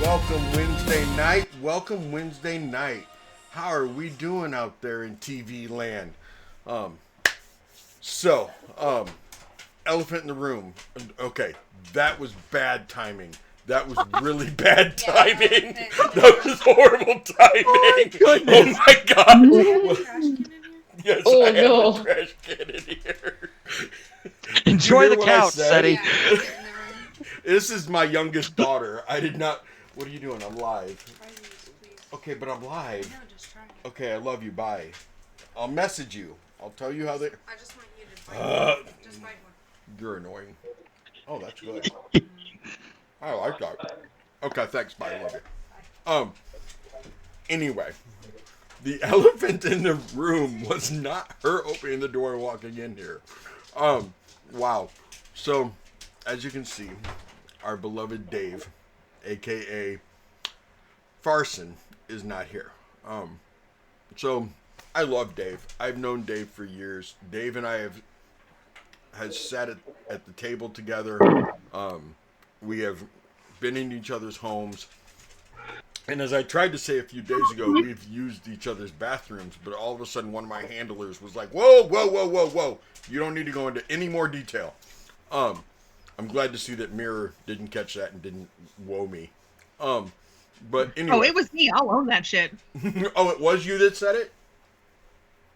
Welcome Wednesday night. Welcome Wednesday night. How are we doing out there in TV land? Elephant in the room. Okay, that was bad timing. That was really bad timing. That was horrible timing. Oh my god. Do you have a trash can in here? Yes, Oh, I have no. a trash can in here. Enjoy the what I couch, said? Seti. Yeah, get in the room. This is my youngest daughter. I did not. What are you doing? I'm live. Try these, please. Okay, but I'm live. No, just try. Okay, I love you. Bye. I'll message you. I'll tell you how they. I just want you to bite one. Just bite one. You're annoying. Oh, that's good. I like that. Okay, thanks. Bye. Love you. Anyway, the elephant in the room was not her opening the door and walking in here. Wow. So, as you can see, our beloved Dave, aka Farson, is not here. So I love Dave. I've known Dave for years. Dave and I has sat at the table together. We have been in each other's homes. And as I tried to say a few days ago, we've used each other's bathrooms, but all of a sudden one of my handlers was like, whoa, whoa, whoa, whoa, whoa. You don't need to go into any more detail. I'm glad to see that Mirror didn't catch that and didn't woe me. But anyway. Oh, it was me. I'll own that shit. Oh, it was you that said it?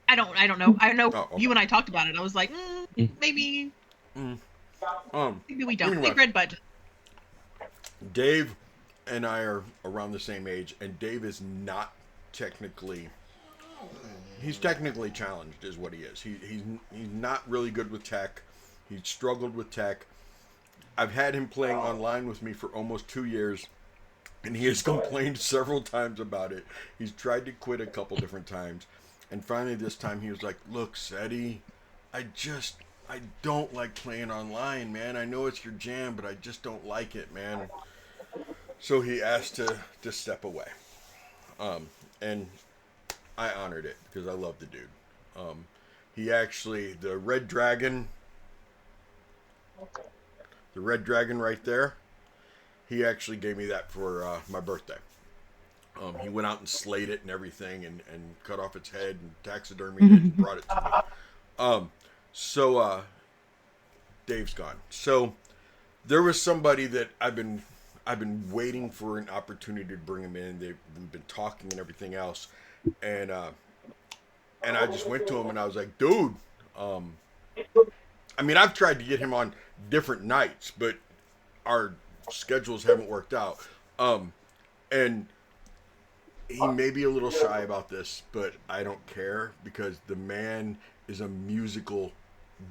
I don't know. I know okay. You and I talked about it. I was like, maybe. Maybe we don't. Anyway, Big red budget. Dave and I are around the same age, and Dave is not technically. He's technically challenged, is what he is. He's not really good with tech. He's struggled with tech. I've had him playing online with me for almost 2 years, and he has complained several times about it. He's tried to quit a couple different times, and finally this time he was like, "Look, Seti, I don't like playing online, man. I know it's your jam, but I just don't like it, man." So he asked to step away, and I honored it because I love the dude. He actually, the red dragon right there, he actually gave me that for my birthday. He went out and slayed it and everything, and cut off its head and taxidermied it and brought it to me. So Dave's gone. So there was somebody that I've been waiting for an opportunity to bring him in. They've been talking and everything else, and I just went to him and I was like, "Dude, I mean, I've tried to get him on different nights, but our schedules haven't worked out." And he may be a little shy about this, but I don't care because the man is a musical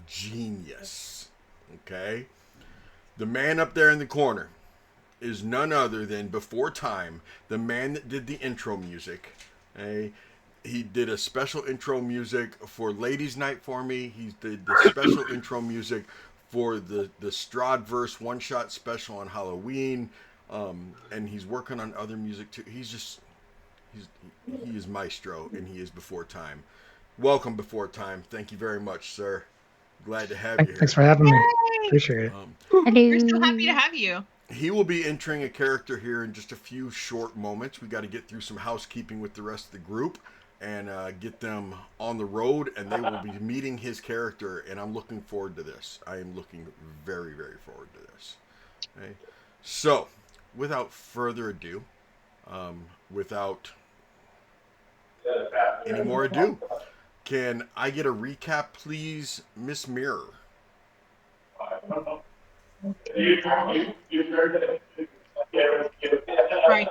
genius. Okay? The man up there in the corner is none other than Before Time, the man that did the intro music. Okay? He did a special intro music for Ladies Night for me. He did the special intro music for the Strahd verse one-shot special on Halloween. And he's working on other music too. He is maestro, and he is Before Time. Welcome, Before Time. Thank you very much, sir. Glad to have you here. Thanks for having me. Yay! Appreciate it. We're so happy to have you. He will be entering a character here in just a few short moments. We got to get through some housekeeping with the rest of the group and get them on the road, and they will be meeting his character, and I'm looking forward to this. I am looking very, very forward to this. Okay? So, without further ado, without any more ado, can I get a recap, please, Miss Mirror? Right.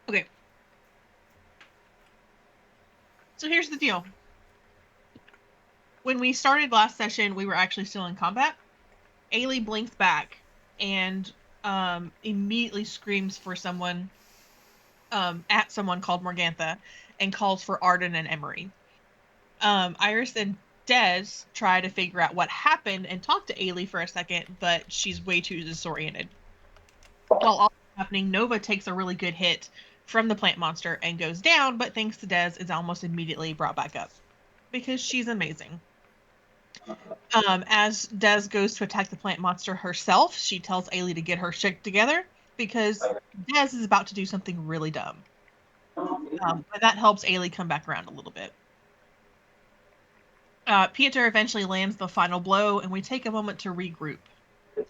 Okay. So here's the deal. When we started last session, we were actually still in combat. Ailey blinks back and immediately screams for someone, at someone called Morgantha, and calls for Arden and Emery. Iris and Des try to figure out what happened and talk to Ailey for a second, but she's way too disoriented. While all this is happening, Nova takes a really good hit from the plant monster and goes down, but thanks to Des, is almost immediately brought back up. Because she's amazing. As Des goes to attack the plant monster herself, she tells Ailey to get her shit together, because Des is about to do something really dumb. But that helps Ailey come back around a little bit. Pieter eventually lands the final blow, and we take a moment to regroup.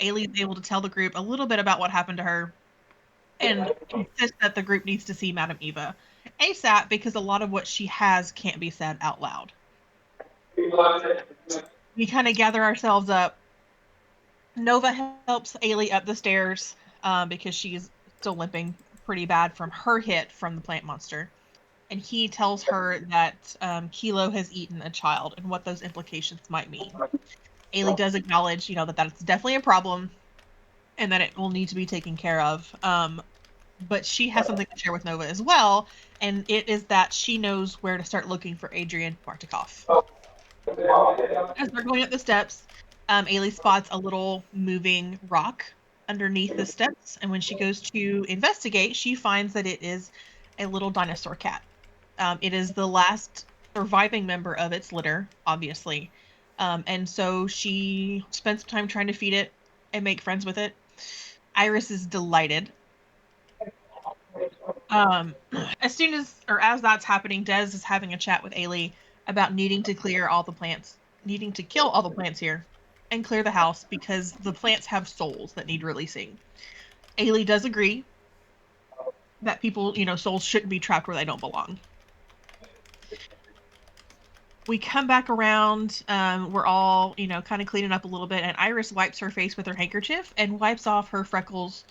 Ailey is able to tell the group a little bit about what happened to her, and insists that the group needs to see Madame Eva ASAP, because a lot of what she has can't be said out loud. We kind of gather ourselves up. Nova helps Ailey up the stairs because she's still limping pretty bad from her hit from the plant monster. and he tells her that Kilo has eaten a child and what those implications might mean. Ailey does acknowledge, that that's definitely a problem and that it will need to be taken care of. But she has something to share with Nova as well, and it is that she knows where to start looking for Adrian Bartikov. As they're going up the steps, Ailey spots a little moving rock underneath the steps, and when she goes to investigate, she finds that it is a little dinosaur cat. It is the last surviving member of its litter, obviously. And so she spends some time trying to feed it and make friends with it. Iris is delighted. As that's happening, Des is having a chat with Ailey about needing to kill all the plants here and clear the house because the plants have souls that need releasing. Ailey does agree that people, souls shouldn't be trapped where they don't belong. We come back around, we're all, kind of cleaning up a little bit, and Iris wipes her face with her handkerchief and wipes off her freckles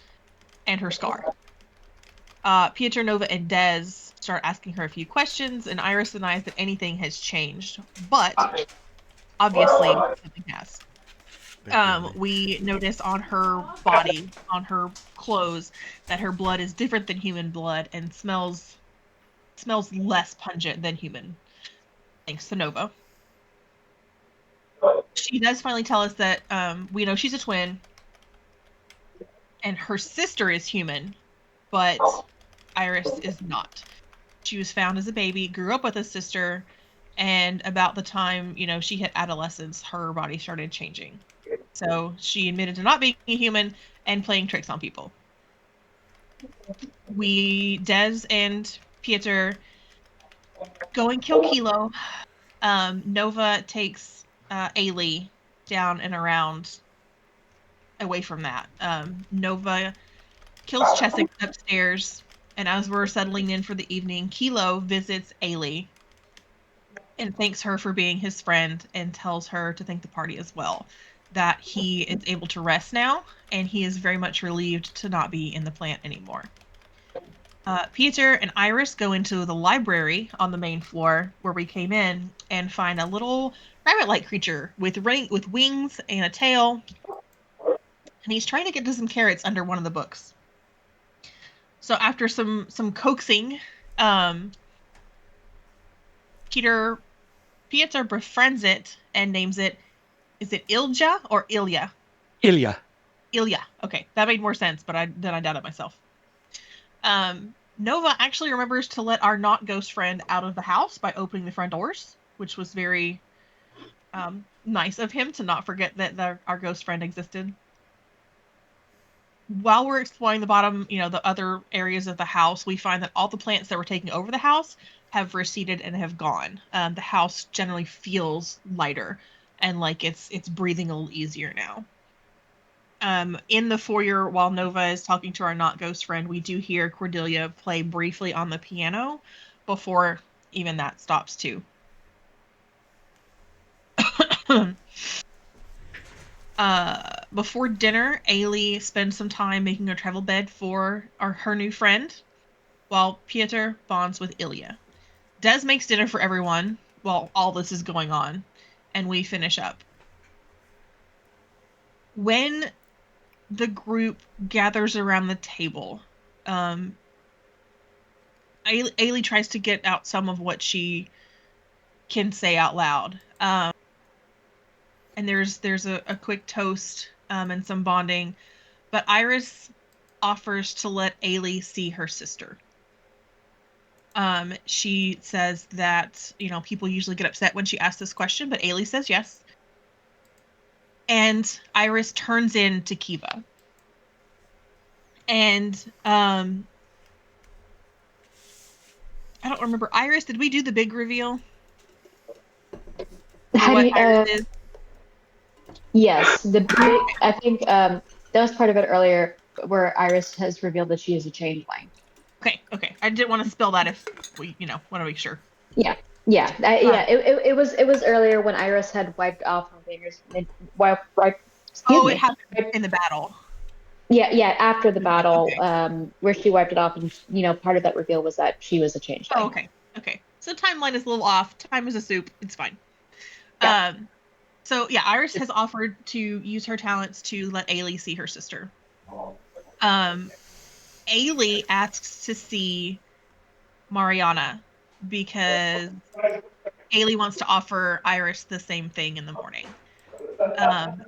and her scar. Pietro, Nova, and Des start asking her a few questions, and Iris denies that anything has changed, but obviously something has. We notice on her body, on her clothes, that her blood is different than human blood and smells less pungent than human, thanks to Nova. She does finally tell us that we know she's a twin, and her sister is human, but Iris is not. She was found as a baby, grew up with a sister, and about the time, she hit adolescence, her body started changing. So she admitted to not being a human and playing tricks on people. Des and Pieter go and kill Kilo. Nova takes Ailey down and around away from that. Nova kills Cheswick upstairs, and as we're settling in for the evening, Kilo visits Ailey and thanks her for being his friend and tells her to thank the party as well, that he is able to rest now, and he is very much relieved to not be in the plant anymore. Peter and Iris go into the library on the main floor where we came in and find a little rabbit-like creature with wings and a tail, and he's trying to get to some carrots under one of the books. So after some coaxing, Peter befriends it and names it. Is it Ilja or Ilya? Ilya. Ilya. Okay, that made more sense, but then I doubted myself. Nova actually remembers to let our not ghost friend out of the house by opening the front doors, which was very nice of him to not forget that our ghost friend existed. While we're exploring the bottom, the other areas of the house, we find that all the plants that were taking over the house have receded and have gone. The house generally feels lighter and like it's breathing a little easier now. In the foyer, while Nova is talking to our not ghost friend, we do hear Cordelia play briefly on the piano before even that stops too. Before dinner, Ailey spends some time making a travel bed for her new friend, while Pieter bonds with Ilya. Des makes dinner for everyone while all this is going on, and we finish up. When the group gathers around the table, Ailey tries to get out some of what she can say out loud. And there's a quick toast and some bonding, but Iris offers to let Ailey see her sister. She says that, people usually get upset when she asks this question, but Ailey says yes. And Iris turns into Kiva. And I don't remember. Iris, did we do the big reveal? How do you, yes, the big, I think that was part of it earlier where Iris has revealed that she is a changeling. Okay. I didn't want to spill that if we, want to be sure. Yeah. It was earlier when Iris had wiped off her fingers. It happened in the battle. Yeah, after the battle, Okay. where she wiped it off, and part of that reveal was that she was a changeling. Oh, okay. So timeline is a little off. Time is a soup. It's fine. Yeah. So yeah, Iris has offered to use her talents to let Ailey see her sister. Ailey asks to see Mariana because Ailey wants to offer Iris the same thing in the morning.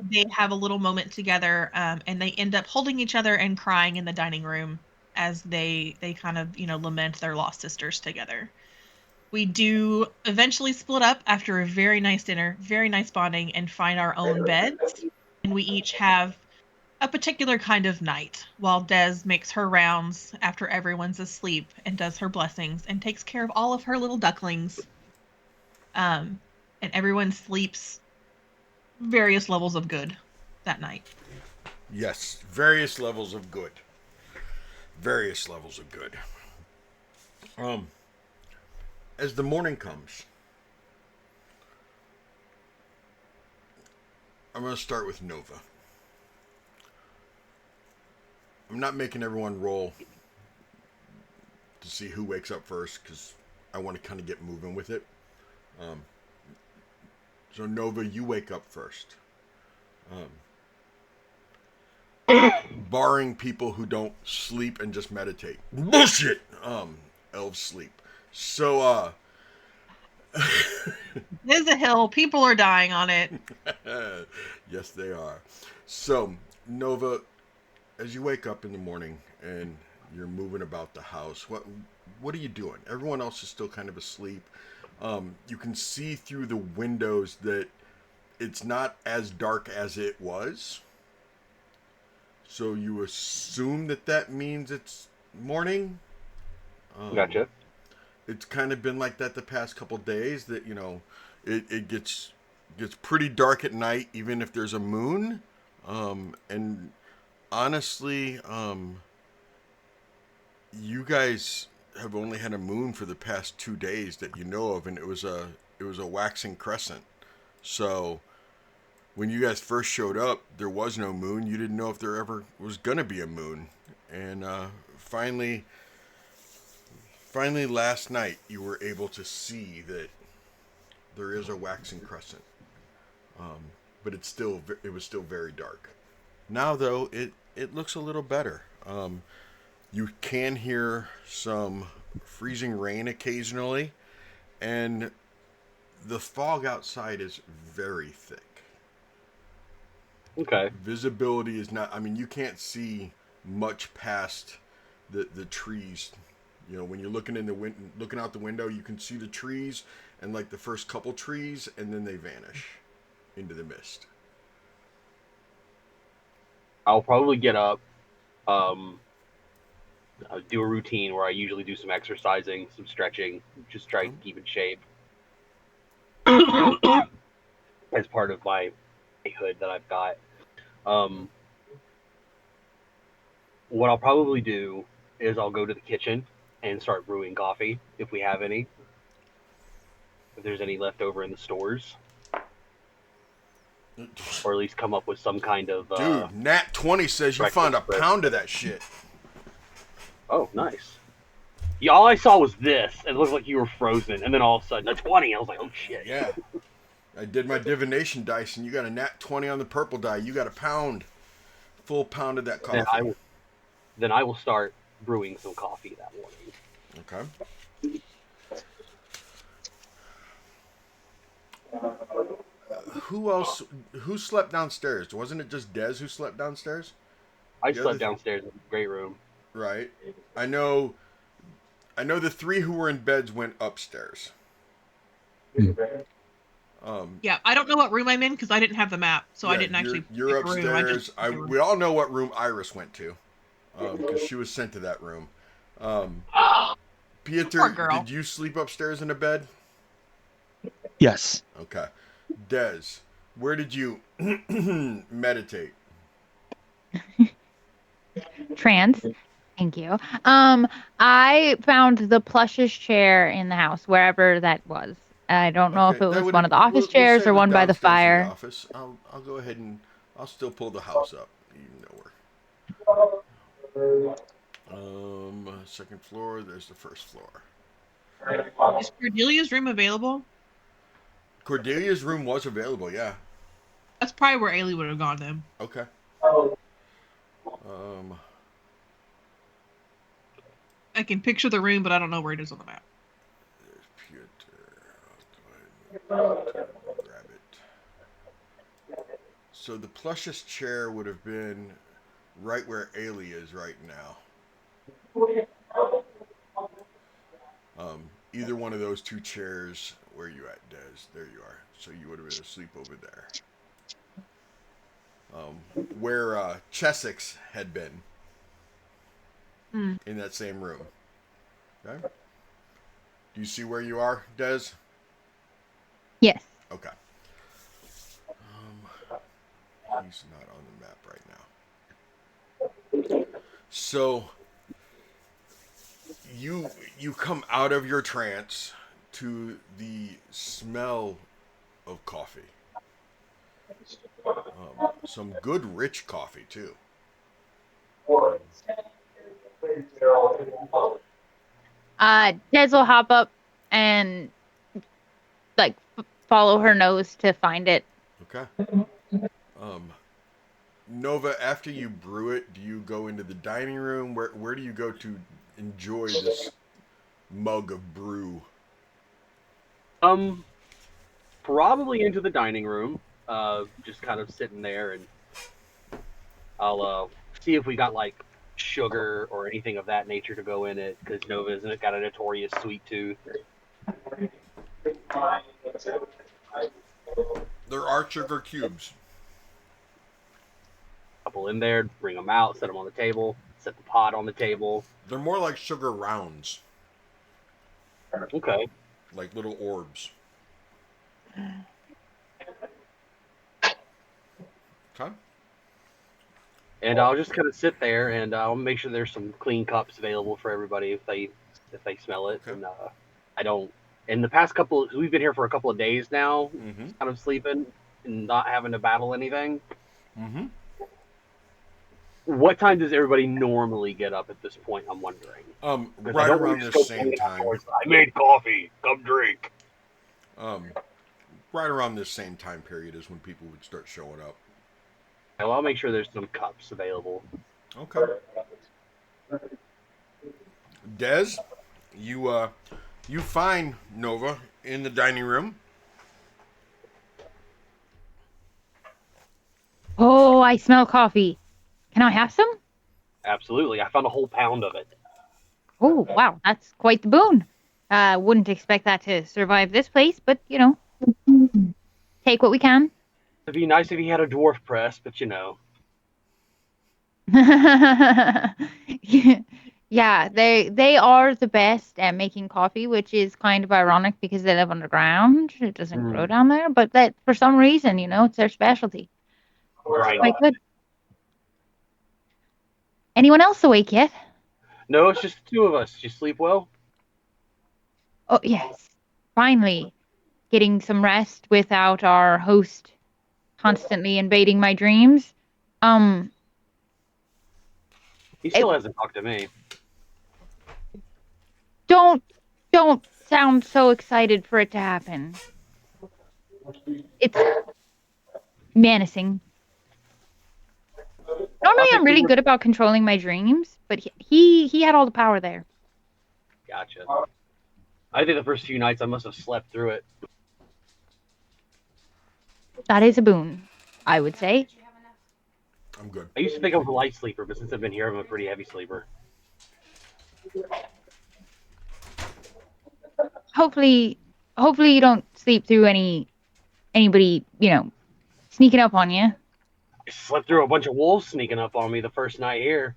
They have a little moment together, and they end up holding each other and crying in the dining room as they kind of lament their lost sisters together. We do eventually split up after a very nice dinner, very nice bonding, and find our own beds, and we each have a particular kind of night while Des makes her rounds after everyone's asleep and does her blessings and takes care of all of her little ducklings. And everyone sleeps various levels of good that night. Yes, various levels of good. Various levels of good. As the morning comes, I'm going to start with Nova. I'm not making everyone roll to see who wakes up first because I want to kind of get moving with it. So Nova, you wake up first. Barring people who don't sleep and just meditate. Bullshit! Elves sleep. So, There's a hill. People are dying on it. yes, they are. So, Nova, as you wake up in the morning and you're moving about the house, what are you doing? Everyone else is still kind of asleep. You can see through the windows that it's not as dark as it was. So you assume that means it's morning. Gotcha. It's kind of been like that the past couple days. That it gets pretty dark at night, even if there's a moon. And honestly, you guys have only had a moon for the past 2 days that you know of, and it was a waxing crescent. So when you guys first showed up, there was no moon. You didn't know if there ever was gonna be a moon, and finally last night you were able to see that there is a waxing crescent. But it was still very dark. Now though, it looks a little better. You can hear some freezing rain occasionally, and the fog outside is very thick. Okay. Visibility is not. I mean, you can't see much past the trees. When you're looking looking out the window, you can see the trees and like the first couple trees, and then they vanish into the mist. I'll probably get up, I'll do a routine where I usually do some exercising, some stretching, just try to keep in shape. As part of my hood that I've got. What I'll probably do is I'll go to the kitchen and start brewing coffee if we have any. If there's any left over in the stores. Or at least come up with some kind of Dude, Nat 20 says you found a pound of that shit. Oh, nice. Yeah, all I saw was this. It looked like you were frozen, and then all of a sudden, a 20. I was like, oh shit. Yeah. I did my divination dice, and you got a Nat 20 on the purple die. You got a pound. Full pound of that coffee. Then I will start brewing some coffee that morning. Okay. Who slept downstairs? Wasn't it just Des who slept downstairs? I slept downstairs in the great room. Right. I know the three who were in beds went upstairs. Yeah, I don't know what room I'm in because I didn't have the map, so I didn't actually. You're upstairs. We all know what room Iris went to, because she was sent to that room. Pieter, did you sleep upstairs in a bed? Yes. Okay. Des, where did you meditate? Trans. Thank you. I found the plushest chair in the house, wherever that was. I don't know if it was one of the office chairs or one by the fire. The office. I'll go ahead and I'll still pull the house up. You know where. Second floor. There's the first floor. Is Cordelia's room available? Cordelia's room was available, yeah. That's probably where Ailey would have gone then. Okay. I can picture the room, but I don't know where it is on the map. There's Peter. I'll go ahead and grab it. So the plushest chair would have been right where Ailey is right now. Either one of those two chairs. Where are you at, Des? There you are. So you would have been asleep over there. Where Chessex had been. In that same room. Okay. Do you see where you are, Des? Yes. Okay. He's not on the map right now. So you come out of your trance to the smell of coffee. Some good rich coffee too. Des will hop up and like follow her nose to find it. Okay. Nova, after you brew it, do you go into the dining room? Where do you go to enjoy this mug of brew? Probably into the dining room. Just kind of sitting there, and I'll see if we got like sugar or anything of that nature to go in it, because Nova's got a notorious sweet tooth. There are sugar cubes. Couple in there, bring them out, set them on the table, set the pot on the table. They're more like sugar rounds. Okay. Like little orbs. Okay. And I'll just kind of sit there, and I'll make sure there's some clean cups available for everybody if they smell it. Okay. And I don't. In the past we've been here for a couple of days now, kind of sleeping and not having to battle anything. Mm-hmm. What time does everybody normally get up at this point? I'm wondering. Right around the same time. I made coffee. Come drink. Right around this same time period is when people would start showing up. Well, I'll make sure there's some cups available. Okay. Des, you find Nova in the dining room. Oh, I smell coffee. Can I have some? Absolutely. I found a whole pound of it. Oh, wow. That's quite the boon. Wouldn't expect that to survive this place, but, take what we can. It'd be nice if he had a dwarf press, but Yeah, they are the best at making coffee, which is kind of ironic because they live underground. It doesn't grow down there, but that for some reason, it's their specialty. Right. Quite good. Anyone else awake yet? No, it's just the two of us. Did you sleep well? Oh, yes. Finally, getting some rest without our host constantly invading my dreams. He still hasn't talked to me. Don't sound so excited for it to happen. It's menacing. Normally, I'm really good about controlling my dreams, but he had all the power there. Gotcha. I think the first few nights I must have slept through it. That is a boon, I would say. I'm good. I used to think I was a light sleeper, but since I've been here, I'm a pretty heavy sleeper. Hopefully you don't sleep through anybody, sneaking up on you. I slept through a bunch of wolves sneaking up on me the first night here.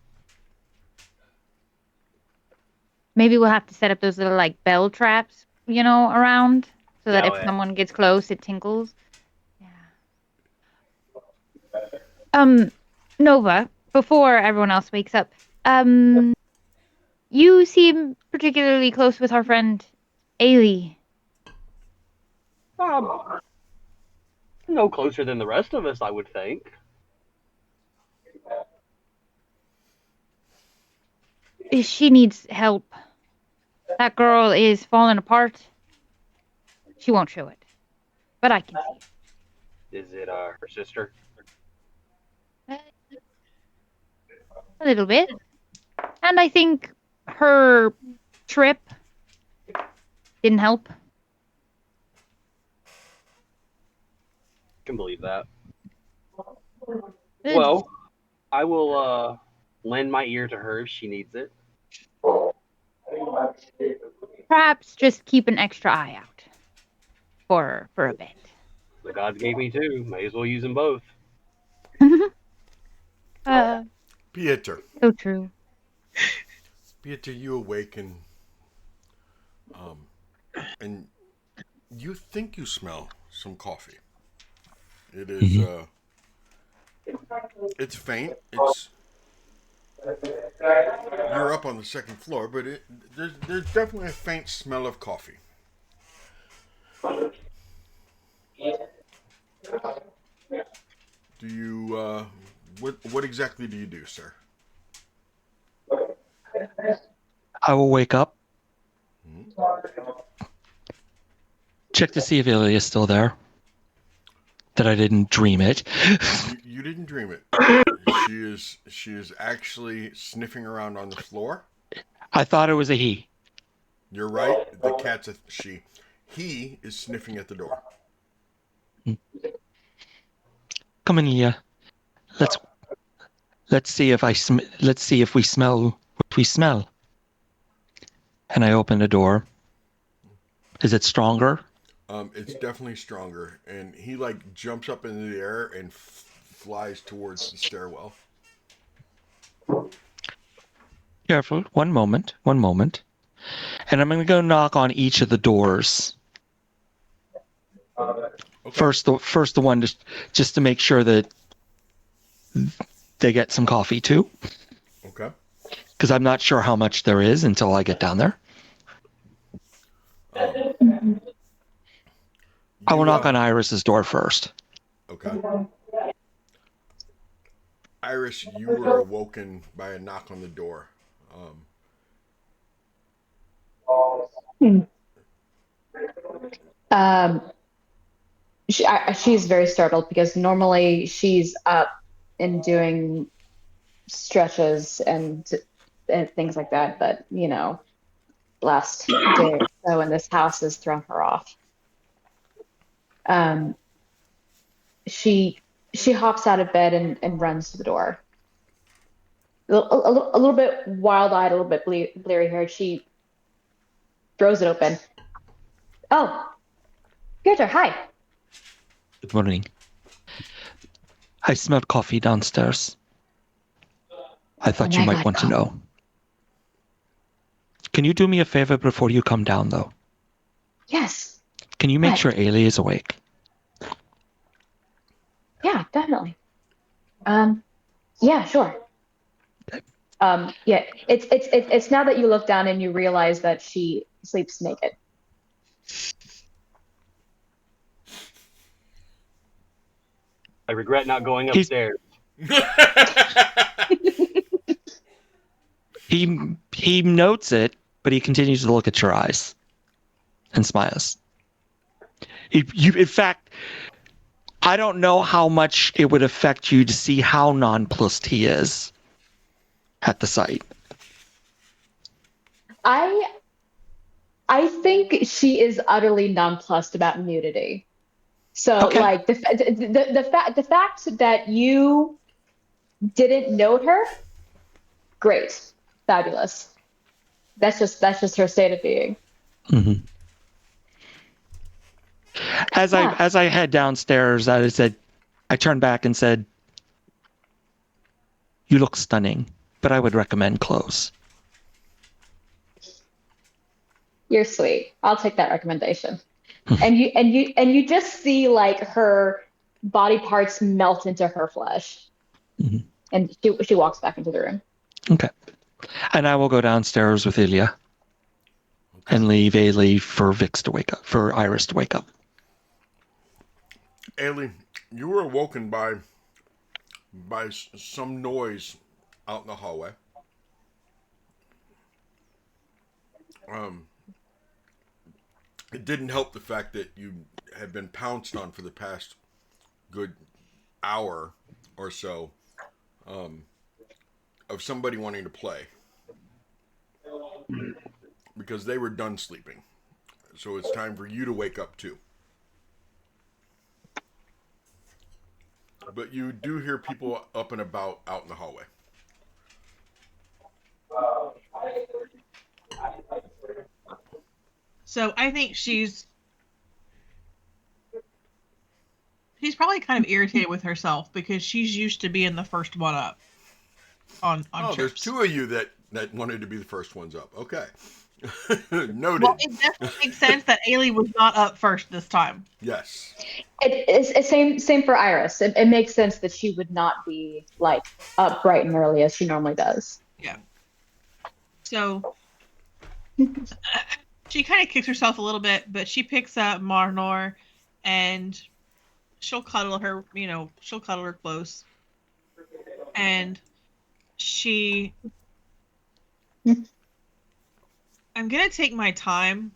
Maybe we'll have to set up those little bell traps, around, so that if someone gets close, it tinkles. Yeah. Nova, before everyone else wakes up, you seem particularly close with our friend Ailey. No closer than the rest of us, I would think. She needs help. That girl is falling apart. She won't show it, but I can see Is it her sister? it. A little bit. And I think her trip didn't help. Can believe that. It's Well, I will lend my ear to her if she needs it. perhaps just keep an extra eye out for her for a bit. The gods gave me two. May as well use them both. uh, Pieter. so true. Pieter, you awaken, and you think you smell some coffee. It is, it's faint. You're up on the second floor, but there's definitely a faint smell of coffee. Do you, what exactly do you do, sir? I will wake up, check to see if Ilya is still there, that I didn't dream it. You didn't dream it. She is actually sniffing around on the floor. I thought it was a he. You're right. The cat's a she. He is sniffing at the door. Come in, Ilya. Let's see if let's see if we smell what we smell. And I open the door. Is it stronger? It's definitely stronger, and he like jumps up into the air and flies towards the stairwell. Careful. One moment. And I'm going to go knock on each of the doors. Okay. First the one just to make sure that they get some coffee too. Okay. Because I'm not sure how much there is until I get down there. I will knock on Iris's door first. Okay. Iris, you were awoken by a knock on the door. She's very startled because normally she's up and doing stretches and things like that, but last day or so in this house has thrown her off. She hops out of bed and runs to the door. A little bit wild-eyed, a little bit bleary-haired. She throws it open. Oh, Peter, hi. Good morning. I smelled coffee downstairs. I thought you might want to know. Can you do me a favor before you come down, though? Yes. Can you make sure Ailey is awake? Yeah, definitely. Yeah, sure. Okay. Yeah, it's now that you look down and you realize that she sleeps naked. I regret not going upstairs. He notes it, but he continues to look at your eyes and smiles. In fact, I don't know how much it would affect you to see how nonplussed he is at the sight. I think she is utterly nonplussed about nudity. So, okay. like the fact that you didn't note her, great, fabulous. That's just her state of being. Mm-hmm. As I head downstairs, I turned back and said, "You look stunning, but I would recommend clothes." You're sweet. I'll take that recommendation. and you just see like her body parts melt into her flesh. Mm-hmm. And she walks back into the room. Okay. And I will go downstairs with Ilya and leave Ailey for Iris to wake up. Ailey, you were awoken by some noise out in the hallway. Um, it didn't help the fact that you had been pounced on for the past good hour or so of somebody wanting to play because they were done sleeping. So it's time for you to wake up too. But you do hear people up and about out in the hallway. So I think she's probably kind of irritated with herself because she's used to being the first one up on Oh, trips. there's two of you that wanted to be the first ones up. Okay. Noted. Well, it definitely makes sense that Ailey was not up first this time. Yes. It's same for Iris. It makes sense that she would not be like up bright and early as she normally does. Yeah. So she kind of kicks herself a little bit, but she picks up Marnor and she'll cuddle her, she'll cuddle her close. And I'm going to take my time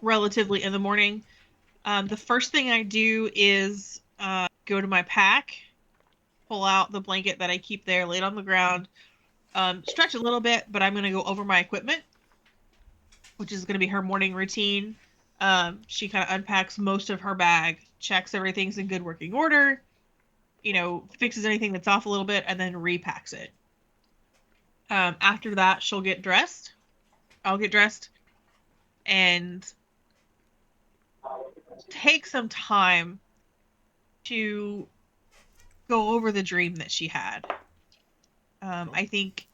relatively in the morning. The first thing I do is go to my pack, pull out the blanket that I keep there, lay it on the ground, stretch a little bit, but I'm going to go over my equipment, which is going to be her morning routine. She kind of unpacks most of her bag, checks everything's in good working order, fixes anything that's off a little bit, and then repacks it. After that, she'll get dressed. I'll get dressed and take some time to go over the dream that she had. I think,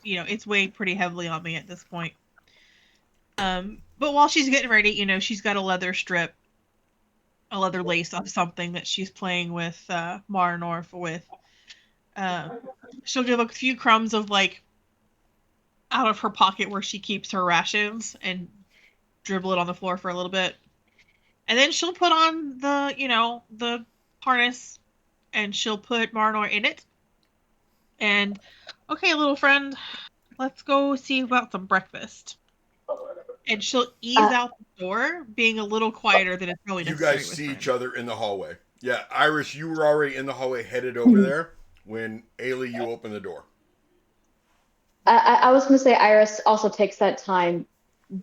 it's weighing pretty heavily on me at this point. But while she's getting ready, she's got a leather strip, a leather lace of something that she's playing with Marnor with. She'll give a few crumbs of out of her pocket where she keeps her rations and dribble it on the floor for a little bit. And then she'll put on the harness and she'll put Marnor in it. And, okay, little friend, let's go see about some breakfast. And she'll ease out the door, being a little quieter than it's probably necessary. You guys see each other in the hallway. Yeah, Iris, you were already in the hallway headed over there when Ailey, you opened the door. I was going to say Iris also takes that time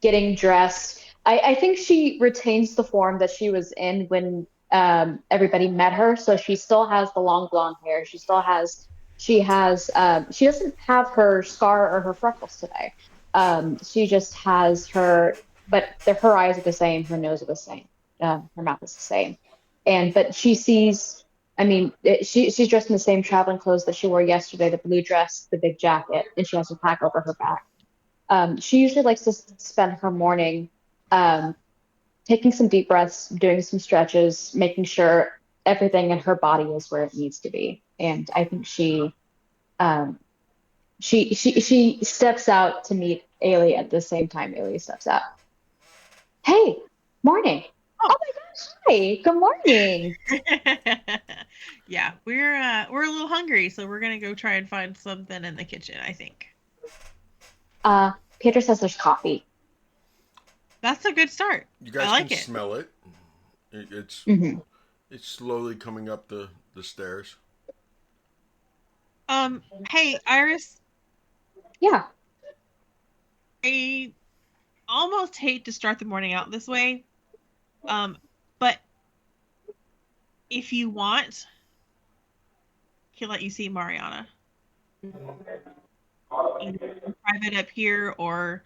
getting dressed. I think she retains the form that she was in when everybody met her. So she still has the long blonde hair. She doesn't have her scar or her freckles today. She just has but her eyes are the same. Her nose are the same. Her mouth is the same. But she sees, she's dressed in the same traveling clothes that she wore yesterday, the blue dress, the big jacket, and she has a pack over her back. She usually likes to spend her morning taking some deep breaths, doing some stretches, making sure everything in her body is where it needs to be. And I think she steps out to meet Ailey at the same time Ailey steps out. Hey, morning. Oh my gosh, hi, good morning. Yeah, we're a little hungry, so we're gonna go try and find something in the kitchen, I think. Peter says there's coffee. That's a good start. You guys can smell it. It's slowly coming up the stairs. Hey, Iris. Yeah. I almost hate to start the morning out this way. But if you want, I can let you see Mariana. Either private up here or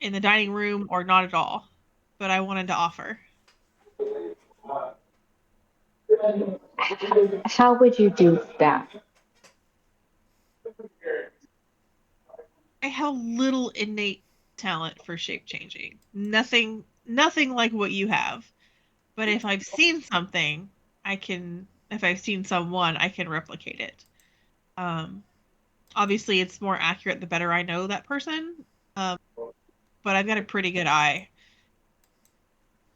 in the dining room or not at all. But I wanted to offer. How would you do that? I have a little innate talent for shape changing. Nothing like what you have. But if I've seen something, if I've seen someone, I can replicate it. Obviously it's more accurate the better I know that person. But I've got a pretty good eye.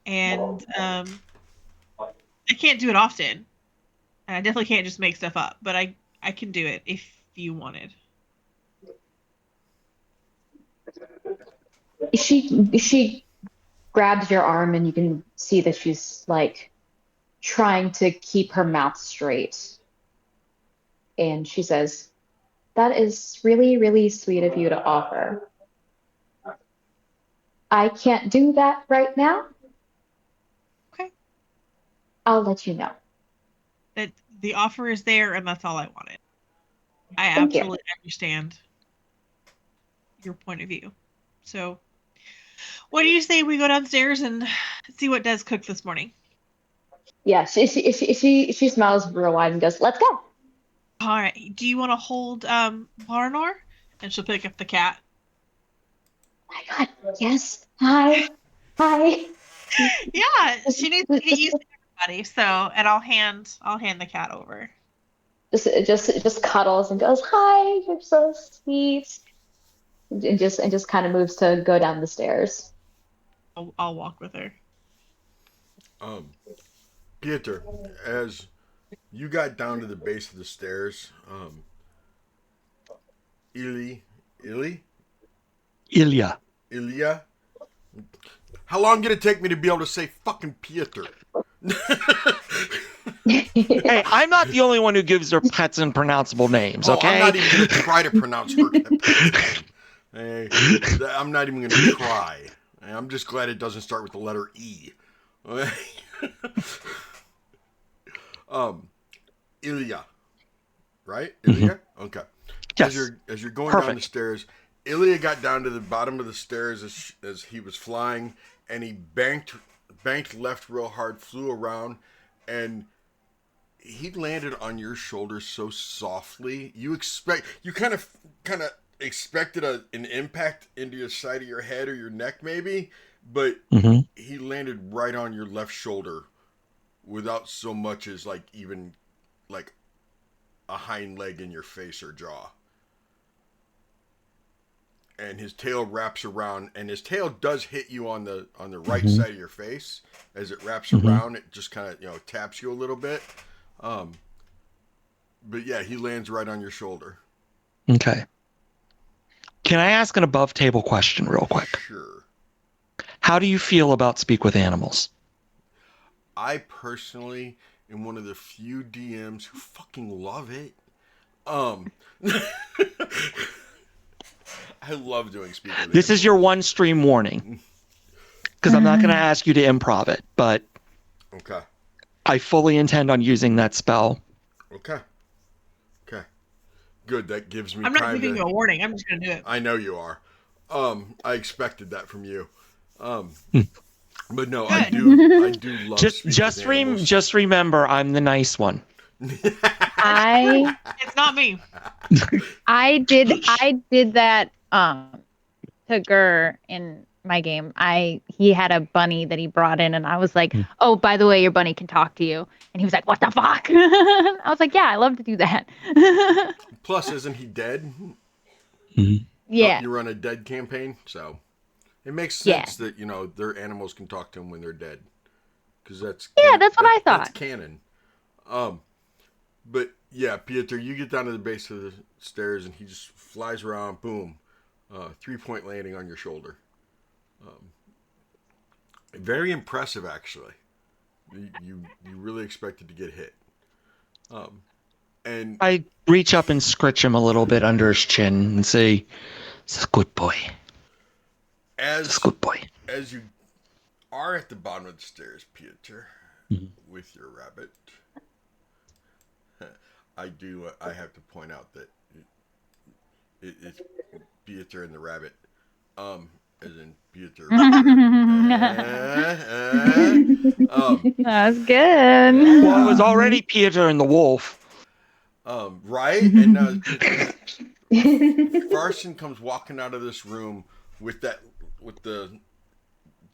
And I can't do it often. And I definitely can't just make stuff up, but I can do it if you wanted. She grabs your arm, and you can see that she's like trying to keep her mouth straight. And she says, "That is really, really sweet of you to offer. I can't do that right now. Okay. I'll let you know." That the offer is there, and that's all I wanted. I Thank you. absolutely understand your point of view. So, what do you say we go downstairs and see what Des cooked this morning? Yeah, she smiles real wide and goes, "Let's go." All right. Do you want to hold Barnor? And she'll pick up the cat. Oh my God, yes. Hi. Yeah, she needs to get used to everybody. So, and I'll hand the cat over. Just cuddles and goes, "Hi, you're so sweet." And just kind of moves to go down the stairs. I'll walk with her. Peter, as you got down to the base of the stairs, Ilya. How long did it take me to be able to say fucking Peter? Hey, I'm not the only one who gives their pets unpronounceable names, okay? I'm not even going to try to pronounce her pet's name. Hey, I'm not even going to try. I'm just glad it doesn't start with the letter E. Ilya, right? Ilya? Okay. Yes. As you're going Perfect. down the stairs, Ilya got down to the bottom of the stairs as he was flying, and he banked left real hard, flew around, and he landed on your shoulder so softly. You kind of expected an impact into your side of your head or your neck maybe, but he landed right on your left shoulder without so much as like even like a hind leg in your face or jaw. And his tail wraps around, and his tail does hit you on the right side of your face. As it wraps around, it just kind of taps you a little bit. But yeah, he lands right on your shoulder. Okay. Can I ask an above table question real quick? Sure. How do you feel about Speak with Animals? I personally am one of the few DMs who fucking love it. I love doing Speak with Animals. This is your one stream warning. Because I'm not going to ask you to improv it, but okay. I fully intend on using that spell. Okay. Good. That gives me I'm time not giving you a warning. I'm just going to do it. I know you are. I expected that from you. But no, I do love just remember I'm the nice one. It's not me. I did that to Gur in my game. He had a bunny that he brought in, and I was like, "Oh, by the way, your bunny can talk to you." And he was like, "What the fuck?" I was like, "Yeah, I love to do that." Plus, isn't he dead? Yeah. You run a dead campaign, so it makes sense that their animals can talk to him when they're dead, because that's what I thought. That's canon. But yeah, Peter, you get down to the base of the stairs, and he just flies around. Boom, 3-point landing on your shoulder. Very impressive, actually. You really expected to get hit. And I reach up and scritch him a little bit under his chin and say, "It's a good boy. It's a good boy." As you are at the bottom of the stairs, Peter, with your rabbit, I have to point out that it's Peter and the rabbit. As in Peter. That's good. Well, it was already Peter and the wolf. Right? And Farson comes walking out of this room with the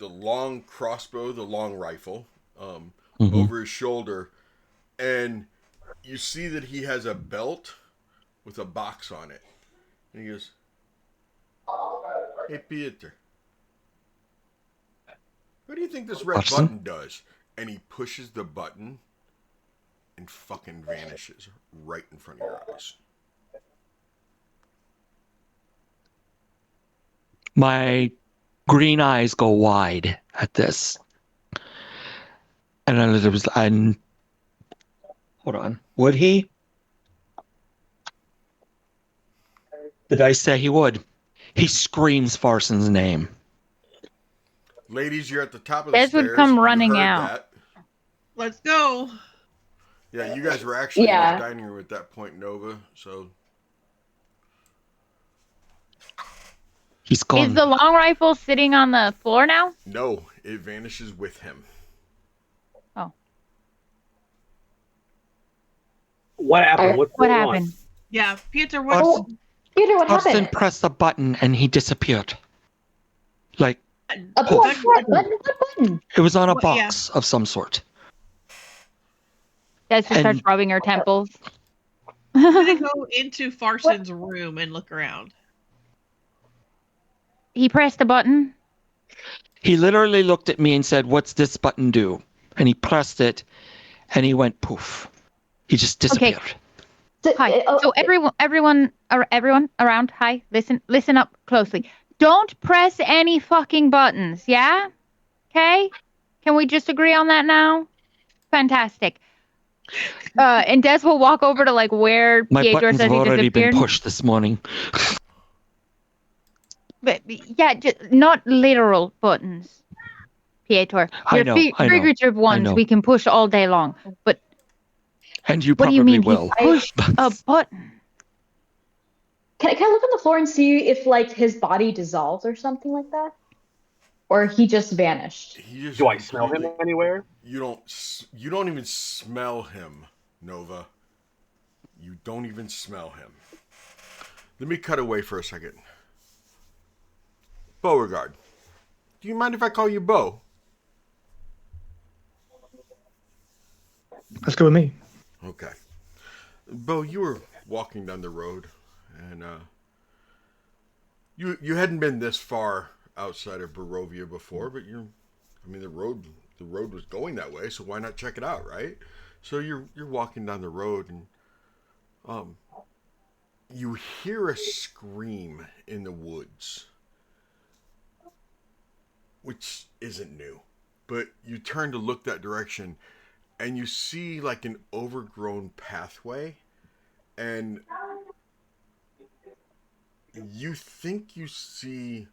long crossbow, the long rifle, over his shoulder, and you see that he has a belt with a box on it. And he goes, "Hey, Peter, what do you think this red button does?" And he pushes the button and fucking vanishes right in front of your eyes. My green eyes go wide at this. And then there was, and hold on, would he? The dice say he would. He screams Farson's name. Ladies, you're at the top of the Des stairs. would come You running heard out. that. Let's go. Yeah, you guys were actually in Yeah. the dining room at that point, Nova. So He's gone. Is the long rifle sitting on the floor now? no, it vanishes with him. Oh, What happened? What's what going on? happened? Yeah, Peter, what? Oh, Peter, what Farson happened? pressed a button and he disappeared. Like, A button? What button? What button? it was on a Well, yeah. box of some sort. Des just starts And- rubbing her temples. I'm gonna go into Farson's room and look around. He pressed a button. He literally looked at me and said, "What's this button do?" And he pressed it and he went poof. He just disappeared. Hi. So everyone around. Hi. Listen up closely. Don't press any fucking buttons. Yeah. Okay. Can we just agree on that now? Fantastic. And Des will walk over to like where My Pietro buttons said have he already been disappeared. pushed this morning. But yeah, just not literal buttons. Pietro, I your know, I know, figurative ones know. we can push all day long. But And you what do probably you mean will. he pushed a button? Can I look on the floor and see if like his body dissolves or something like that? Or he just vanished? He just Do I smell him completely- anywhere? You don't even smell him, Nova. You don't even smell him. Let me cut away for a second. Beauregard, do you mind if I call you Beau? Let's go with me. Okay. Beau, you were walking down the road, and you hadn't been this far outside of Barovia before, but the road was going that way, so why not check it out, right? So you're walking down the road, and you hear a scream in the woods, which isn't new, but you turn to look that direction, and you see like an overgrown pathway, and you think you see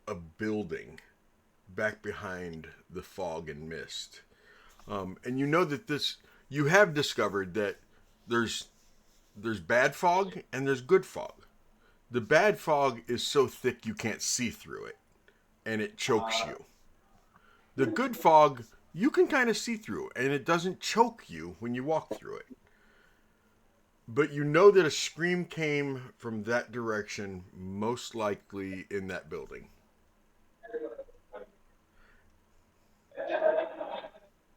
a building back behind the fog and mist. And you know that you have discovered that there's bad fog and there's good fog. The bad fog is so thick you can't see through it, and it chokes you. The good fog, you can kind of see through, and it doesn't choke you when you walk through it. But you know that a scream came from that direction, most likely in that building.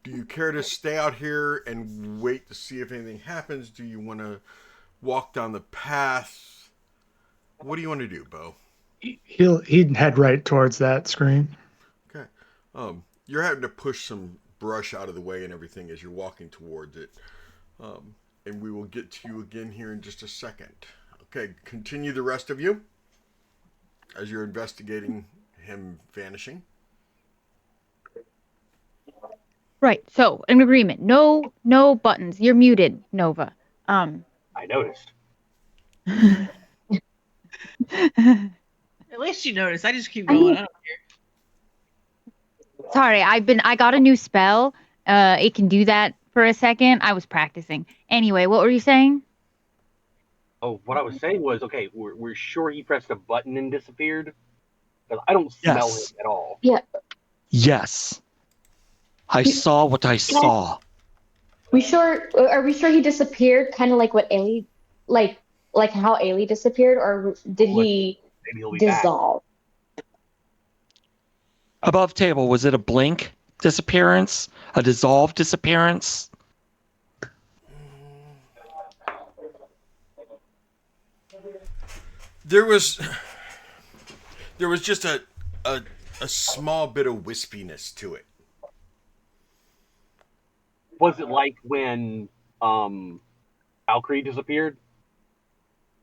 Do you care to stay out here and wait to see if anything happens? Do you want to walk down the path? What do you want to do, Beau? He'd head right towards that screen. Okay. You're having to push some brush out of the way and everything as you're walking towards it. And we will get to you again here in just a second. Okay, continue the rest of you as you're investigating him vanishing. Right. So, in agreement. No buttons. You're muted, Nova. I noticed. At least you notice. I just keep going. I don't care. Sorry, I got a new spell. It can do that for a second. I was practicing. Anyway, what were you saying? Oh, what I was saying was, okay, we're sure he pressed a button and disappeared? Because I don't smell Yes. him at all. Yes. I saw what I saw. Are we sure he disappeared kind of like what Ailey like how Ailey disappeared, or did he Maybe he'll be back. dissolve? Above table, was it a blink disappearance? A dissolved disappearance? There was just a small bit of wispiness to it. Was it like when Valkyrie disappeared?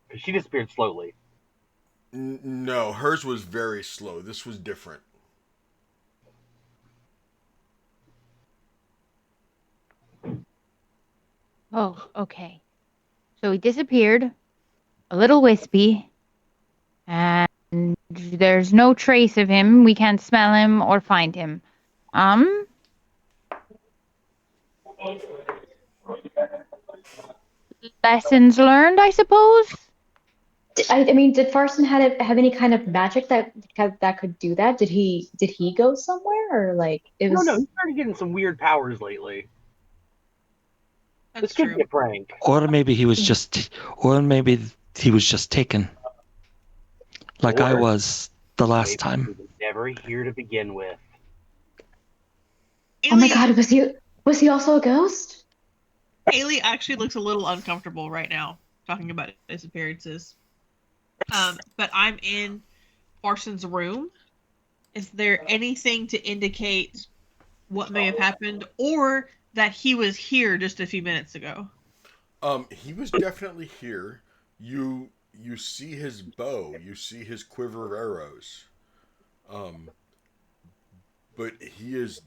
Because she disappeared slowly. No, hers was very slow. This was different. Oh, okay. So he disappeared, a little wispy, and there's no trace of him. We can't smell him or find him. Um, Lessons learned, I suppose. I mean, did Farson have any kind of magic that could do that? Did he go somewhere or like it No, no, was? he started getting some weird powers lately. That's This could be true. a prank. Or maybe he was just taken, like I Or was the last maybe he time. was never here to begin with. Oh my Haley God, was he also a ghost? Haley actually looks a little uncomfortable right now talking about disappearances. But I'm in Farson's room. Is there anything to indicate what may have happened or that he was here just a few minutes ago? He was definitely here. You see his bow. You see his quiver of arrows. Um, but he is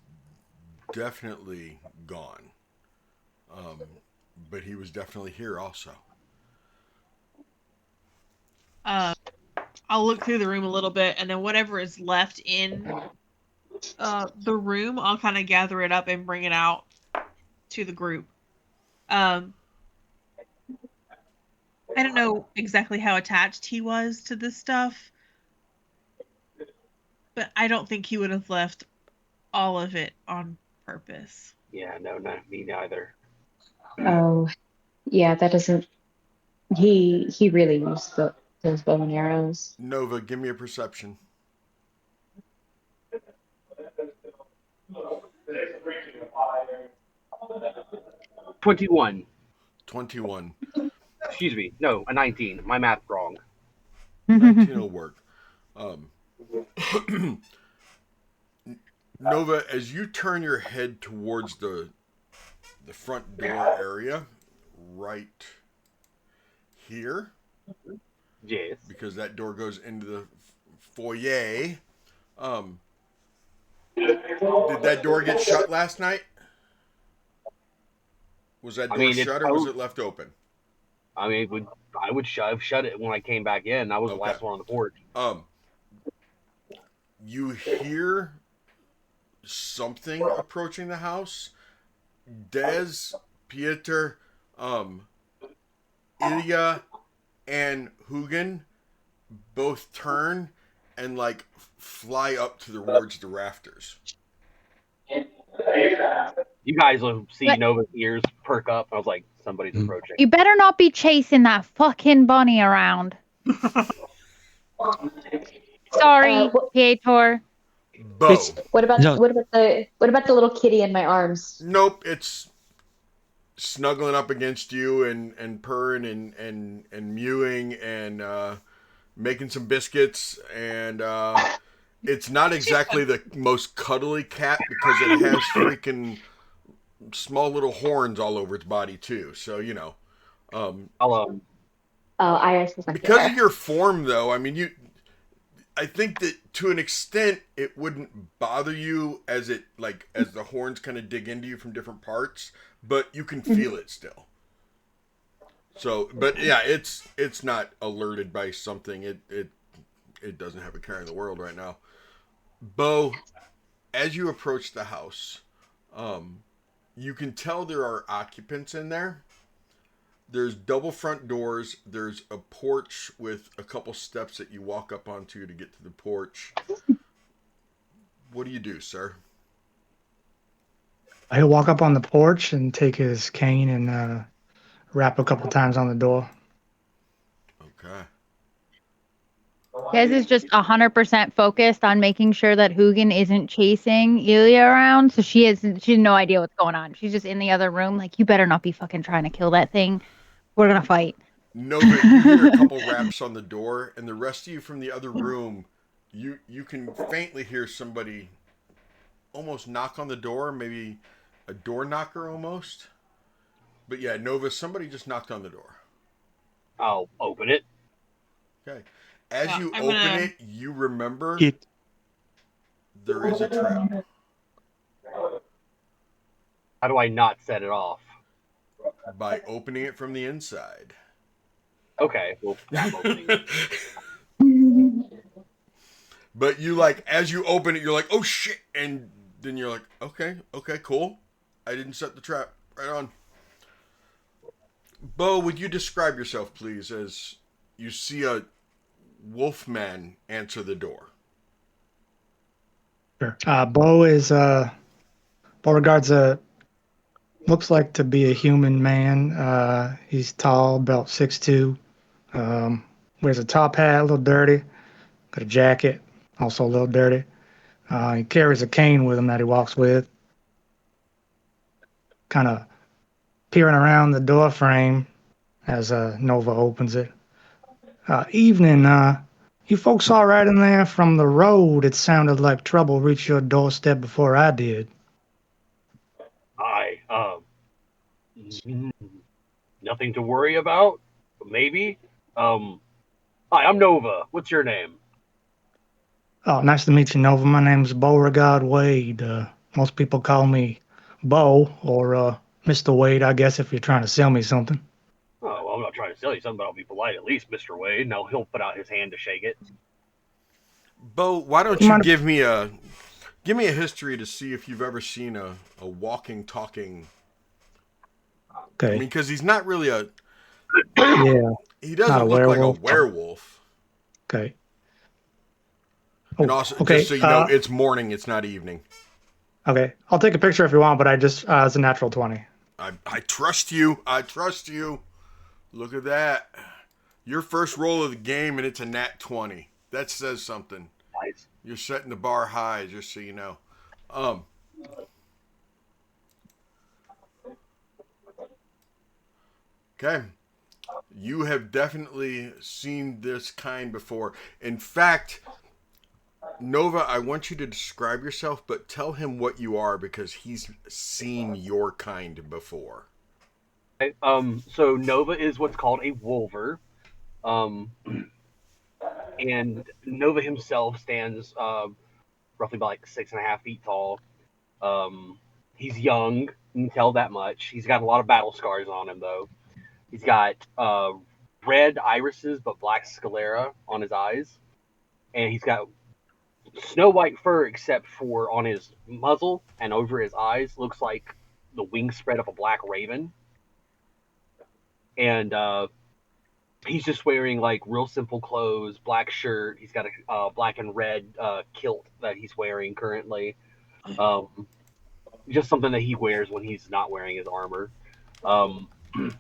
definitely gone. Um, but he was definitely here also. Um, I'll look through the room a little bit, and then whatever is left in the room, I'll kind of gather it up and bring it out to the group. Um, I don't know exactly how attached he was to this stuff, but I don't think he would have left all of it on purpose. Yeah, no, not me neither. Oh, yeah, that doesn't. He really used those bow and arrows. Nova, give me a perception. 21. 21. Excuse me. No, a 19. My math's wrong. 19 will work. Um, Nova, as you turn your head towards the front door area, right here, Yes. because that door goes into the foyer. Um, did that door get shut last night? Was that I door mean, it's shut or was it left open? I mean, I would shut it when I came back in. I was the Okay. last one on the porch. Um, you hear something approaching the house. Des, Pieter, Ilya, and Hugin both turn and like fly up towards the rafters. You guys will see Let- Nova's ears perk up. I was like, somebody's approaching. You better not be chasing that fucking bunny around. Sorry, What, Pietor. Bo. It's no, what about the little kitty in my arms? Nope, it's snuggling up against you and purring and mewing and making some biscuits and it's not exactly the most cuddly cat because it has freaking small little horns all over its body too. So you know, I'll Oh, Iris is my because of favorite. your form though, I mean you. I think that to an extent it wouldn't bother you as it like as the horns kind of dig into you from different parts, but you can feel it still. So, but yeah, it's not alerted by something. It doesn't have a care in the world right now. Bo, as you approach the house, you can tell there are occupants in there. There's double front doors. There's a porch with a couple steps that you walk up onto to get to the porch. What do you do, sir? He'll walk up on the porch and take his cane and rap a couple times on the door. Okay. Kez is just 100% focused on making sure that Hugin isn't chasing Ilya around. So she has no idea what's going on. She's just in the other room, like, you better not be fucking trying to kill that thing. We're gonna fight. Nova, you hear a couple raps on the door, and the rest of you from the other room, you can faintly hear somebody almost knock on the door, maybe a door knocker almost. But yeah, Nova, somebody just knocked on the door. open it. Okay. As you I'm open gonna- it, you remember It there is a trap. How do I not set it off? By opening it from the inside. Okay, well, I'm opening it. But you like, as you open it, you're like, oh shit, and then you're like, okay, cool. I didn't set the trap. Right on. Bo, would you describe yourself, please, as you see a wolfman answer the door? Sure. Beauregard's looks like to be a human man. He's tall, about 6'2". Wears a top hat, a little dirty. Got a jacket, also a little dirty. He carries a cane with him that he walks with. Kind of peering around the door frame as Nova opens it. Evening. You folks all right in there? From the road, it sounded like trouble reached your doorstep before I did. I, nothing to worry about? Maybe? Hi, I'm Nova. What's your name? Oh, nice to meet you, Nova. My name's Beauregard Wade. Most people call me Bo or Mr. Wade, I guess, if you're trying to sell me something. Oh, well, I'm not trying to sell you something, but I'll be polite at least, Mr. Wade. Now he'll put out his hand to shake it. Bo, why don't You you mind if- give me a history to see if you've ever seen a walking, talking. Okay. I mean, because he's not really a. Yeah. He Not doesn't a look like a werewolf. werewolf. Okay. And Oh, also, okay. just so you know, it's morning. It's not evening. Okay. I'll take a picture if you want, but it's a natural 20. I trust you. I trust you. Look at that. Your first roll of the game, and it's a nat 20. That says something. Nice. You're setting the bar high, just so you know. Okay. You have definitely seen this kind before. In fact, Nova, I want you to describe yourself, but tell him what you are because he's seen your kind before. Okay, so Nova is what's called a wolver. Um, and Nova himself stands roughly about like 6.5 feet tall. He's young, you can tell that much. He's got a lot of battle scars on him, though. He's got red irises but black sclera on his eyes, and he's got snow white fur except for on his muzzle and over his eyes. Looks like the wingspread of a black raven. And he's just wearing like real simple clothes, black shirt. He's got a black and red kilt that he's wearing currently. Just something that he wears when he's not wearing his armor.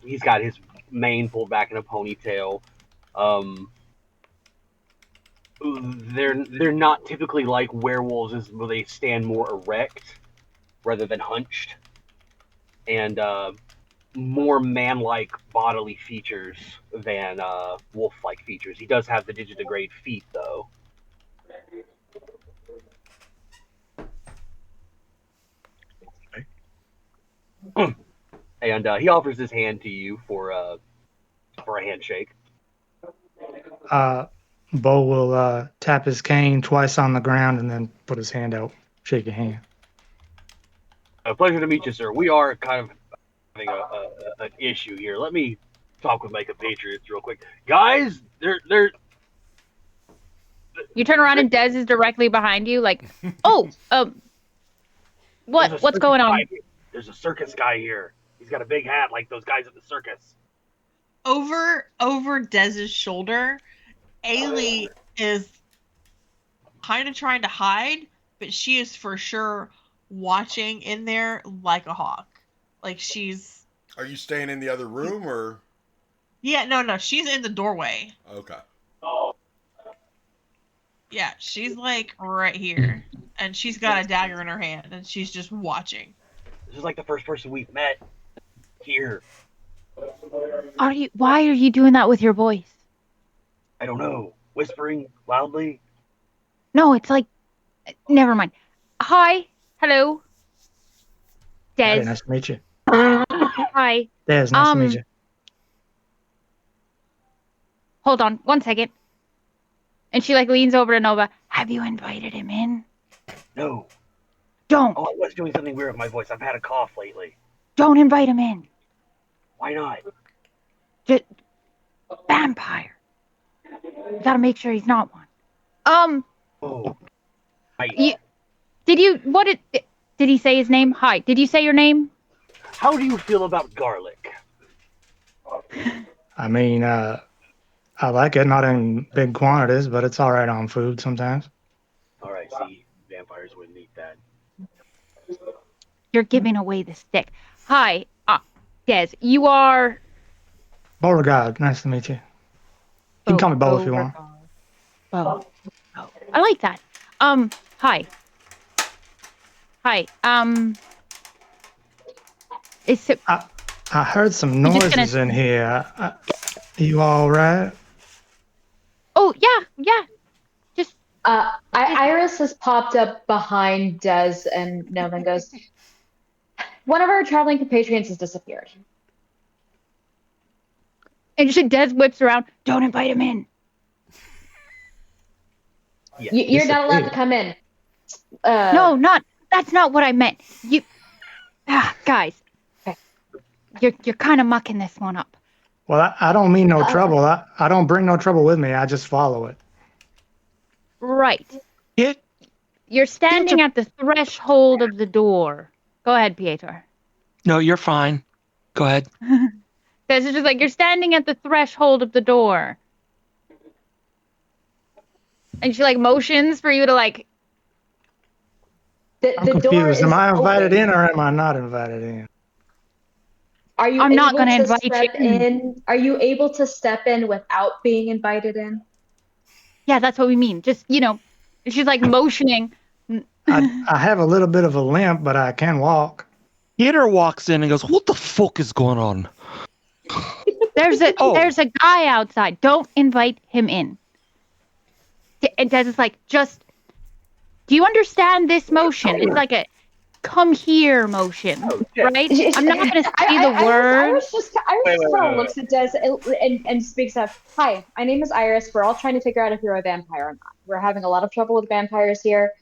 He's got his mane pulled back in a ponytail. They're not typically like werewolves, as they stand more erect rather than hunched, and more man-like bodily features than wolf-like features. He does have the digitigrade feet, though. And he offers his hand to you for a handshake. Bo will tap his cane twice on the ground and then put his hand out, shake your hand. A pleasure to meet you, sir. We are kind of having an issue here. Let me talk with my compatriots real quick. Guys, they're You turn around and Dez is directly behind you, like, oh, what's going on? There's a circus guy here. He's got a big hat like those guys at the circus. Over Dez's shoulder, Ailey is kind of trying to hide, but she is for sure watching in there like a hawk. Like she's. Are you staying in the other room or? Yeah, no, she's in the doorway. Okay. Yeah, she's like right here, and she's got a dagger in her hand, and she's just watching. This is like the first person we've met here. Why are you doing that with your voice? I don't know. Whispering loudly. No, it's like, never mind. Hi, hello, Dez. Hey, nice to meet you. Hi. Dez, nice to meet you. Hold on, 1 second. And she like leans over to Nova. Have you invited him in? No. Don't. Oh, I was doing something weird with my voice. I've had a cough lately. Don't invite him in. Why not? Just vampire. You gotta make sure he's not one. Oh. Did he say his name? Hi. Did you say your name? How do you feel about garlic? I mean, I like it, not in big quantities, but it's all right on food sometimes. All right, see, vampires wouldn't eat that. You're giving away the stick. Hi, Des. You are. Beauregard, nice to meet you. You can call me Bo if you want. Bo. I like that. Hi. Hi. It's. I heard some You're just noises in here. You all right? Oh yeah. Just. Iris has popped up behind Des and Nova and goes, one of our traveling compatriots has disappeared. And just Des whips around. Don't invite him in. Yeah. You're not allowed to come in. No, that's not what I meant. You. Guys. Okay. You're kind of mucking this one up. Well, I don't mean no trouble. I don't bring no trouble with me. I just follow it. Right. You're standing at the threshold of the door. Go ahead, Pietro. No, you're fine. Go ahead. This is just like you're standing at the threshold of the door. And she like motions for you to like. I'm confused. Am I invited in or am I not invited in? Are you I'm not able going to to invite step you in? Are you able to step in without being invited in? Yeah, that's what we mean. Just, she's like motioning. I have a little bit of a limp, but I can walk. Peter walks in and goes, "What the fuck is going on?" There's a guy outside. Don't invite him in. And Des is like, just, do you understand this motion? It's like a come here motion, right? I'm not going to say the word. Iris just kind of looks at Des and speaks up. Hi, my name is Iris. We're all trying to figure out if you're a vampire or not. We're having a lot of trouble with vampires here.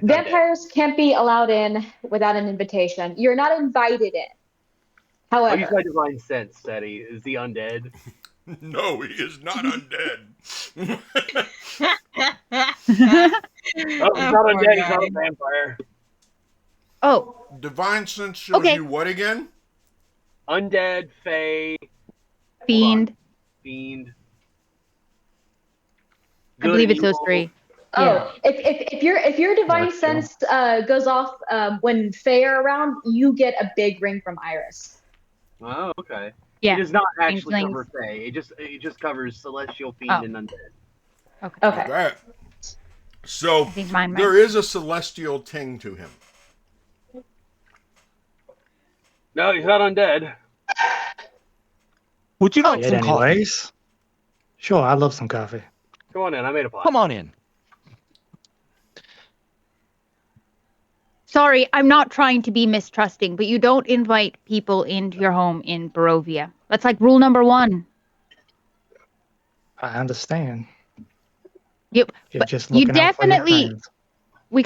Vampires can't be allowed in without an invitation. You're not invited in. However, I'll use my divine sense, Steady. Is he undead? No, he is not undead. Oh, he's not undead. He's not a vampire. Oh. Divine sense shows you what again? Undead, fae, fiend. Fiend. I believe it's those three. Oh, if your divine sense goes off when fae are around, you get a big ring from Iris. Oh, okay. Yeah. It does not actually cover fae. It just covers celestial, fiend, and undead. Okay. So there is a celestial ting to him. No, he's not undead. Would you like some coffee? Sure, I'd love some coffee. Come on in. I made a pot. Come on in. Sorry, I'm not trying to be mistrusting, but you don't invite people into your home in Barovia. That's like rule number 1. I understand. Yep. Just you definitely. We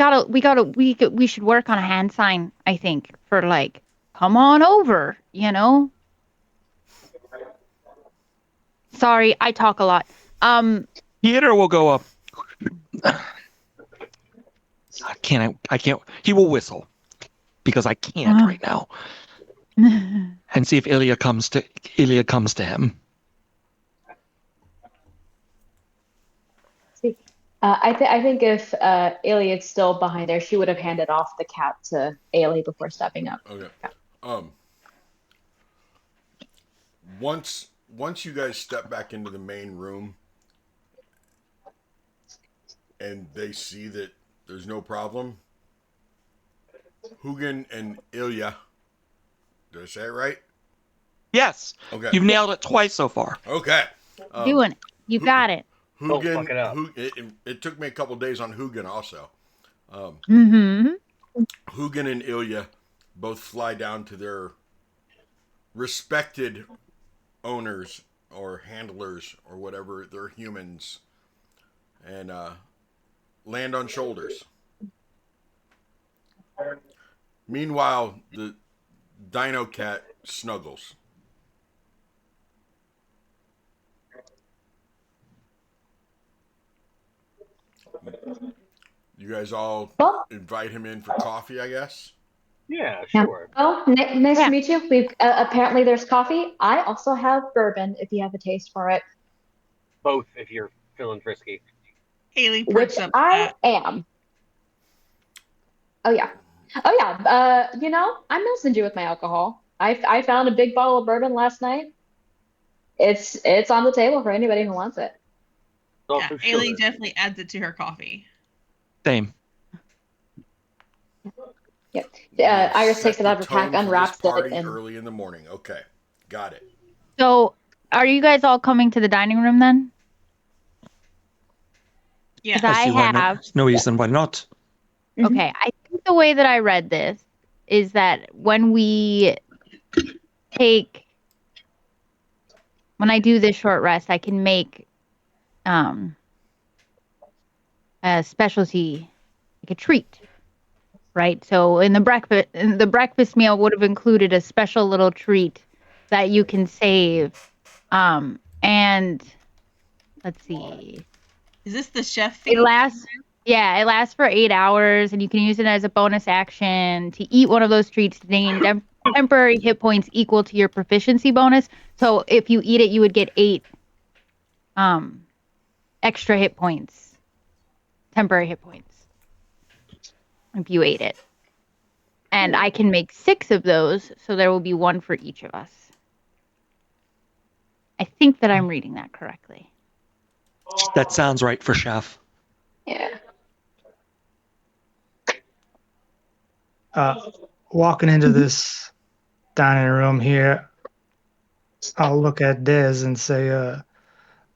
should work on a hand sign. I think for like, come on over. Sorry, I talk a lot. Peter will go up. I can't. He will whistle because I can't right now. And see if Ilya comes to him. I think if Iliad's still behind there, she would have handed off the cat to Ailey before stepping up. Okay. Once you guys step back into the main room and they see that there's no problem, Hugin and Ilya, did I say it right? Yes. Okay. You've nailed it twice so far. Okay. Doing it. You got it. Hugin, it took me a couple days on Hugin also. Mm-hmm. Hugin and Ilya both fly down to their respected owners or handlers or whatever, they're humans, and land on shoulders. Meanwhile, the Dino Cat snuggles. You guys all Well, invite him in for coffee, I guess. Yeah, yeah. sure. Well, nice Yeah. to meet you. We've apparently there's coffee. I also have bourbon if you have a taste for it, Both if you're feeling frisky. Haley which perks up I at am. Oh yeah. Oh yeah. I messaged you with my alcohol. I found a big bottle of bourbon last night. It's on the table for anybody who wants it. yeah. Also Haley sugar. definitely adds it to her coffee. Same. Yep. We have Iris takes set it the out of her pack, tone for this unwraps it, party and early in the morning. Okay, got it. So, are you guys all coming to the dining room then? Yeah. Because I see why not. have. There's no reason why not. Mhm. Okay, I think the way that I read this is that when I do this short rest, I can make um a specialty, like a treat, right? So in the breakfast meal would have included a special little treat that you can save. And let's see. Is this the chef It feed? lasts it lasts for 8 hours, and you can use it as a bonus action to eat one of those treats to gain temporary hit points equal to your proficiency bonus. So if you eat it, you would get 8 um extra hit points, temporary hit points, if you ate it. And I can make 6 of those, so there will be one for each of us. I think that I'm reading that correctly. That sounds right for chef. yeah. Walking into this dining room here, I'll look at Des and say,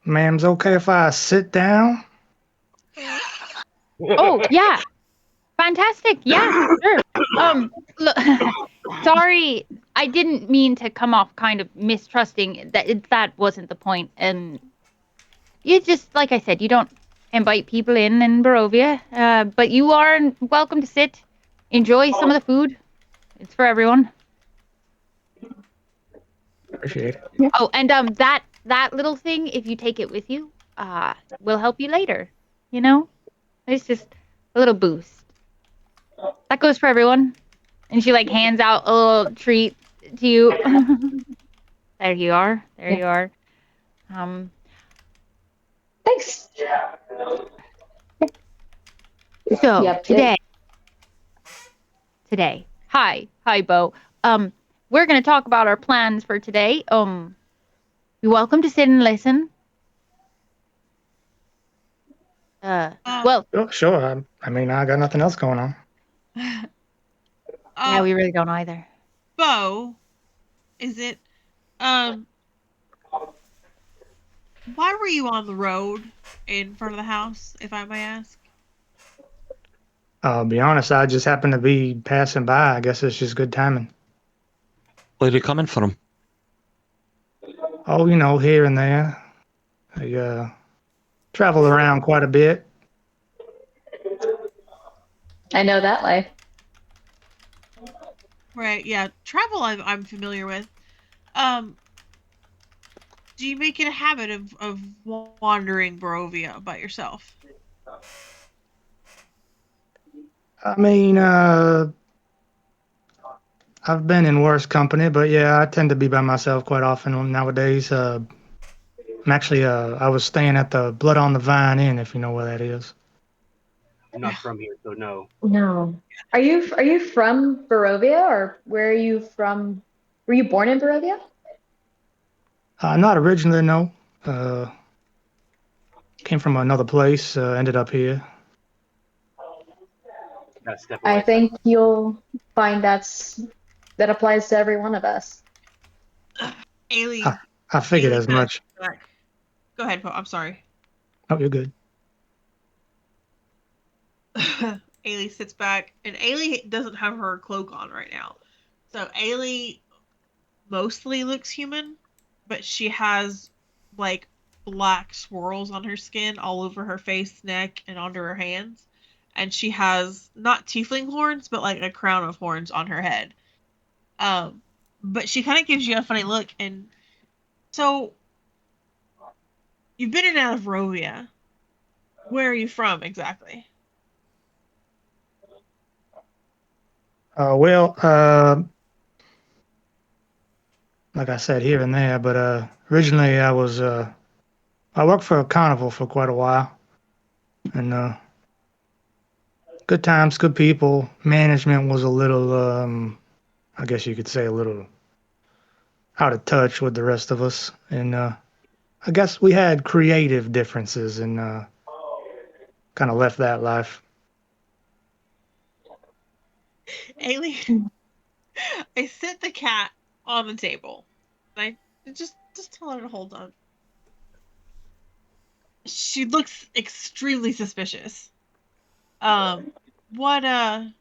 ma'am's okay if I sit down? Oh, yeah. Fantastic. Yeah, sure. Look, sorry, I didn't mean to come off kind of mistrusting. That wasn't the point. And you just, like I said, you don't invite people in Barovia. But you are welcome to sit, enjoy some of the food. It's for everyone. Appreciate it. Oh, and that little thing, if you take it with you, will help you later. You know, it's just a little boost. That goes for everyone. And she like hands out a little treat to you. There you are. There you are. Um, Thanks. so Yep. today. Hi, Bo. We're gonna talk about our plans for today. You're welcome to sit and listen. Well, Oh, sure. I mean, I got nothing else going on. yeah, we really don't either. Bo, is it why were you on the road in front of the house, if I may ask? I'll be honest, I just happened to be passing by. I guess it's just good timing. Where are you coming from? Oh, here and there. I travel around quite a bit. I know that life. Right, yeah. Travel I'm familiar with. Do you make it a habit of wandering Barovia by yourself? I mean, I've been in worse company, but yeah, I tend to be by myself quite often nowadays. I'm actually, I was staying at the Blood on the Vine Inn, if you know where that is. I'm not from here, so no. No. Are you from Barovia, or where are you from? Were you born in Barovia? Not originally, no. Came from another place, ended up here. Gotta step I away. think you'll find that applies to every one of us. Ailey, I figured Ailey as kinda much. sits back. Go ahead, Poe. I'm sorry. Oh, you're good. Ailey sits back, and Ailey doesn't have her cloak on right now. So Ailey mostly looks human, but she has like black swirls on her skin all over her face, neck, and onto her hands. And she has not tiefling horns, but like a crown of horns on her head. But she kind of gives you a funny look. And so, you've been in and out of Rovia. Where are you from exactly? Well, like I said, here and there, but originally I worked for a carnival for quite a while, and good times, good people. Management was a little, I guess you could say, a little out of touch with the rest of us, and I guess we had creative differences, and kind of left that life. Ailey, I sit the cat on the table. I just tell her to hold on. She looks extremely suspicious. What where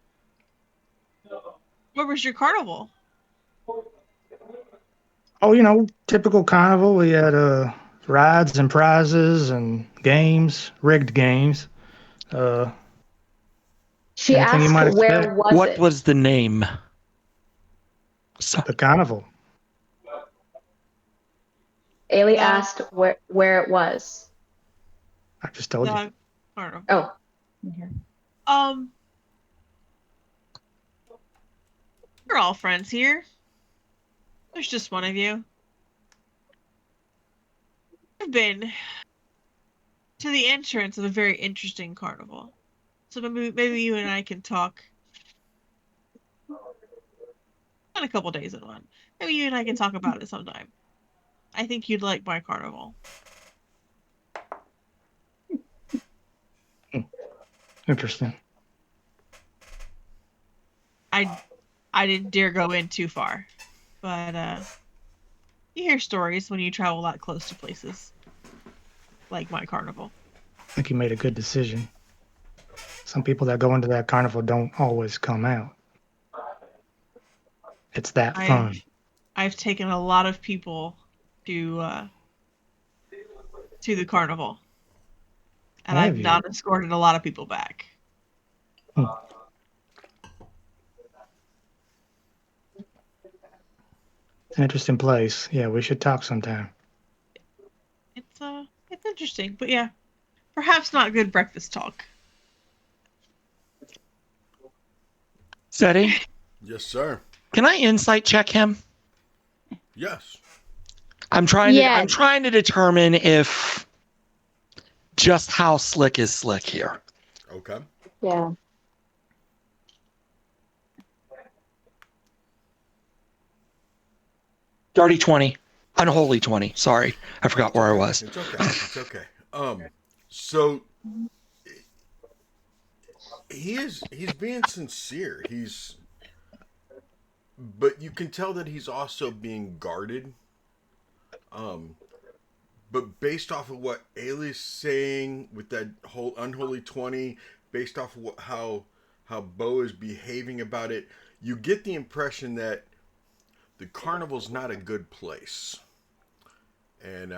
was your carnival? Oh, typical carnival. We had rides and prizes and games, rigged games. Uh, She Anything you asked, might where expect. was What it? was the name? So, The carnival. Ailey The asked where it was. I just told you. the carnival. Oh. Um, we're all friends here. There's just one of you. I've been to the entrance of a very interesting carnival. So maybe you and I can talk. Not a couple days in one. Maybe you and I can talk about it sometime. I think you'd like my carnival. Interesting. I didn't dare go in too far, but you hear stories when you travel that close to places like my carnival. I think you made a good decision. Some people that go into that carnival don't always come out. It's that fun. I've taken a lot of people to the carnival, and Have I've you? not escorted a lot of people back. Hmm. It's an interesting place. Yeah, we should talk sometime. It's interesting, but yeah, perhaps not good breakfast talk. Seti, Yes, sir. can I insight check him? Yes. I'm Yes. trying to determine if just how slick is slick here. Okay. Yeah. Dirty 20. Unholy 20. Sorry. I forgot where I was. It's okay. It's okay. So he's being sincere. But you can tell that he's also being guarded. But based off of what Ailey's saying with that whole unholy 20, based off of how Bo is behaving about it, you get the impression that the carnival's not a good place. And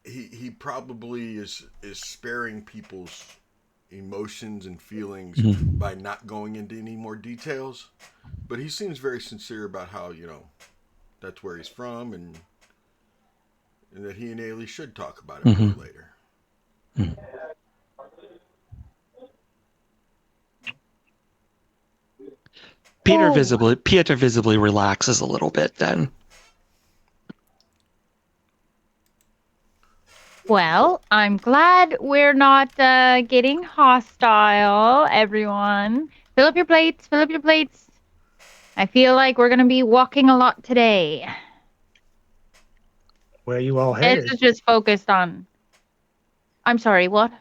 he probably is sparing people's emotions and feelings by not going into any more details. But he seems very sincere about how, that's where he's from, and that he and Ailey should talk about it more later. Peter Oh. visibly relaxes a little bit then. Well, I'm glad we're not getting hostile, everyone. Fill up your plates, fill up your plates. I feel like we're going to be walking a lot today. Where are you all This headed? is just focused on... I'm sorry, what?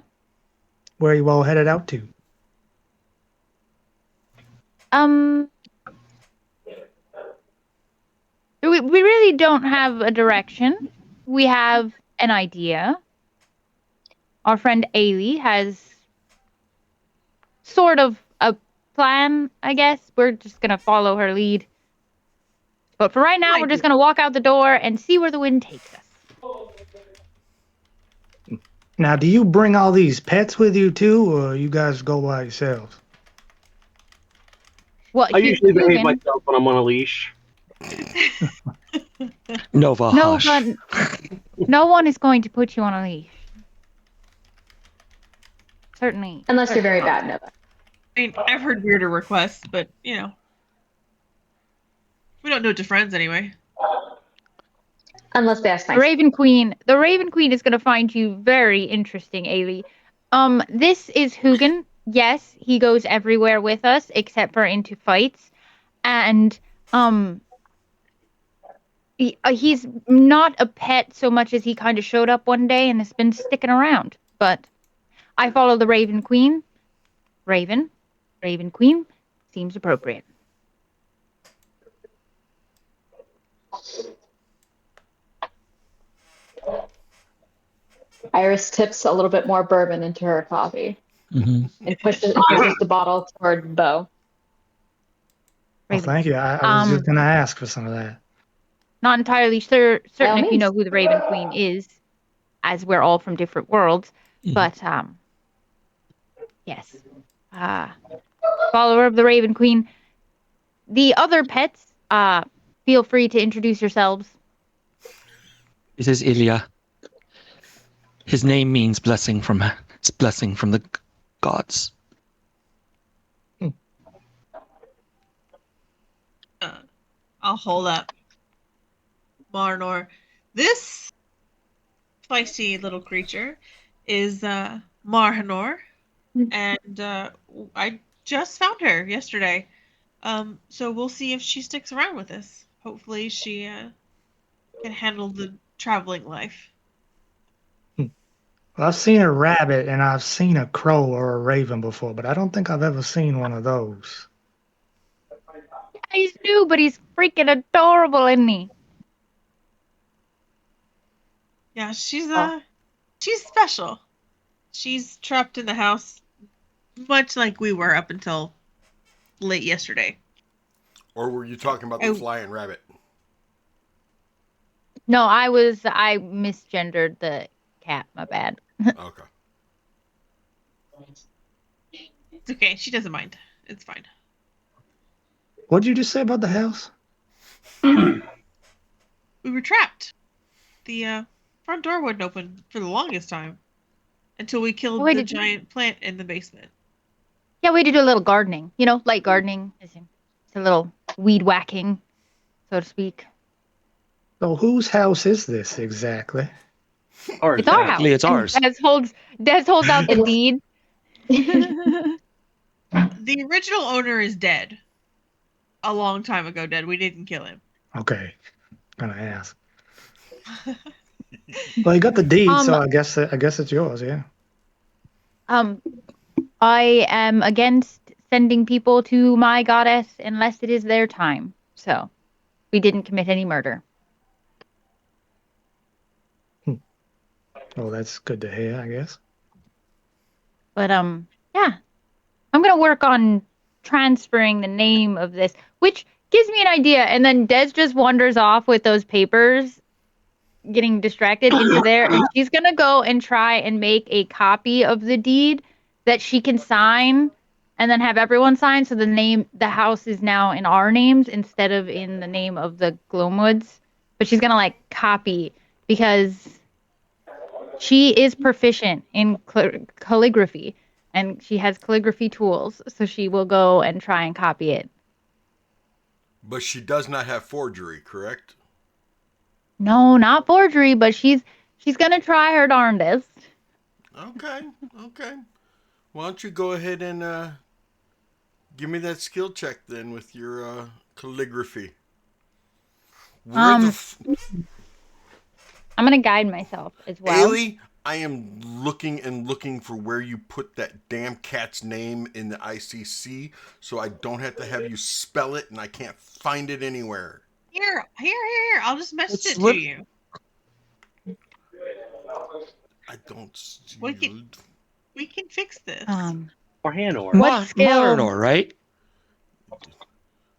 Where are you all headed out to? We really don't have a direction. We have an idea. Our friend Ailey has sort of a plan, I guess. We're just gonna follow her lead. But for right now, we're just gonna walk out the door and see where the wind takes us. Now, do you bring all these pets with you too, or you guys go by yourselves? Well, I usually behave Hugin, myself when I'm on a leash. Nova, no, hush. but no one is going to put you on a leash. Certainly. Unless you're very bad, Nova. I mean, I've heard weirder requests, but you know, we don't do it to friends anyway. Unless they ask The nice. Raven Queen. The Raven Queen is going to find you very interesting, Ailey. This is Hugin. Yes, he goes everywhere with us except for into fights, and he's not a pet so much as he kind of showed up one day and has been sticking around. But I follow the Raven Queen. Raven Queen seems appropriate. Iris tips a little bit more bourbon into her coffee Mhm. and pushes the bottle toward Bo. Well, Raven. thank you. I was just gonna ask for some of that. Not entirely certain if you means. know who the Raven Queen is, as we're all from different worlds. Mhm. But yes, follower of the Raven Queen. The other pets, feel free to introduce yourselves. This is Ilya. His name means blessing from the gods. I'll hold up. Marnor. This feisty little creature is Marhanor, and I just found her yesterday. So we'll see if she sticks around with us. Hopefully, she can handle the traveling life. Well, I've seen a rabbit and I've seen a crow or a raven before, but I don't think I've ever seen one of those. He's new, but he's freaking adorable, isn't he? Yeah, she's special. She's trapped in the house, much like we were up until late yesterday. Or were you talking about the flying rabbit? No, I misgendered the cat. My bad. Okay. It's okay. She doesn't mind. It's fine. What did you just say about the house? We were trapped. The front door wouldn't open for the longest time until we killed the giant plant in the basement. Yeah, we had to do a little gardening. You know, light gardening. It's a little weed whacking, so to speak. So whose house is this exactly? It's our house. It's ours. Des holds out the deed. The original owner is dead. A long time ago dead. We didn't kill him. Okay, gonna ask. Well, you got the deed, so I guess it's yours. Yeah. I am against sending people to my goddess unless it is their time. So, we didn't commit any murder. Well, that's good to hear, I guess. But yeah, I'm gonna work on transferring the name of this, which gives me an idea. And then Des just wanders off with those papers, getting distracted into there, and she's gonna go and try and make a copy of the deed that she can sign, and then have everyone sign. So the house is now in our names instead of in the name of the Glomewoods. But she's gonna like copy because she is proficient in calligraphy, and she has calligraphy tools. So she will go and try and copy it. But she does not have forgery, correct? No, not forgery, but she's gonna try her darndest. Okay. Why don't you go ahead and give me that skill check then with your calligraphy. I'm gonna guide myself as well. Ailey, I am looking for where you put that damn cat's name in the ICC, so I don't have to have you spell it, and I can't find it anywhere. Here. I'll just message it to you. I don't see we can fix this. Or Hanor. What skill? Marnor, right?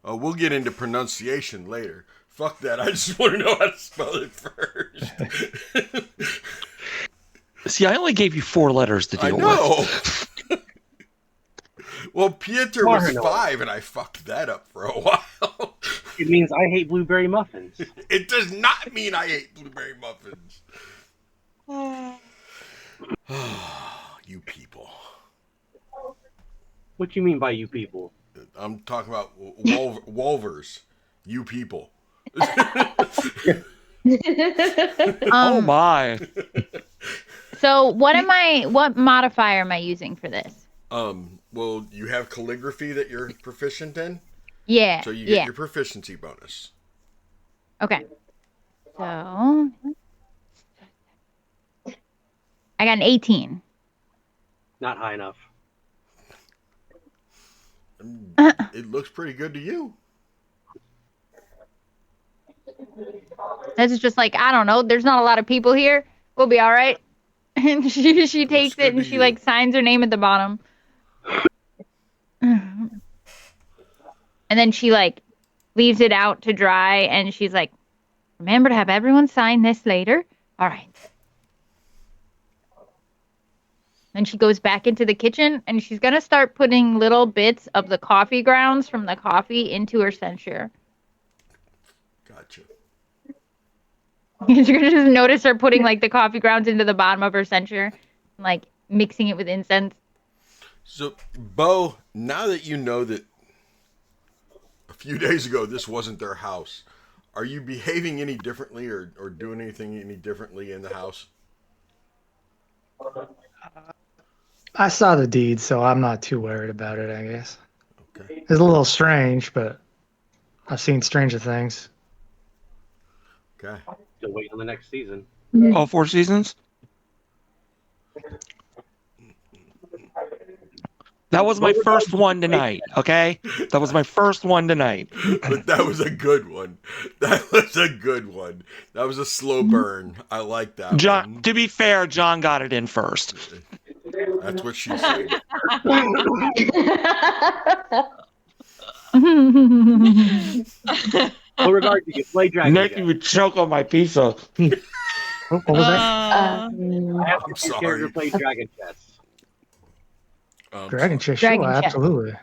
We'll get into pronunciation later. Fuck that. I just want to know how to spell it first. See, I only gave you 4 letters to I deal know. with. Well, Pieter was 5, and I fucked that up for a while. It means I hate blueberry muffins. It does not mean I hate blueberry muffins. You people. What you mean by you people? I'm talking about Wolvers. You people. Oh my. So what modifier am I using for this? Well, you have calligraphy that you're proficient in, Yeah. so you get your proficiency bonus. Okay. So I got an 18. Not high enough. It looks pretty good to you. That's just like, I don't know, there's not a lot of people here. We'll be all right. And she takes good it and to she you. like signs her name at the bottom. And then she like leaves it out to dry and she's like, remember to have everyone sign this later? All right. Then she goes back into the kitchen and she's going to start putting little bits of the coffee grounds from the coffee into her censure. Gotcha. You're going to just notice her putting like the coffee grounds into the bottom of her censure, like mixing it with incense. So, Bo, now that you know that a few days ago this wasn't their house, are you behaving any differently or doing anything any differently in the house? I saw the deed, so I'm not too worried about it, I guess. Okay. It's a little strange, but I've seen stranger things. Okay. Still waiting on the next season. All 4 seasons? That was my first one tonight, okay? That was my first one tonight. But that was a good one. That was a good one. That was a slow burn. I like that John, one. to be fair, John got it in first. That's what she said. Well, regard to you, play Dragon Nick, Chess. you would choke on my pizza. What was that? I have I'm your sorry. character play Dragon Chess. Dragon chess, Dragon sure, chess. absolutely.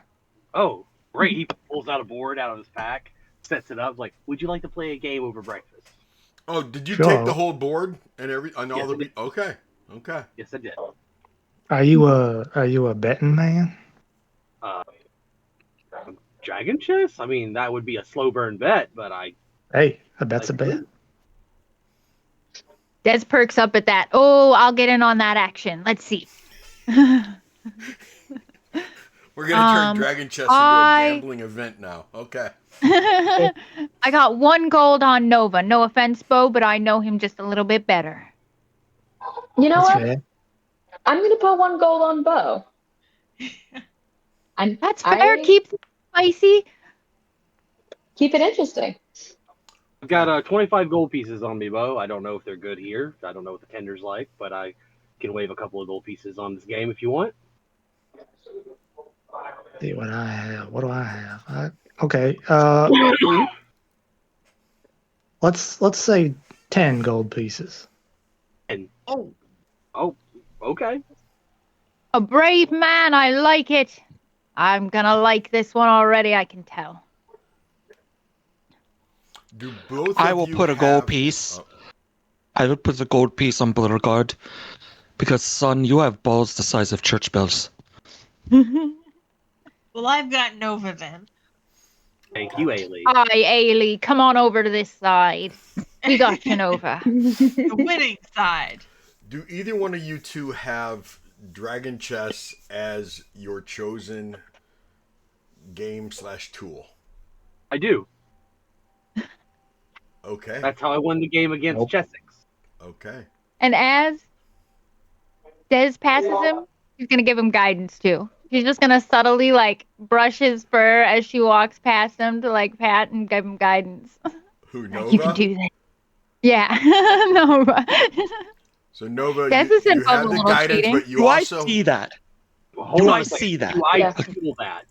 Oh, great. He pulls out a board out of his pack, sets it up, like, would you like to play a game over breakfast? Oh, did you Sure. take the whole board and all Yes, the? I did. Okay. Okay. Yes, I did. Are you a betting man? Dragon Chess? I mean, that would be a slow burn bet, but Hey, a bet's a bet. Des perks up at that. Oh, I'll get in on that action. Let's see. We're gonna turn Dragon Chess into a gambling event now. Okay. I got 1 gold on Nova. No offense, Bo, but I know him just a little bit better. You know That's what? fair. I'm gonna put 1 gold on Bo. That's fair. Keep it spicy. Keep it interesting. I've got 25 gold pieces on me, Bo. I don't know if they're good here. I don't know what the tender's like, but I can wave a couple of gold pieces on this game if you want. See what I have. What do I have? Okay. Let's say 10 gold pieces. And oh, okay. A brave man. I like it. I'm gonna like this one already. I can tell. Do both? I of will you put a gold have- piece. Oh, I will put a gold piece on Blurguard. Because, son, you have balls the size of church bells. Well, I've got Nova then. Thank you, Ailey. Aye, Ailey, come on over to this side. We got you, Nova. The winning side. do either one of you two have Dragon Chess as your chosen game/tool? I do. Okay. That's how I won the game against Nope. Chessex. Okay. And as Des passes him, she's gonna give him guidance too. She's just gonna subtly like brush his fur as she walks past him to like pat and give him guidance. Who, Like, Nova? you can do that. Yeah. Nova. So Nova, Guess you this involves have a the little guidance, cheating. but you Do also I see that? Hold Do on I a second. see that? Do I Yeah. feel that?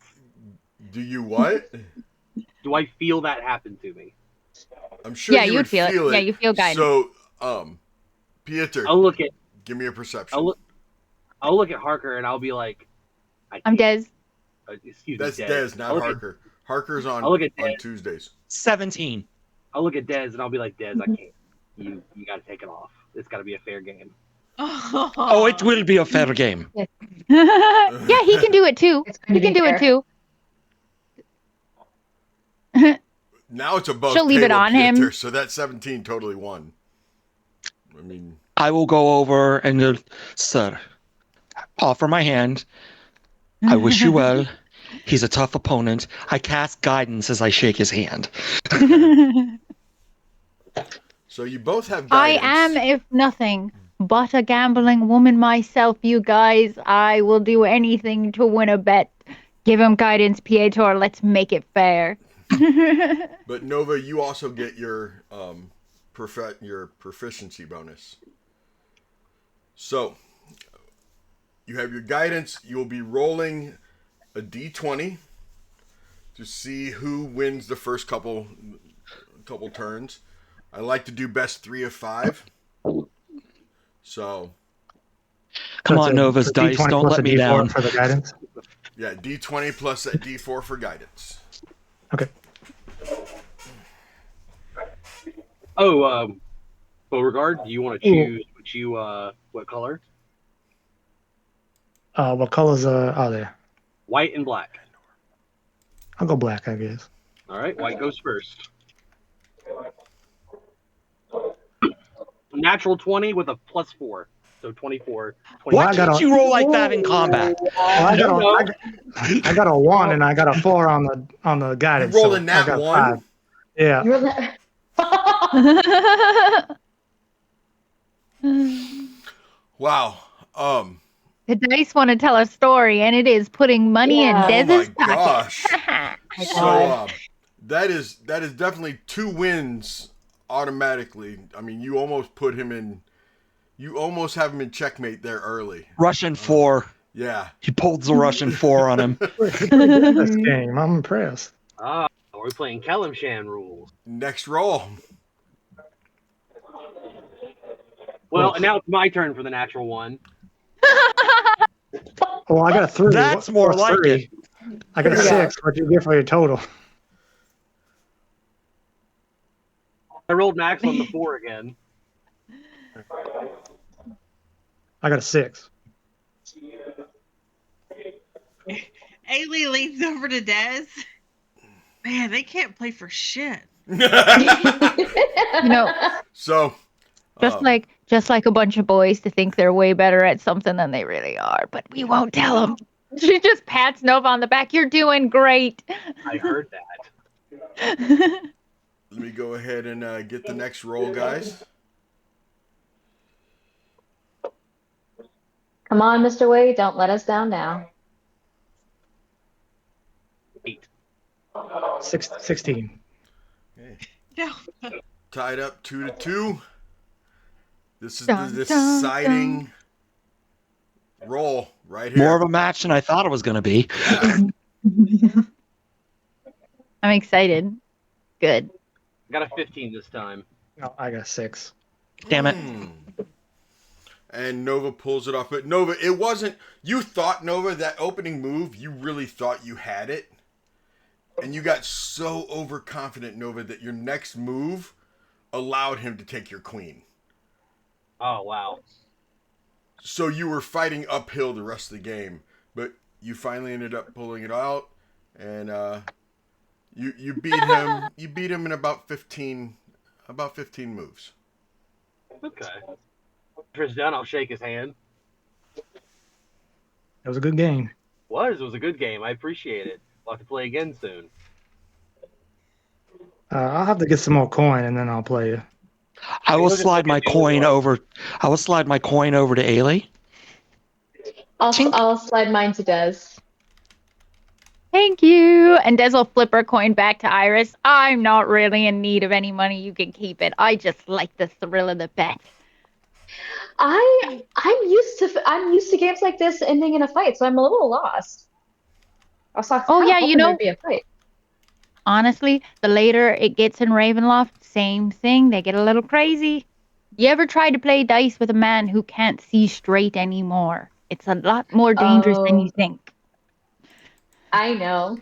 do you what? Do I feel that happen to me? I'm sure Yeah, you you would would feel it. Yeah, you feel guidance. So, you feel it. Yeah, you feel guidance. So, Pieter, I'll look at give me a perception. I'll look at Harker and I'll be like, I'm Des. Excuse That's me, Dez, not I'll look Harker. Harker's I'll look at on Dez. Tuesdays. 17. I'll look at Dez and I'll be like, Dez, I can't. You got to take it off. It's got to be a fair game. Oh, it will be a fair game. Yeah, he can do it too. It's going He to can be do it fair. too. Now it's above She'll leave it table, on him. Pieter, so that 17 totally won. I mean, I will go over and go, sir, offer my hand. I wish you well. He's a tough opponent. I cast guidance as I shake his hand. so you both have I guidance. am, if nothing, but a gambling woman myself, you guys. I will do anything to win a bet. Give him guidance, Pietor. Let's make it fair. But Nova, you also get your proficiency bonus. So you have your guidance. You'll be rolling a d20 to see who wins the first couple turns. I like to do best 3 of 5. So Come on, it's Nova's a dice. D20 Don't plus let a me D4 down. for the guidance. yeah, d20 plus a d4 for guidance. Okay. Oh, Beauregard, do you want to choose what color? What colors are there? White and black. I'll go black, I guess. All right, white goes first. Natural 20 with a +4, so 24. Why I got can't a- you roll like that in combat? Well, I got a 1 and I got a 4 on the You guidance. rolled so a nat I got 1. 5. Yeah. You're the- Wow. The dice want to tell a story, and it is putting money Yeah. in Oh Dez's my pocket. gosh. My So God. that is definitely 2 wins automatically. I mean, you almost put him in. You almost have him in checkmate there early. Russian 4. Yeah. He pulled the Russian 4 on him. Pretty good at this game. I'm impressed. Ah, we're playing Kalimshan rules. Next roll. Well, now it's my turn for the natural 1. Well, I got a 3. That's more What's like 3? I got a Yeah. 6. What you get for your total? I rolled max on the 4 again. I got a 6. Ailey leans over to Dez. Man, they can't play for shit. You know, So. just like a bunch of boys to think they're way better at something than they really are, but we won't tell them. She just pats Nova on the back. You're doing great. I heard that. Let me go ahead and get the next roll, guys. Come on, Mr. Wade, don't let us down now. 8. 16. Okay. No. Tied up 2-2. This is Dun, the dun, deciding roll right here. More of a match than I thought it was going to be. Yeah. I'm excited. Good. I got a 15 this time. No, I got a 6. Damn it. And Nova pulls it off. But Nova, it wasn't. You thought, Nova, that opening move, you really thought you had it. And you got so overconfident, Nova, that your next move allowed him to take your queen. Oh, wow. So you were fighting uphill the rest of the game. But you finally ended up pulling it out. And you beat him. You beat him in about 15 moves. Okay. After it's done, I'll shake his hand. It was a good game. It was a good game. I appreciate it. We'll have to play again soon. I'll have to get some more coin and then I'll play you. I will slide my coin over. I will slide my coin over to Ailey. I'll slide mine to Des. Thank you. And Des will flip her coin back to Iris. I'm not really in need of any money. You can keep it. I just like the thrill of the bet. I'm used to games like this ending in a fight, so I'm a little lost. I was like, Oh, yeah, hoping you know- there'd be a fight. honestly, the later it gets in Ravenloft, same thing. They get a little crazy. You ever tried to play dice with a man who can't see straight anymore? It's a lot more dangerous than you Oh, think. I know.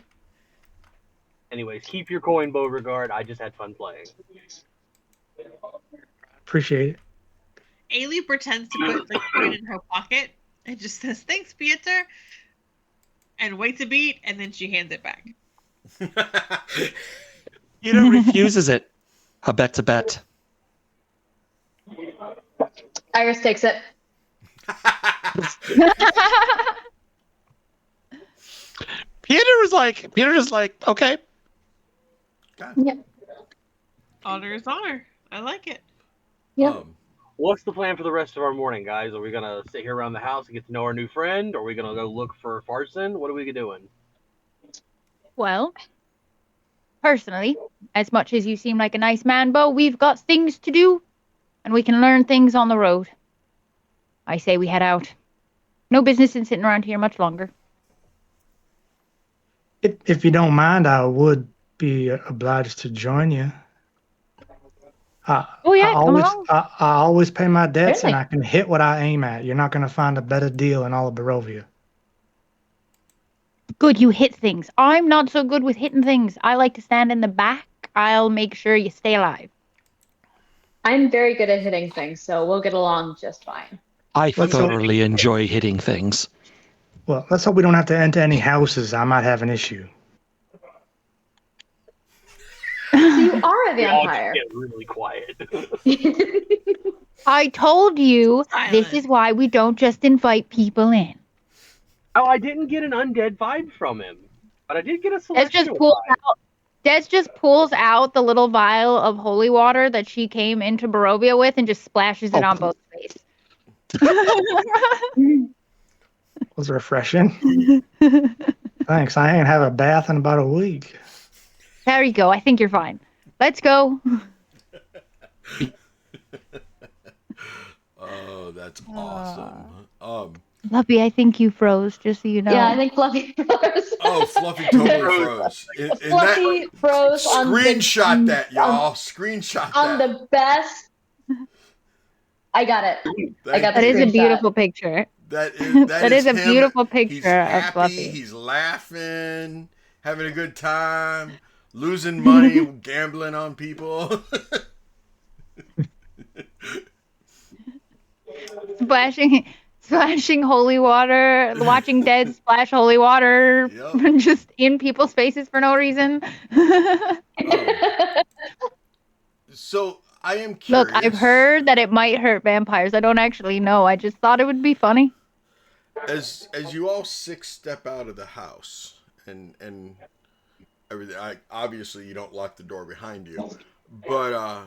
Anyways, keep your coin, Beauregard. I just had fun playing. Appreciate it. Ailey pretends to put the coin in her pocket and just says, "Thanks, Pieter," and waits a beat, and then she hands it back. Peter refuses it. A bet's a bet. Iris takes it. Peter is like, okay. Yep. Honor is honor. I like it. Yep. What's the plan for the rest of our morning, guys? Are we gonna sit here around the house and get to know our new friend? Are we gonna go look for Farson? What are we doing? Well, personally, as much as you seem like a nice man, Bo, we've got things to do, and we can learn things on the road. I say we head out. No business in sitting around here much longer. If you don't mind, I would be obliged to join you. Oh yeah, come along. I always pay my debts, and Really? I can hit what I aim at. You're not going to find a better deal in all of Barovia. Good, you hit things. I'm not so good with hitting things. I like to stand in the back. I'll make sure you stay alive. I'm very good at hitting things, so we'll get along just fine. I Let's hope- thoroughly enjoy hitting things. Well, let's hope we don't have to enter any houses. I might have an issue. So you are a We all just vampire. get really quiet. I told you this Silent. is why we don't just invite people in. Oh, I didn't get an undead vibe from him, but I did get a Des celestial just pulls vibe. out. Des just pulls out the little vial of holy water that she came into Barovia with and just splashes it on both face. Was refreshing. Thanks. I ain't have a bath in about a week. There you go. I think you're fine. Let's go. Oh, that's awesome. Fluffy, I think you froze, just so you know. Yeah, I think Fluffy froze. Oh, Fluffy totally froze. Fluffy froze on Screenshot the, that, y'all. Screenshot on that. the best. I got it. I got That the is a screenshot. beautiful picture. That is a him. beautiful He's picture of happy. Fluffy. He's laughing, having a good time, losing money, gambling on people. Splashing holy water, watching Dead splash holy water Yep. just in people's faces for no reason. So I am curious. Look, I've heard that it might hurt vampires. I don't actually know. I just thought it would be funny. As you all six step out of the house and everything, obviously you don't lock the door behind you, but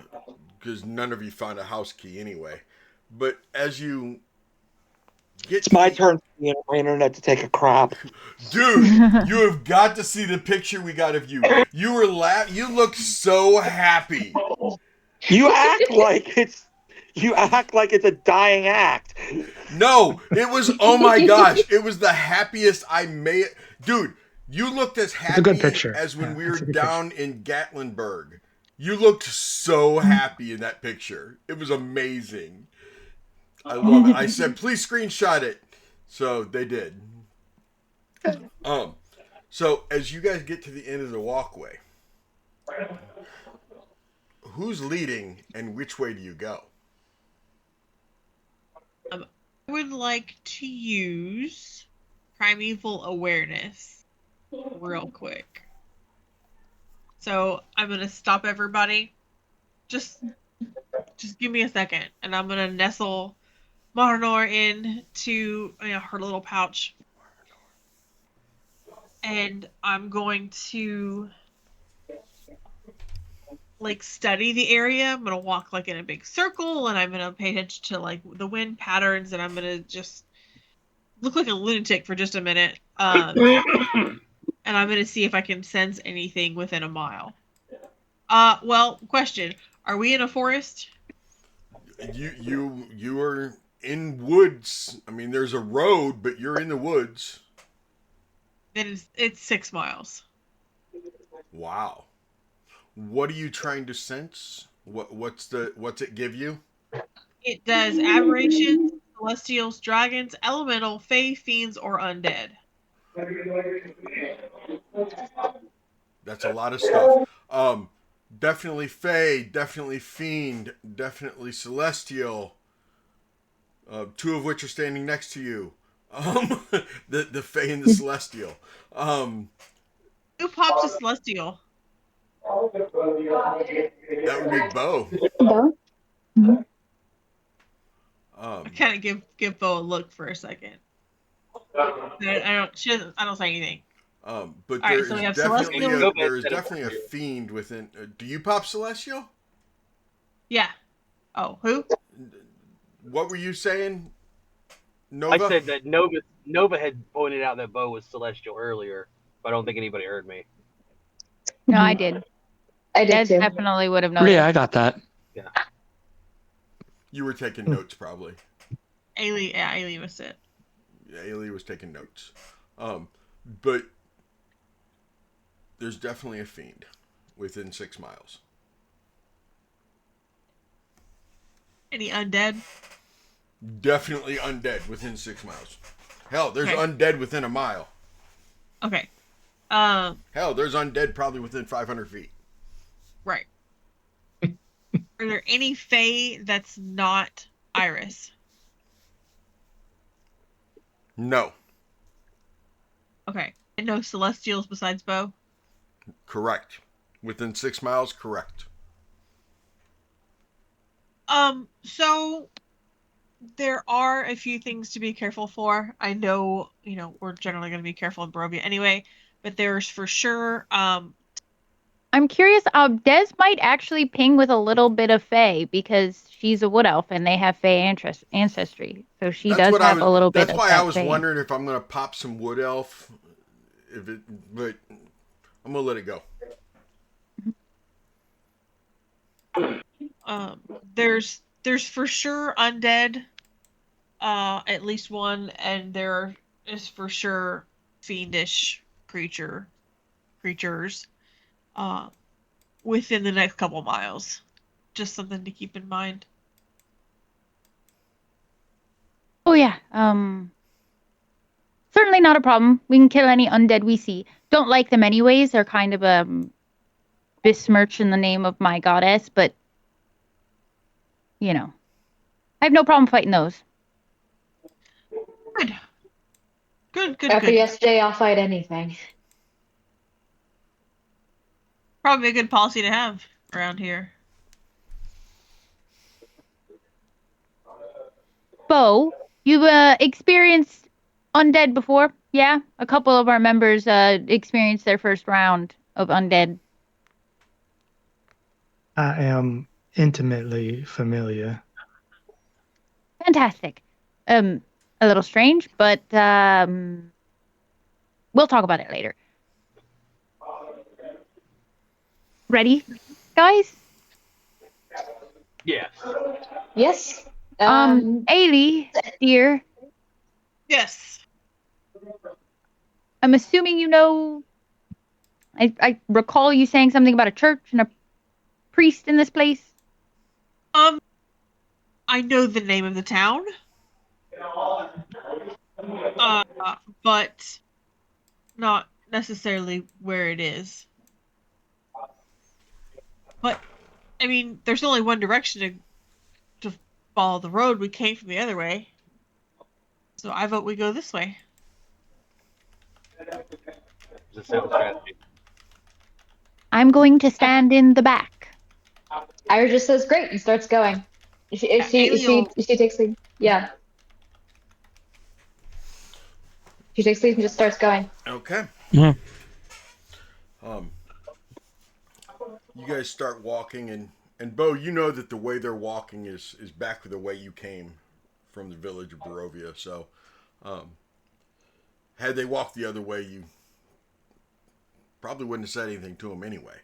because none of you found a house key anyway. But as you get, It's my turn for my internet to take a crap. dude, you have got to see the picture we got of you. You were you look so happy. You act like it's a dying act. No, it was, oh my gosh, it was the happiest I made. Dude, you looked as a happy good picture. as when we It's were a good down in Gatlinburg. You looked so happy in that picture. It was amazing. I love it. I said, please screenshot it. So they did. So as you guys get to the end of the walkway, who's leading and which way do you go? I would like to use primeval awareness real quick. So I'm gonna stop everybody. Just give me a second, and I'm gonna nestle Marnor into her little pouch, and I'm going to study the area. I'm gonna walk in a big circle, and I'm gonna pay attention to the wind patterns, and I'm gonna just look like a lunatic for just a minute. And I'm gonna see if I can sense anything within a mile. Well, question: are we in a forest? You are in woods. I mean, there's a road, but you're in the woods. Then it's 6 miles. Wow. What are you trying to sense? What's it give you? It does aberrations, celestials, dragons, elemental, fae, fiends, or undead. That's a lot of stuff. Definitely Fae, definitely Fiend, definitely Celestial. Two of which are standing next to you. Um, the Fae and the Celestial. Who pops a celestial? That would be Bo. No? I kind of give Bo a look for a second. I don't say anything. But All right, so we have celestial. there is definitely a fiend within. Do you pop Celestial? Yeah. Oh, who? What were you saying, Nova? I said that Nova had pointed out that Bo was celestial earlier, but I don't think anybody heard me. No, I did. I did Des too. definitely would have noticed. Yeah, I got that. Yeah. You were taking notes, probably. Ailey was it. Yeah, Ailey was taking notes. But there's definitely a fiend within 6 miles. Any undead? Definitely undead within 6 miles. Hell, there's Okay. undead within a mile. Okay. Hell, there's undead probably within 500 feet. Right. Are there any fae that's not Iris? No. Okay. And no celestials besides Bo? Correct. Within 6 miles, correct. So there are a few things to be careful for. I know, we're generally going to be careful in Barovia anyway, but there's for sure, I'm curious. Des might actually ping with a little bit of Fae because she's a wood elf and they have Fae ancestry. So she does have a little bit That's of why that I was Fae. wondering if I'm going to pop some wood elf. But I'm going to let it go. There's for sure undead, at least one, and there is for sure fiendish creatures, within the next couple miles. Just something to keep in mind. Oh yeah. Certainly not a problem. We can kill any undead we see. Don't like them anyways. They're kind of besmirch in the name of my goddess, but I have no problem fighting those. Good. After yesterday, I'll fight anything. Probably a good policy to have around here. Bo, you've experienced undead before? Yeah, a couple of our members experienced their first round of undead. I am intimately familiar. Fantastic. A little strange, but we'll talk about it later. Ready, guys? Yes. Yes. Ailey, dear, Yes. I'm assuming you know. I recall you saying something about a church and a priest in this place. I know the name of the town. But not necessarily where it is. But I mean, there's only one direction to follow the road. We came from the other way, so I vote we go this way. It's a sound strategy. I'm going to stand in the back. Ira just says great and starts going. She takes lead. Yeah. She takes lead and just starts going. Okay. Yeah. You guys start walking, and Bo, you know that the way they're walking is back the way you came from the village of Barovia. So, had they walked the other way, you probably wouldn't have said anything to them anyway,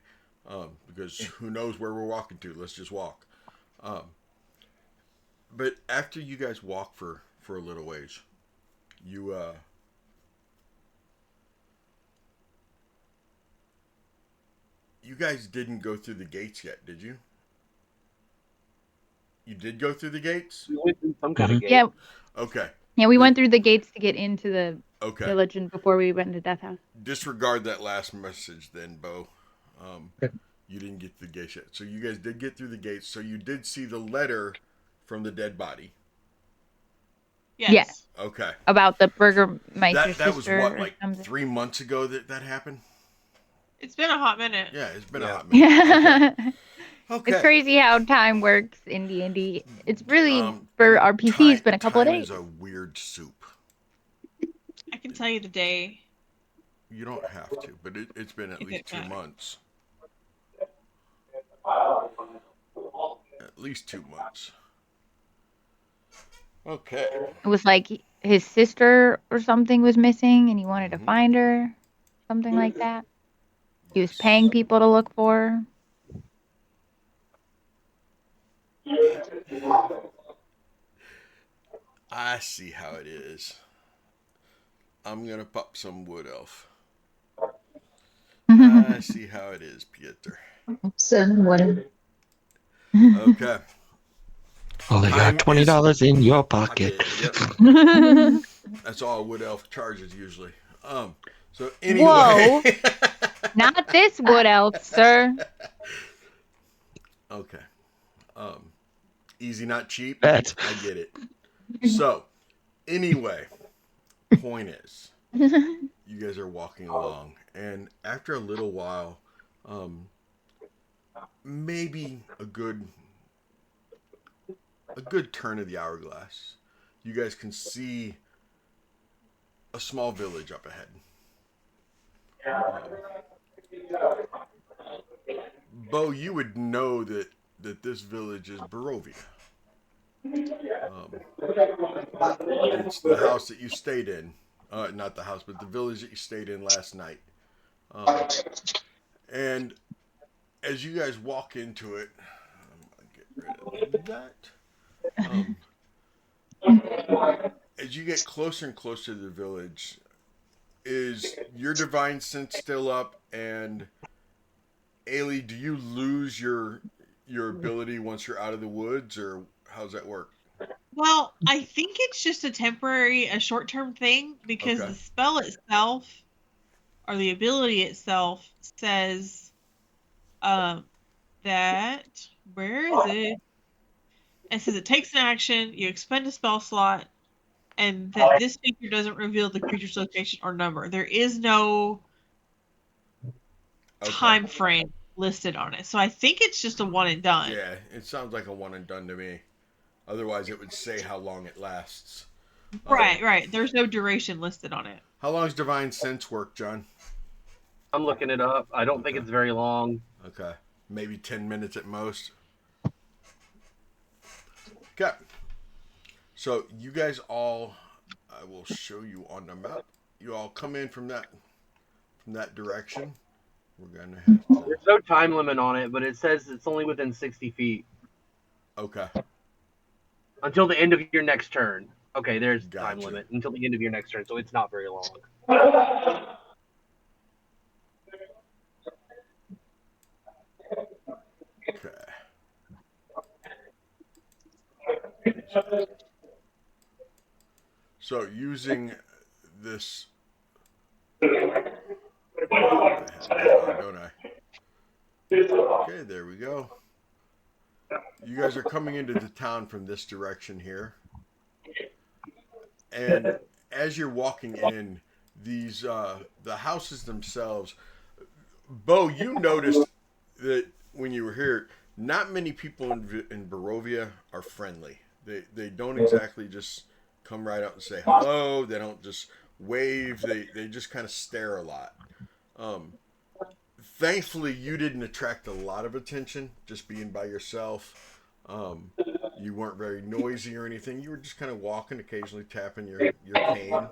because who knows where we're walking to? Let's just walk. But after you guys walk for a little ways, you you guys didn't go through the gates yet, did you? You did go through the gates? We went through some kind of gate. Yeah, Okay. yeah, we went through the gates to get into the Okay. village and before we went to Death House. Disregard that last message then, Bo. Okay. You didn't get through the gates yet. So you guys did get through the gates. So you did see the letter from the dead body. Yes. Okay. About the Burgermeister's That was sister what, or like something. 3 months ago that happened? It's been a hot minute. Yeah, it's been a Yeah. hot minute. Yeah. Okay. It's crazy how time works in D&D. It's really, for time- RPG, it's been a couple of time days. is a weird soup. I can tell you the day. You don't have to, but it's been at It least didn't 2 matter. months. At least 2 months. Okay. It was like his sister or something was missing and he wanted to Mhm. find her. Something like that. He was Yes. paying people to look for her. I see how it is. I'm gonna pop some wood elf. I see how it is, Pieter. Someone. Okay. Only Time got $20 in your pocket. Yep. That's all a wood elf charges usually. So anyway. Whoa. Not this wood elf, sir. Okay. Easy, not cheap. Bet. I get it. So, anyway, point is, you guys are walking along, and after a little while, maybe a good turn of the hourglass, you guys can see a small village up ahead. Bo, you would know that this village is Barovia. It's the house that you stayed in. Not the house, but the village that you stayed in last night. And as you guys walk into it, I'm going to get rid of that. As you get closer and closer to the village, is your divine sense still up? And Ailey, do you lose your ability once you're out of the woods, or how's that work? Well, I think it's just a short-term thing because Okay. the spell itself or the ability itself says that where is it? It says it takes an action, you expend a spell slot, and that this feature doesn't reveal the creature's location or number. There is no time frame listed on it. So I think it's just a one and done. Yeah, it sounds like a one and done to me. Otherwise, it would say how long it lasts. Right. There's no duration listed on it. How long does divine sense work, John? I'm looking it up. I don't think it's very long. Okay. Maybe 10 minutes at most. Okay. So you guys all, I will show you on the map. You all come in from that direction. We're going to have to... There's no time limit on it, but it says it's only within 60 feet. Okay. Until the end of your next turn. Okay, there's time Gotcha. limit. Until the end of your next turn, so it's not very long. Okay. So using this... I have that on, don't I? Okay, there we go. You guys are coming into the town from this direction here. And as you're walking in, these the houses themselves, Bo, you noticed that when you were here, not many people in Barovia are friendly. They don't exactly just come right out and say hello. They don't just wave. They just kind of stare a lot. Thankfully, you didn't attract a lot of attention just being by yourself. You weren't very noisy or anything. You were just kind of walking, occasionally tapping your cane.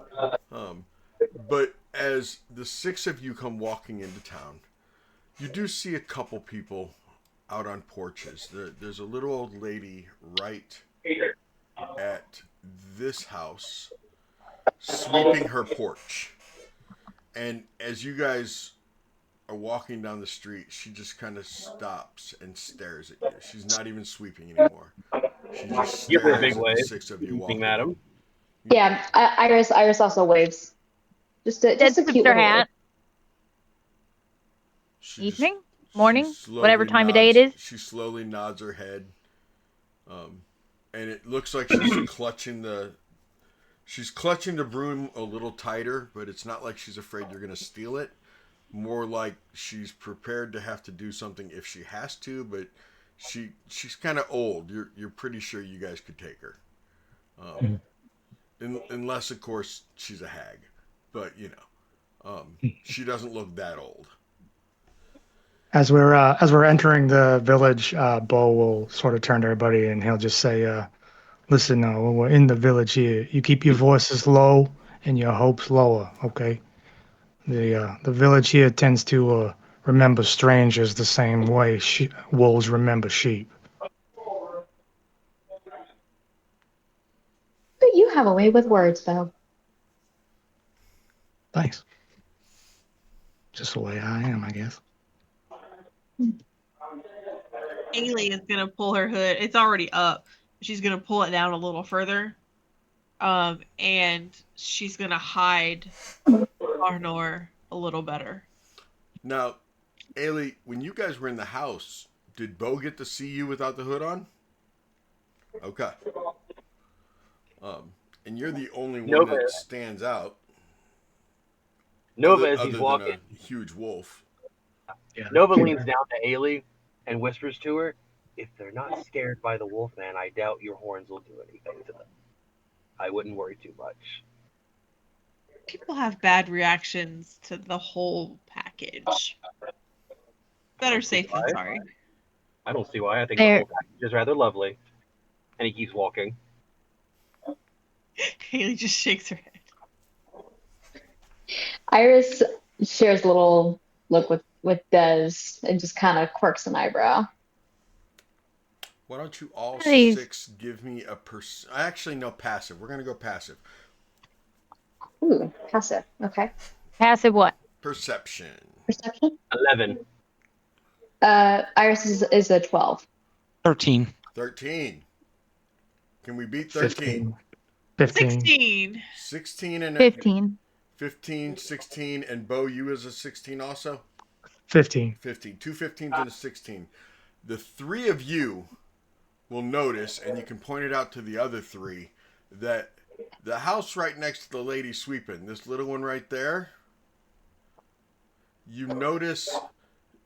But as the six of you come walking into town, you do see a couple people out on porches. There's a little old lady right at this house sweeping her porch. And as you guys are walking down the street, she just kind of stops and stares at you. She's not even sweeping anymore. She just Give her a stares big at the wave. six of you Evening, walking madam. in. Yeah, Iris also waves. Just a Dead cute tips her little wave. hat. She Evening, just, morning, she whatever slowly time of day it nods. is. She slowly nods her head, and it looks like she's clutching the. She's clutching the broom a little tighter, but it's not like she's afraid you're going to steal it. More like she's prepared to have to do something if she has to, but she's kind of old. You're pretty sure you guys could take her, unless of course she's a hag, but she doesn't look that old. As we're entering the village, Bo will sort of turn to everybody and he'll just say, "Listen, when we're in the village here, you keep your voices low and your hopes lower, okay? The village here tends to remember strangers the same way wolves remember sheep." But you have a way with words, Bo. Thanks. Just the way I am, I guess. Ailey is gonna pull her hood. It's already up. She's gonna pull it down a little further. And she's gonna hide Arnor a little better. Now, Ailey, when you guys were in the house, did Bo get to see you without the hood on? Okay. And you're the only one Nova. that stands out. Nova, other, as he's other walking, than a huge wolf. Yeah. Nova leans down to Ailey and whispers to her, "If they're not scared by the Wolfman, I doubt your horns will do anything to them. I wouldn't worry too much." People have bad reactions to the whole package. Better safe than sorry. I don't see why. I think the whole package is rather lovely. And he keeps walking. Haley just shakes her head. Iris shares a little look with Des and just kind of quirks an eyebrow. Why don't you all Please. six give me a Actually, no, passive. We're gonna go passive. Ooh, passive. Okay. Passive what? Perception. Perception. 11. Iris is a 12. 13. 13. Can we beat 13? 15. 16. 16 and 15. 15, 16, and Bo, you as a 16 also? 15. 15. Two 15s and a 16. The three of you will notice, and you can point it out to the other three, that the house right next to the lady sweeping, this little one right there, you notice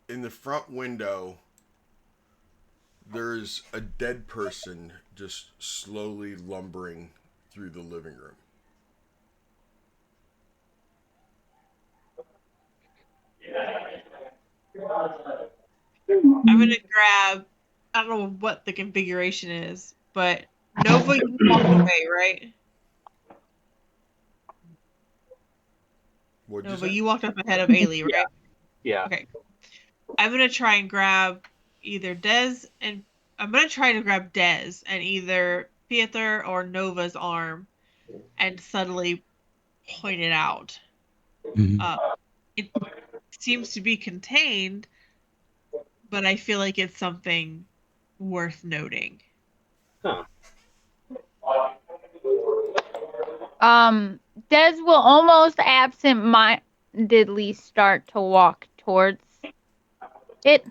in the front window there's a dead person just slowly lumbering through the living room. I'm gonna grab. I don't know what the configuration is, but Nova, you walked away, right? What'd you Nova, say? you walked up ahead of Ailey, right? Yeah. Okay. I'm gonna try and grab either Dez and I'm gonna try to grab Dez and either Piether or Nova's arm and subtly point it out. Mhm. It seems to be contained, but I feel like it's something worth noting. Huh. Des will almost absent-mindedly start to walk towards it,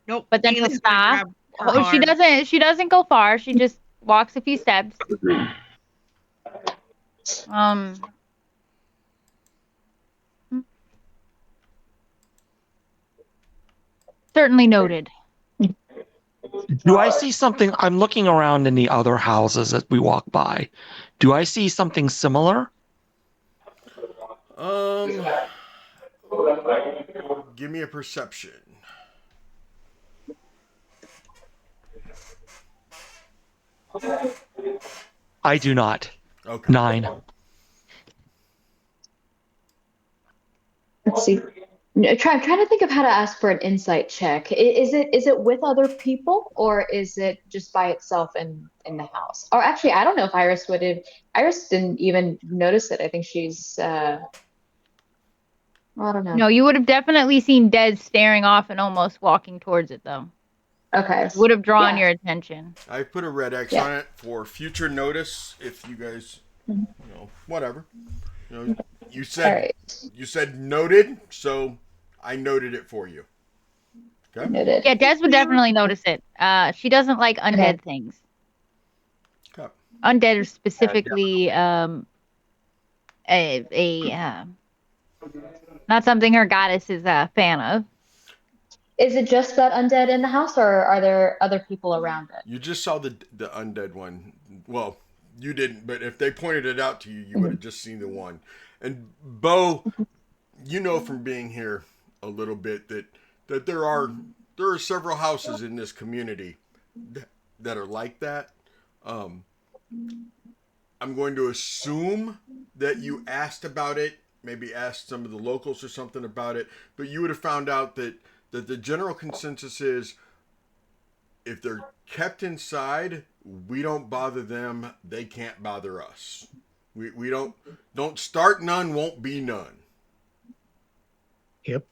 Nope. but then she'll Ailey's gonna stop. grab her Oh, she arm. doesn't. She doesn't go far. She just walks a few steps. Certainly noted. Do I see something? I'm looking around in the other houses as we walk by. Do I see something similar? Give me a perception. I do not. Okay. 9. Let's see. I'm trying to think of how to ask for an insight check. Is it with other people or is it just by itself in the house? Or actually, I don't know if Iris would have. Iris didn't even notice it. I think she's. I don't know. No, you would have definitely seen Des staring off and almost walking towards it, though. Okay. Would have drawn Yeah. your attention. I put a red X Yeah. on it for future notice if you guys, Mhm. whatever. You know, you All said right. you said noted, so I noted it for you. Okay. Noted. Yeah, Des would definitely notice it. She doesn't like undead things. Okay. Undead are specifically not something her goddess is a fan of. Is it just that undead in the house, or are there other people around it? You just saw the undead one. Well, you didn't, but if they pointed it out to you, you would have just seen the one. And Bo, you know from being here a little bit that there are several houses in this community that are like that. I'm going to assume that you asked about it, maybe asked some of the locals or something about it, but you would have found out that the general consensus is if they're kept inside, we don't bother them, they can't bother us. We don't start none, won't be none. Yep.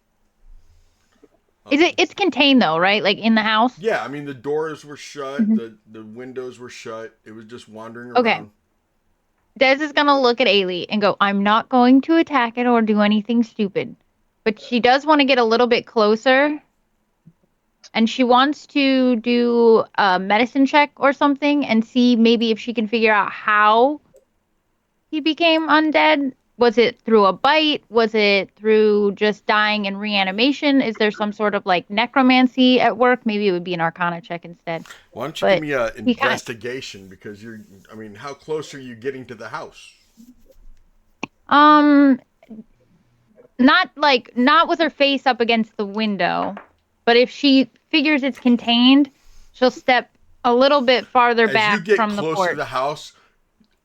It's contained though, right? Like in the house? Yeah, I mean the doors were shut, Mhm. the windows were shut. It was just wandering Okay. around. Des is gonna look at Ailey and go, I'm not going to attack it or do anything stupid. But she does want to get a little bit closer. And she wants to do a medicine check or something and see maybe if she can figure out how he became undead. Was it through a bite? Was it through just dying in reanimation? Is there some sort of like necromancy at work? Maybe it would be an arcana check instead. Why don't you But give me an he kinda- investigation because how close are you getting to the house? Not with her face up against the window, but if she figures it's contained, she'll step a little bit farther As back you get from the close porch. to the house,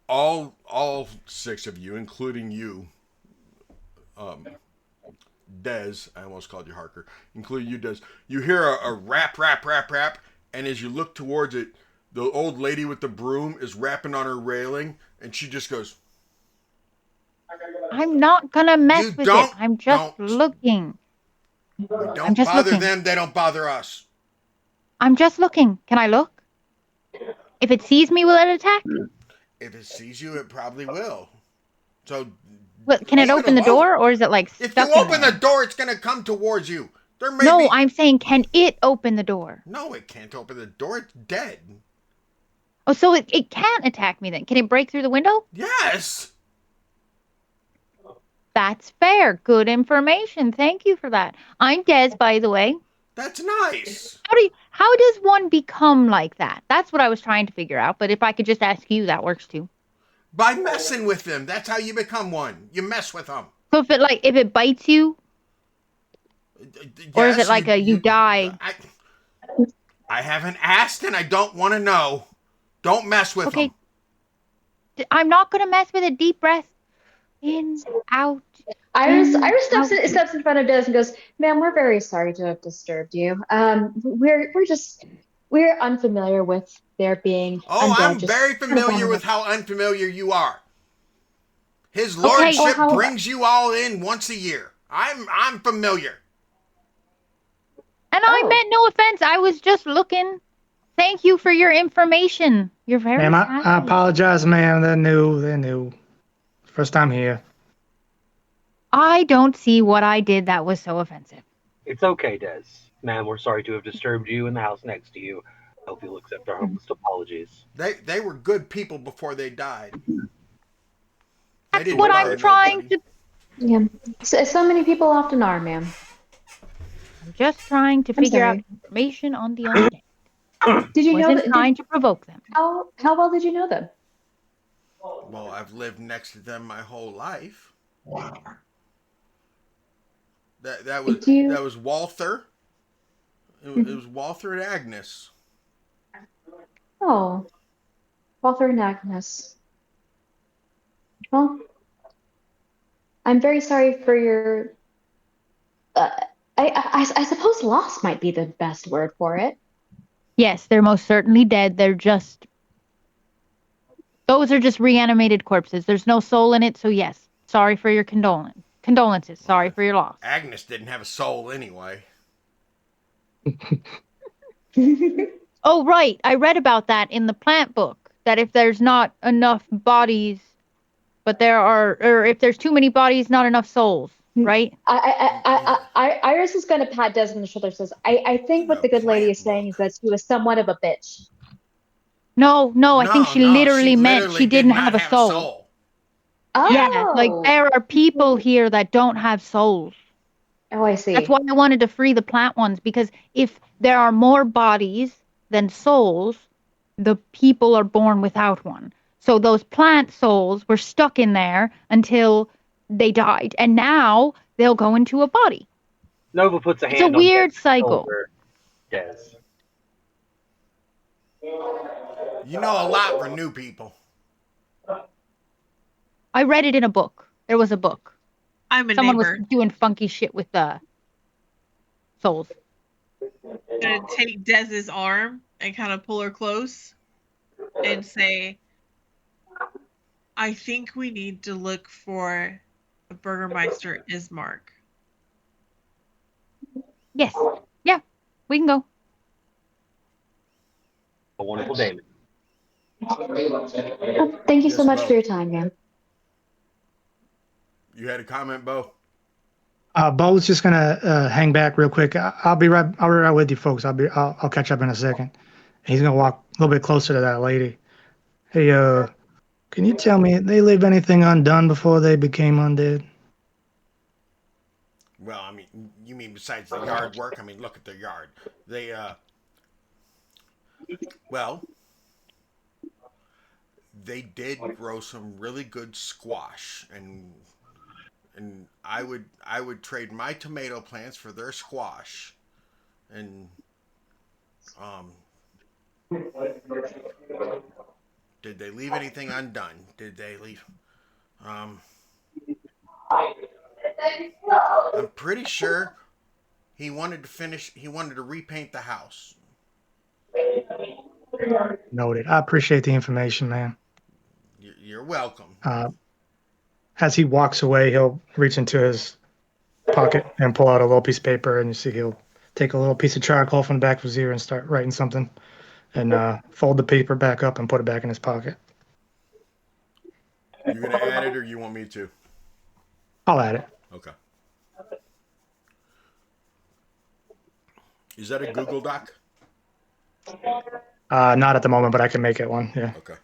all six of you, including you, Des, I almost called you Harker, including you, Des, you hear a rap, rap, rap, rap, and as you look towards it, the old lady with the broom is rapping on her railing, and she just goes, I'm not gonna mess "You with don't, it. I'm just don't. looking. We I'm don't just bother looking. them, they don't bother us." I'm just looking. Can I look? If it sees me, will it attack? If it sees you, it probably will. So, Can it leave open the alone. door, or is it like If stuck you in open there? the door, it's gonna come towards you. There may No, be. I'm saying, can it open the door? No, it can't open the door. It's dead. Oh, so it can't attack me then. Can it break through the window? Yes. That's fair. Good information. Thank you for that. I'm Des, by the way. That's nice. How does one become like that? That's what I was trying to figure out. But if I could just ask you, that works too. By messing with them. That's how you become one. You mess with them. So if it bites you, or is it Yes, like you die? I haven't asked and I don't want to know. Don't mess with Okay. them. I'm not gonna mess with a deep breath. In, out. Iris in, out. steps in front of Des and goes, "Ma'am, we're very sorry to have disturbed you. We're unfamiliar with there being Oh, undead. I'm very familiar with how unfamiliar you are. His lordship brings you all in once a year. I'm familiar. And I meant no offense. I was just looking. Thank you for your information. You're very Ma'am, kind. I apologize, ma'am. They're new. First time here. I don't see what I did that was so offensive. It's okay, Des. Ma'am, we're sorry to have disturbed you in the house next to you. I hope you'll accept our humblest apologies. They were good people before they died. That's what I'm trying to. Yeah. So many people often are, ma'am. I'm just trying to figure out information on the undead. Did you know Wasn't trying to provoke them. How well did you know them? Well, I've lived next to them my whole life. That was Walther. It was Walther and Agnes. Oh, Walther and Agnes. Well, I'm very sorry for your. I suppose loss might be the best word for it. Yes, they're most certainly dead. Those are just reanimated corpses. There's no soul in it, so yes. Sorry for your condolence. Condolences. Sorry for your loss. Agnes didn't have a soul anyway. Oh, right. I read about that in the plant book. That if there's not enough bodies, but or if there's too many bodies, not enough souls, right? Iris is going to pat Des on the shoulder. Says, I think what the good lady is saying is that she was somewhat of a bitch. No, I think she literally meant she did didn't not have a soul. Oh, Yeah, like there are people here that don't have souls. Oh, I see. That's why I wanted to free the plant ones, because if there are more bodies than souls, the people are born without one. So those plant souls were stuck in there until they died, and now they'll go into a body. Nova puts a It's a hand on weird Dez's cycle. shoulder. Des. You know a lot for new people. I read it in a book. There was a book. I'm a Someone neighbor. was doing funky shit with the souls. I'm gonna take Dez's arm and kind of pull her close and say, I think we need to look for a Burgermeister Ismark. Yes. Yeah. We can go. A wonderful day. Well, thank you so Yes, much Bo. for your time, man. You had a comment, Bo? Bo's just gonna hang back real quick. I'll be right with you, folks. I'll catch up in a second. He's gonna walk a little bit closer to that lady. Hey, can you tell me, they leave anything undone before they became undead? Well, I mean, you mean besides the yard work? I mean, look at their yard. They, well, they did grow some really good squash, and I would trade my tomato plants for their squash, and did they leave anything undone? Did they leave? I'm pretty sure he wanted to finish. He wanted to repaint the house. Noted. I appreciate the information, man. You're welcome. As he walks away, he'll reach into his pocket and pull out a little piece of paper, and you see he'll take a little piece of charcoal from the back of his ear and start writing something, and fold the paper back up and put it back in his pocket. You gonna add it, or you want me to? I'll add it. Okay. Is that a Google Doc? Not at the moment, but I can make it one. Yeah. Okay.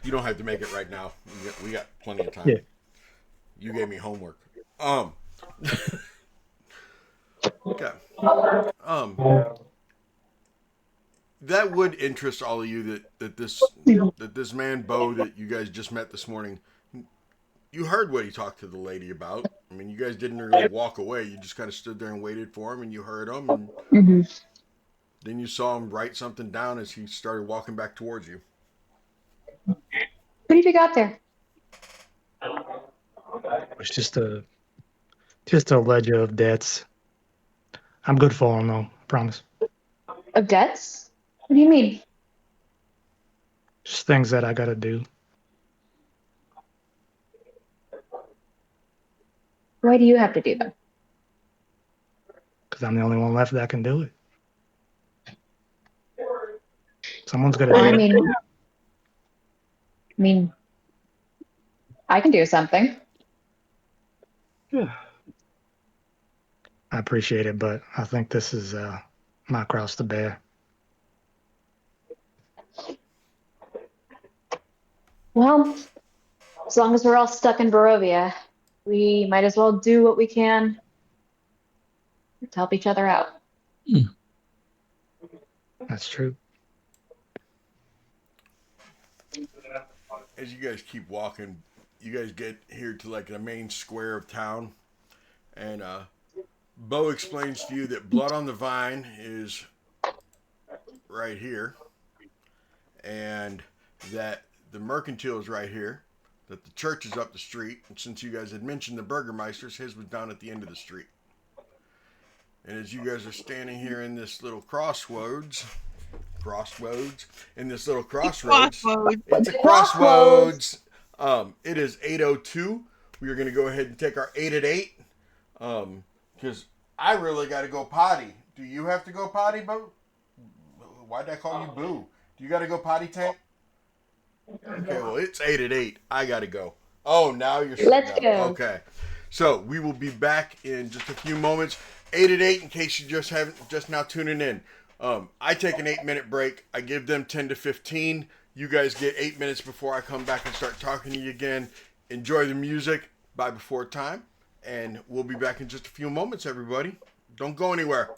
You don't have to make it right now. We got plenty of time. Yeah. You gave me homework. Okay. That would interest all of you that this man Bo that you guys just met this morning. You heard what he talked to the lady about. I mean, you guys didn't really walk away. You just kind of stood there and waited for him, and you heard him, and then you saw him write something down as he started walking back towards you. What have you got there? It's just a ledger of debts. I'm good for them, though. I promise. Of debts? What do you mean? Just things that I gotta do. Why do you have to do them? Because I'm the only one left that can do it. Someone's gotta do I it. mean, I can do something. I appreciate it, but I think this is my cross to bear. Well, as long as we're all stuck in Barovia, we might as well do what we can to help each other out. That's true. As you guys keep walking, you guys get here to like the main square of town, and Bo explains to you that Blood on the Vine is right here, and that the Mercantile is right here, that the church is up the street, and since you guys had mentioned the Burgermeisters, his was down at the end of the street. And as you guys are standing here in this little crossroads, it's a crossroads. It is 8:02. we are going to go ahead and take our 8 at 8. Because I really got to go potty. Do you have to go potty, Boo? Why'd I call you Boo? Do you got to go potty, Tank? Okay, well, it's 8 at 8. I got to go. Oh, now you're Let's shutting up. go. Okay. So we will be back in just a few moments. 8 at 8 in case you just now tuning in. I take an 8-minute break. I give them 10 to 15. You guys get 8 minutes before I come back and start talking to you again. Enjoy the music by Before Time. And we'll be back in just a few moments, everybody. Don't go anywhere.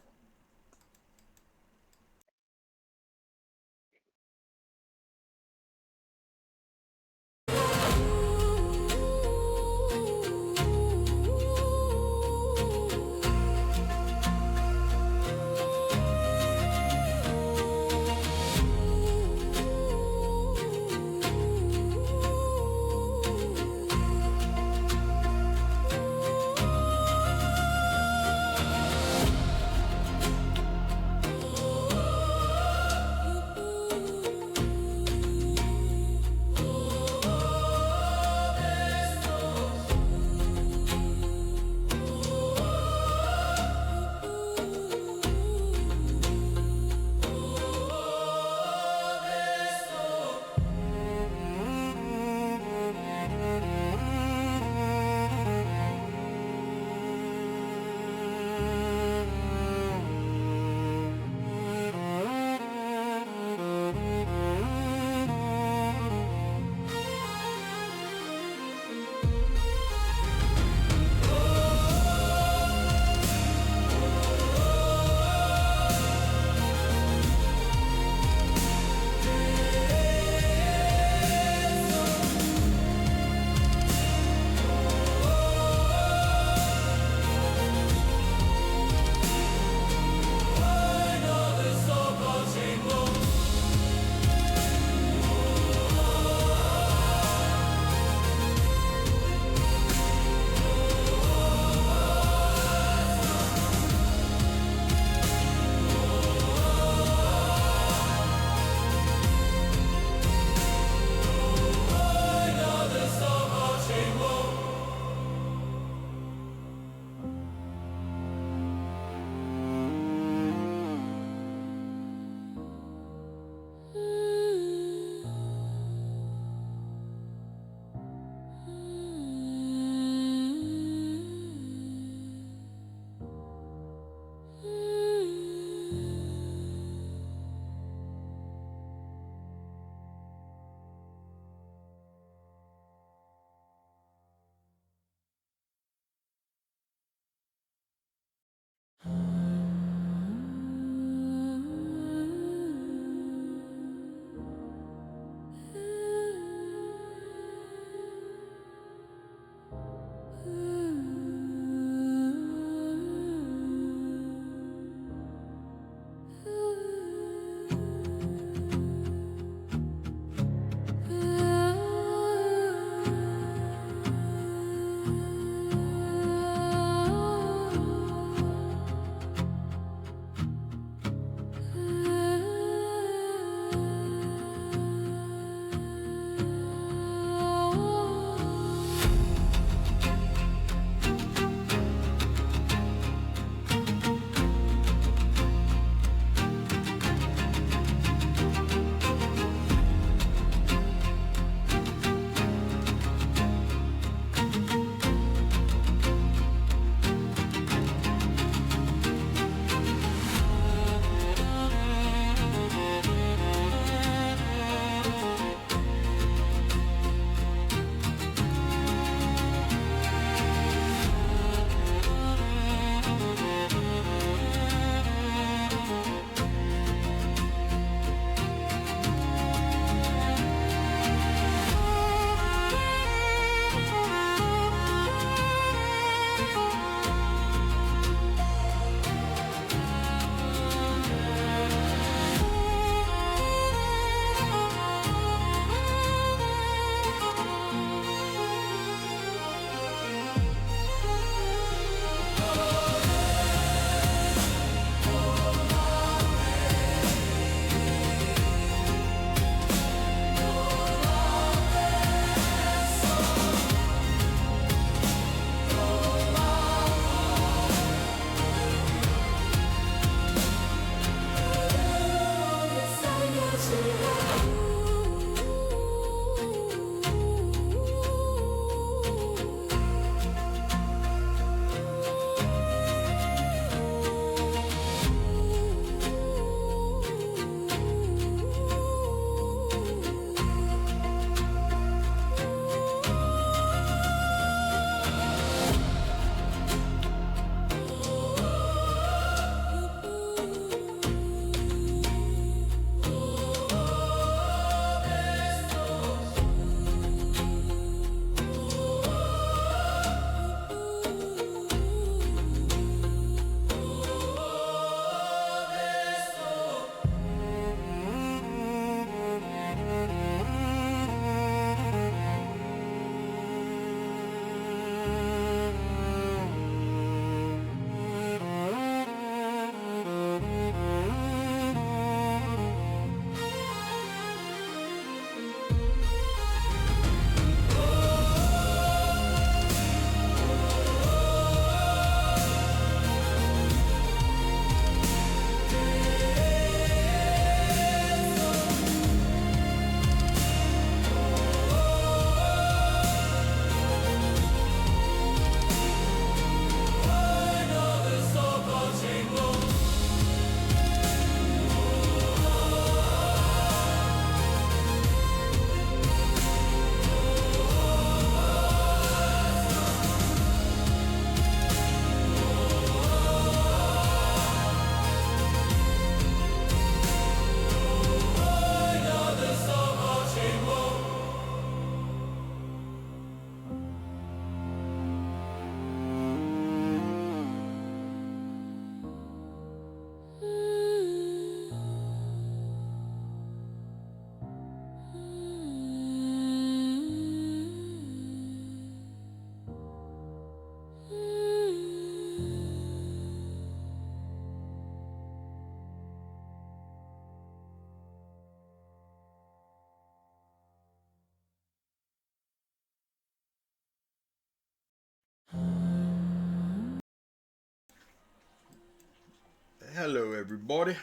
Hello, everybody.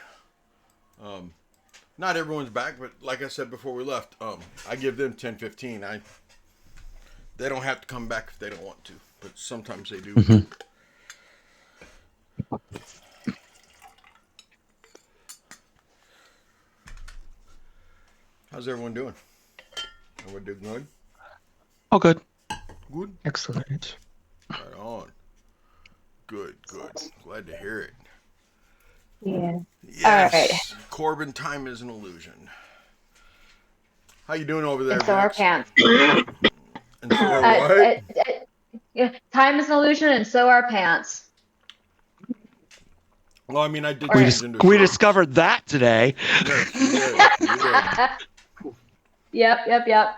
Not everyone's back, but like I said before we left, I give them 10-15. They don't have to come back if they don't want to, but sometimes they do. Mhm. How's everyone doing? Everyone doing good? Oh, good. Good. Excellent. Right on. Good. Glad to hear it. Yeah. Yes. Corbin, time is an illusion. How you doing over there, And so are Jax? pants. And so are what? Yeah, time is an illusion, and so are pants. Well, I mean, I did Or- change into We shorts. discovered that today. Yes, you did. You did. Yep.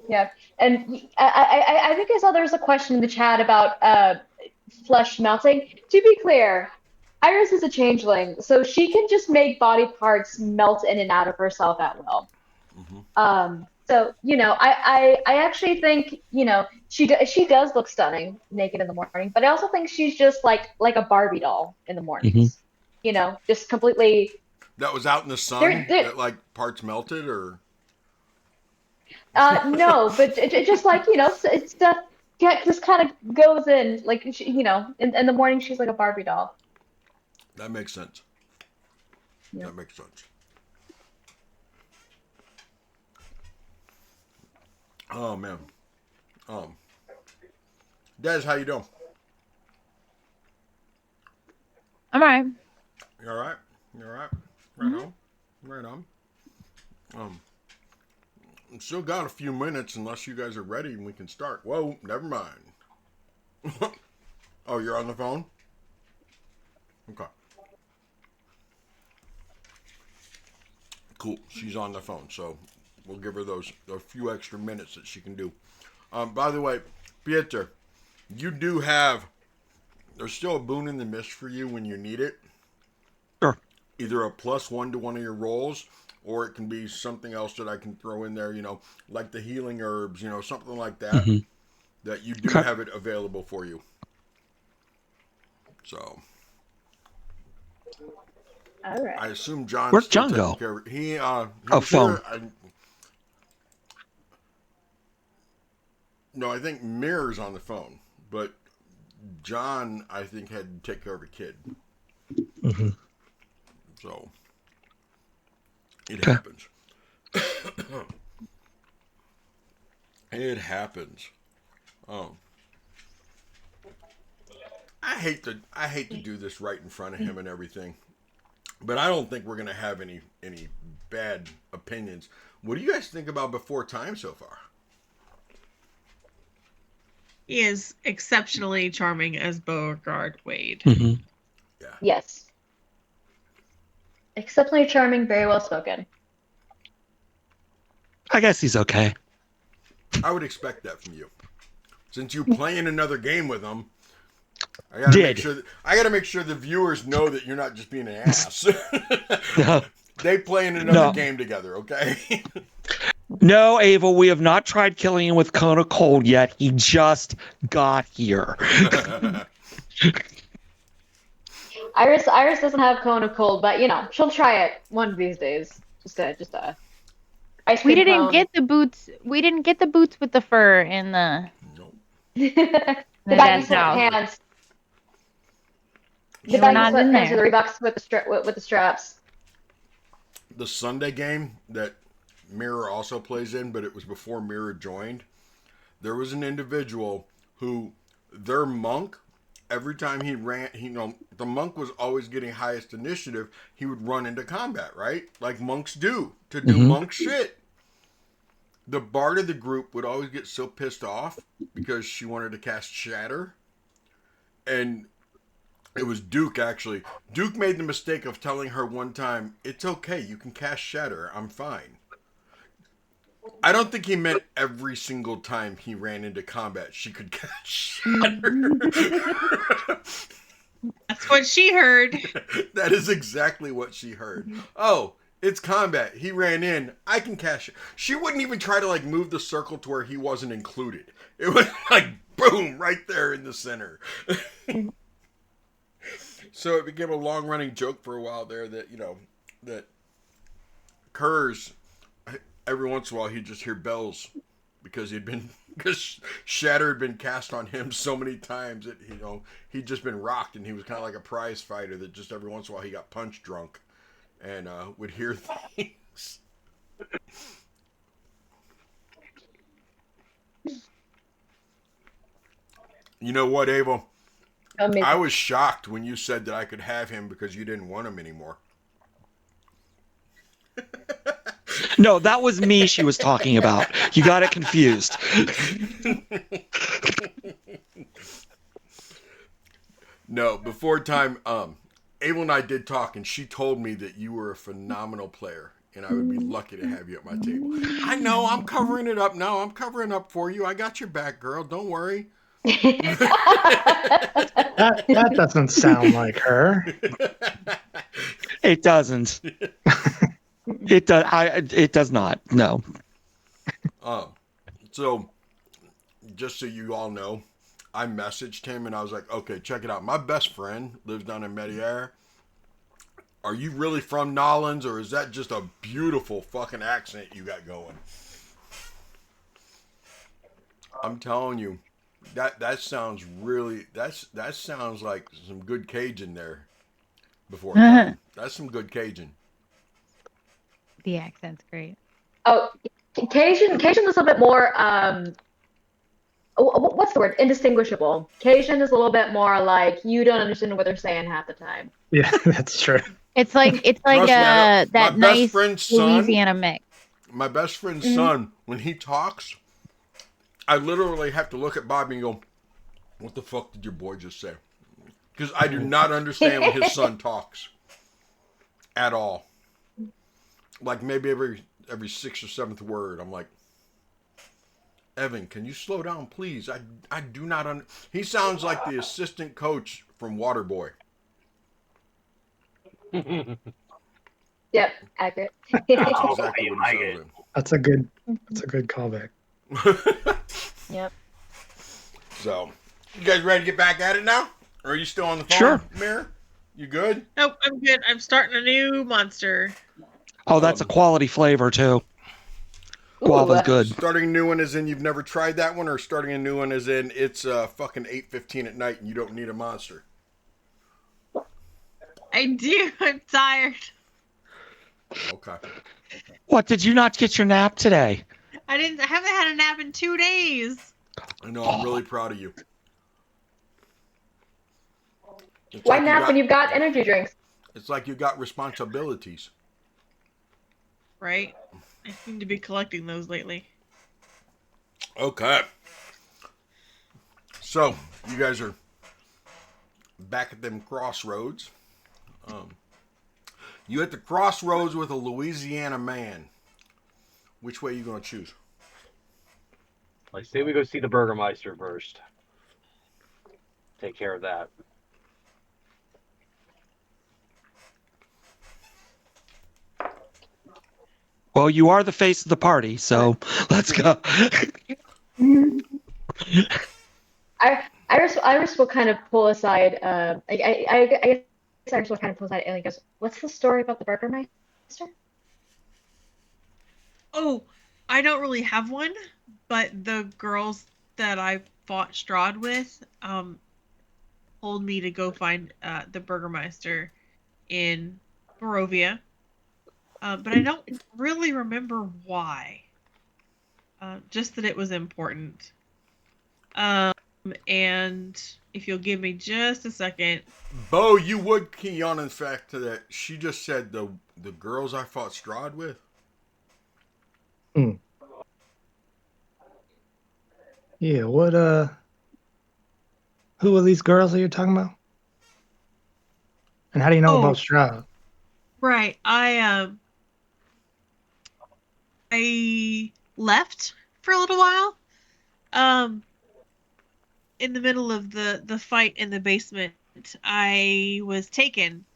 Yeah, and I think I saw there was a question in the chat about flesh melting. To be clear, Iris is a changeling, so she can just make body parts melt in and out of herself at will. So I actually think she does look stunning naked in the morning, but I also think she's just like a Barbie doll in the mornings. Just completely. That was out in the sun. They're- That like parts melted, or No, but it just like it's stuff. Just kind of goes in like in the morning she's like a Barbie doll. that makes sense. Yeah. That makes sense. Oh man. Des, how you doing? I'm all right. You all right? You all right? Right on. Right on. Still got a few minutes unless you guys are ready and we can start. Whoa, never mind. Oh, you're on the phone? Okay. Cool. She's on the phone, so we'll give her those a few extra minutes that she can do. By the way, Pieter, you do have. There's still a boon in the mist for you when you need it. Sure. Either a +1 to one of your rolls, or it can be something else that I can throw in there. Like the healing herbs. Something like that. Mhm. That you do Okay. have it available for you. So. All right. I assume John's Where'd still John taking go? care of it. He Oh, was phone. here. No, I think Mirror's on the phone, but John, I think, had to take care of a kid. Mhm. So it Okay. happens. It happens. I hate to do this right in front of him and everything, but I don't think we're gonna have any bad opinions. What do you guys think about Before Time so far? He is exceptionally charming as Beauregard Wade. Mhm. Yes. Exceptionally charming, very well spoken. I guess he's okay. I would expect that from you, since you playing another game with him. I gotta make sure the viewers know that you're not just being an ass. No, They playing another No. game together, okay? no, Ava, we have not tried killing him with Cone of Cold yet. He just got here. Iris doesn't have cone of cold, but she'll try it one of these days. Just a ice We cream didn't cone. get the boots. We didn't get the boots with the fur in the Nope. The the baggy dad's house. sweatpants. The They were baggy not in sweatpants or there. the Reeboks with the straps. The Sunday game that Mirror also plays in, but it was before Mirror joined. There was an individual who, their monk, every time he ran, the monk was always getting highest initiative. He would run into combat, right? Like monks do to do Mhm. monk shit. The bard of the group would always get so pissed off because she wanted to cast Shatter. And it was Duke, actually. Duke made the mistake of telling her one time, "It's okay, you can cast Shatter, I'm fine." I don't think he meant every single time he ran into combat she could cast Shatter. That's what she heard. That is exactly what she heard. Oh, It's combat. He ran in. I can cash it. She wouldn't even try to like move the circle to where he wasn't included. It was like boom, right there in the center. So it became a long running joke for a while there that, you know, that Kurz, every once in a while he'd just hear bells because Shatter had been cast on him so many times that, you know, he'd just been rocked, and he was kind of like a prize fighter that just every once in a while he got punch drunk and would hear things. You know what, Ava? Amazing. I was shocked when you said that I could have him because you didn't want him anymore. No, that was me she was talking about. You got it confused. No, before time, Ava and I did talk, and she told me that you were a phenomenal player, and I would be lucky to have you at my table. I know, I'm covering it up now. I'm covering up for you. I got your back, girl. Don't worry. That doesn't sound like her. It doesn't. It does. It does not. No. So, just so you all know, I messaged him and I was like, okay, check it out. My best friend lives down in Mediaire. Are you really from Nolans, or is that just a beautiful fucking accent you got going? I'm telling you, that sounds really, that sounds like some good Cajun there before time. That's some good Cajun. The accent's great. Oh, Cajun is a little bit more what's the word? Indistinguishable. Cajun is a little bit more like you don't understand what they're saying half the time. Yeah, that's true. It's like Trust me, I know. that nice Louisiana mix. My best friend's son, when he talks, I literally have to look at Bobby and go, what the fuck did your boy just say? Because I do not understand when his son talks at all. Like maybe every sixth or seventh word, I'm like, Evan, can you slow down, please? I do not He sounds like the assistant coach from Waterboy. Yep, accurate. That's exactly what he sounds That's a good callback. like. Yep. So, you guys ready to get back at it now? Or are you still on the phone, Sure. Mirror? You good? Nope, I'm good. I'm starting a new monster. Oh, that's a quality flavor too. Ooh. Guava's good. Starting a new one as in you've never tried that one, or starting a new one as in it's fucking 8:15 at night and you don't need a monster? I do. I'm tired. Okay. What, did you not get your nap today? I haven't had a nap in 2 days. I know, I'm really proud of you. It's Why like nap when you've got energy drinks? It's like you got responsibilities. Right? I seem to be collecting those lately. Okay. So, you guys are back at them crossroads. You at the crossroads with a Louisiana man. Which way are you going to choose? I say we go see the Burgermeister first. Take care of that. Well, you are the face of the party, so let's go. Iris will kind of pull aside. I guess Iris will kind of pull aside. And goes, "What's the story about the Burgermeister?" Oh, I don't really have one, but the girls that I fought Strahd with told me to go find the Burgermeister in Barovia. But I don't really remember why. Just that it was important. And if you'll give me just a second. Bo, you would key on in fact to that. She just said the girls I fought Strahd with. Yeah, what who are these girls that you're talking about? And how do you know about Strahd? Right. I left for a little while. In the middle of the fight in the basement, I was taken.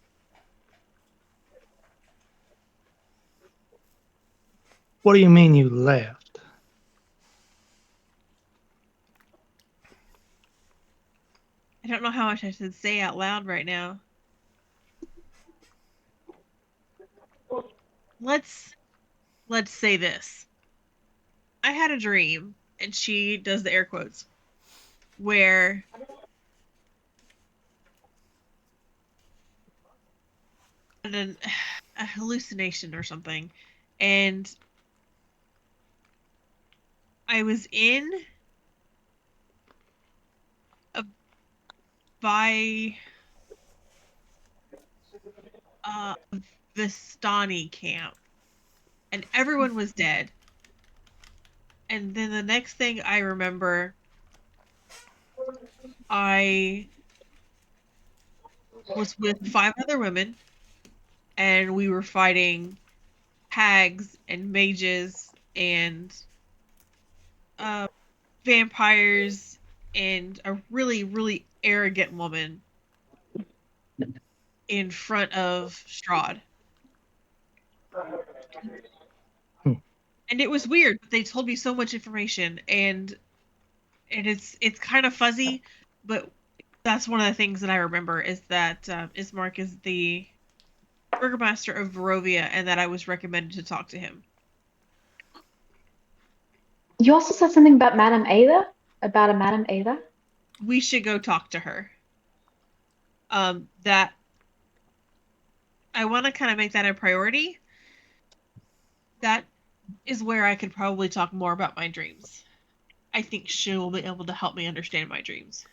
What do you mean you left? I don't know how much I should say out loud right now. Let's say this. I had a dream, and she does the air quotes, where a hallucination or something, and I was in a by Vistani camp, and everyone was dead. And then the next thing I remember, I was with 5 other women, and we were fighting hags and mages and vampires and a really, really arrogant woman in front of Strahd. And it was weird, but they told me so much information, and it's kind of fuzzy, but that's one of the things that I remember is that Ismark is the burgomaster of Barovia, and that I was recommended to talk to him. You also said something about Madame Ada? About a Madame Ada? We should go talk to her. That I want to kind of make that a priority. That is where I could probably talk more about my dreams. I think she will be able to help me understand my dreams.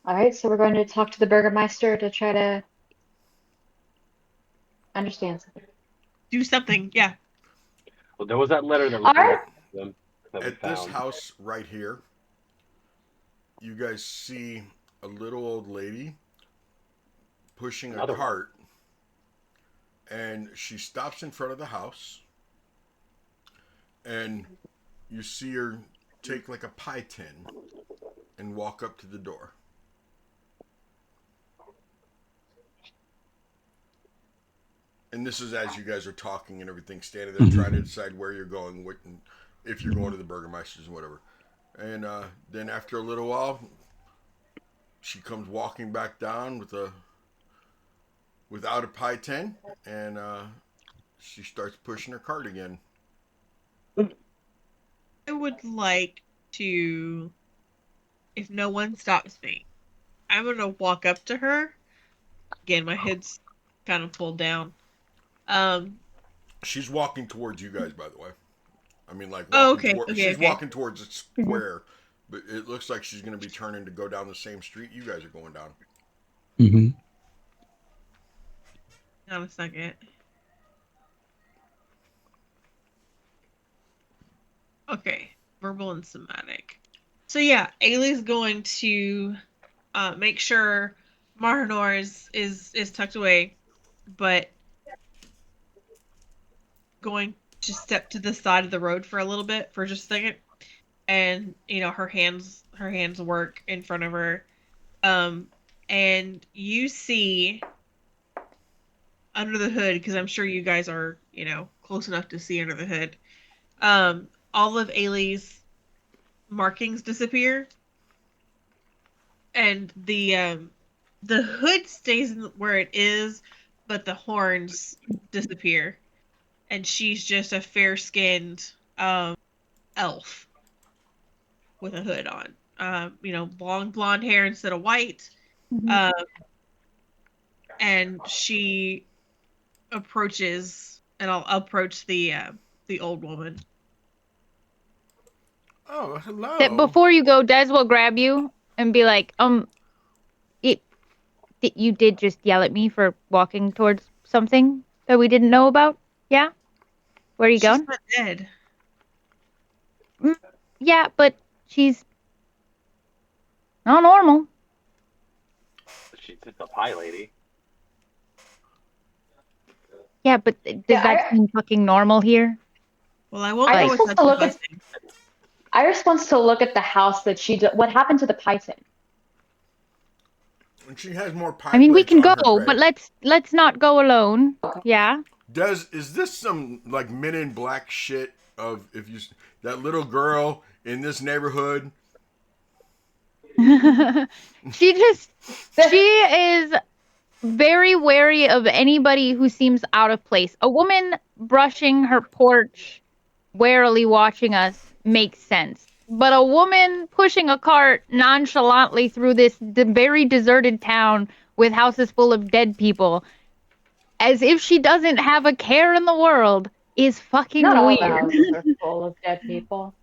All right, so we're going to talk to the Burgermeister to try to understand something. Do something, yeah. Well, there was that letter that we All right. them that we At this found. house right here, you guys see a little old lady pushing Another a cart, and she stops in front of the house, and you see her take like a pie tin and walk up to the door. And this is as you guys are talking and everything, standing there trying to decide where you're going, what, and if you're going to the Burgermeisters and whatever. And then after a little while, she comes walking back down without a pie tin, and she starts pushing her cart again. I would like to, if no one stops me, I'm gonna walk up to her. Again, my head's kind of pulled down. She's walking towards you guys, by the way. I mean, like walking she's walking towards the square, but it looks like she's going to be turning to go down the same street you guys are going down. Mm-hmm. Hold on a second. Okay, verbal and somatic. So yeah, Ailey's going to make sure Marhanor is tucked away, but going to step to the side of the road for a little bit, for just a second, and her hands work in front of her, and you see under the hood, because I'm sure you guys are close enough to see under the hood, all of Ailey's markings disappear, and the hood stays where it is, but the horns disappear, and she's just a fair-skinned elf with a hood on. Long blonde hair instead of white. And she approaches, and I'll approach the old woman. Oh, hello. Before you go, Des will grab you and be like, you did just yell at me for walking towards something that we didn't know about? Yeah? Where are you going? She's not dead. Yeah, but she's not normal. She's just a pie lady. Yeah, but does that seem fucking normal here? Well, I won't go with that. Iris wants to look at the house that she. What happened to the python? And she has more pie I mean, we plates can on go, her but tray. let's not go alone. Yeah. Is this some like Men in Black shit of if you that little girl in this neighborhood? she is very wary of anybody who seems out of place. A woman brushing her porch, warily watching us, makes sense. But a woman pushing a cart nonchalantly through this very deserted town with houses full of dead people, as if she doesn't have a care in the world, is fucking Not all the weird. houses are full of dead people.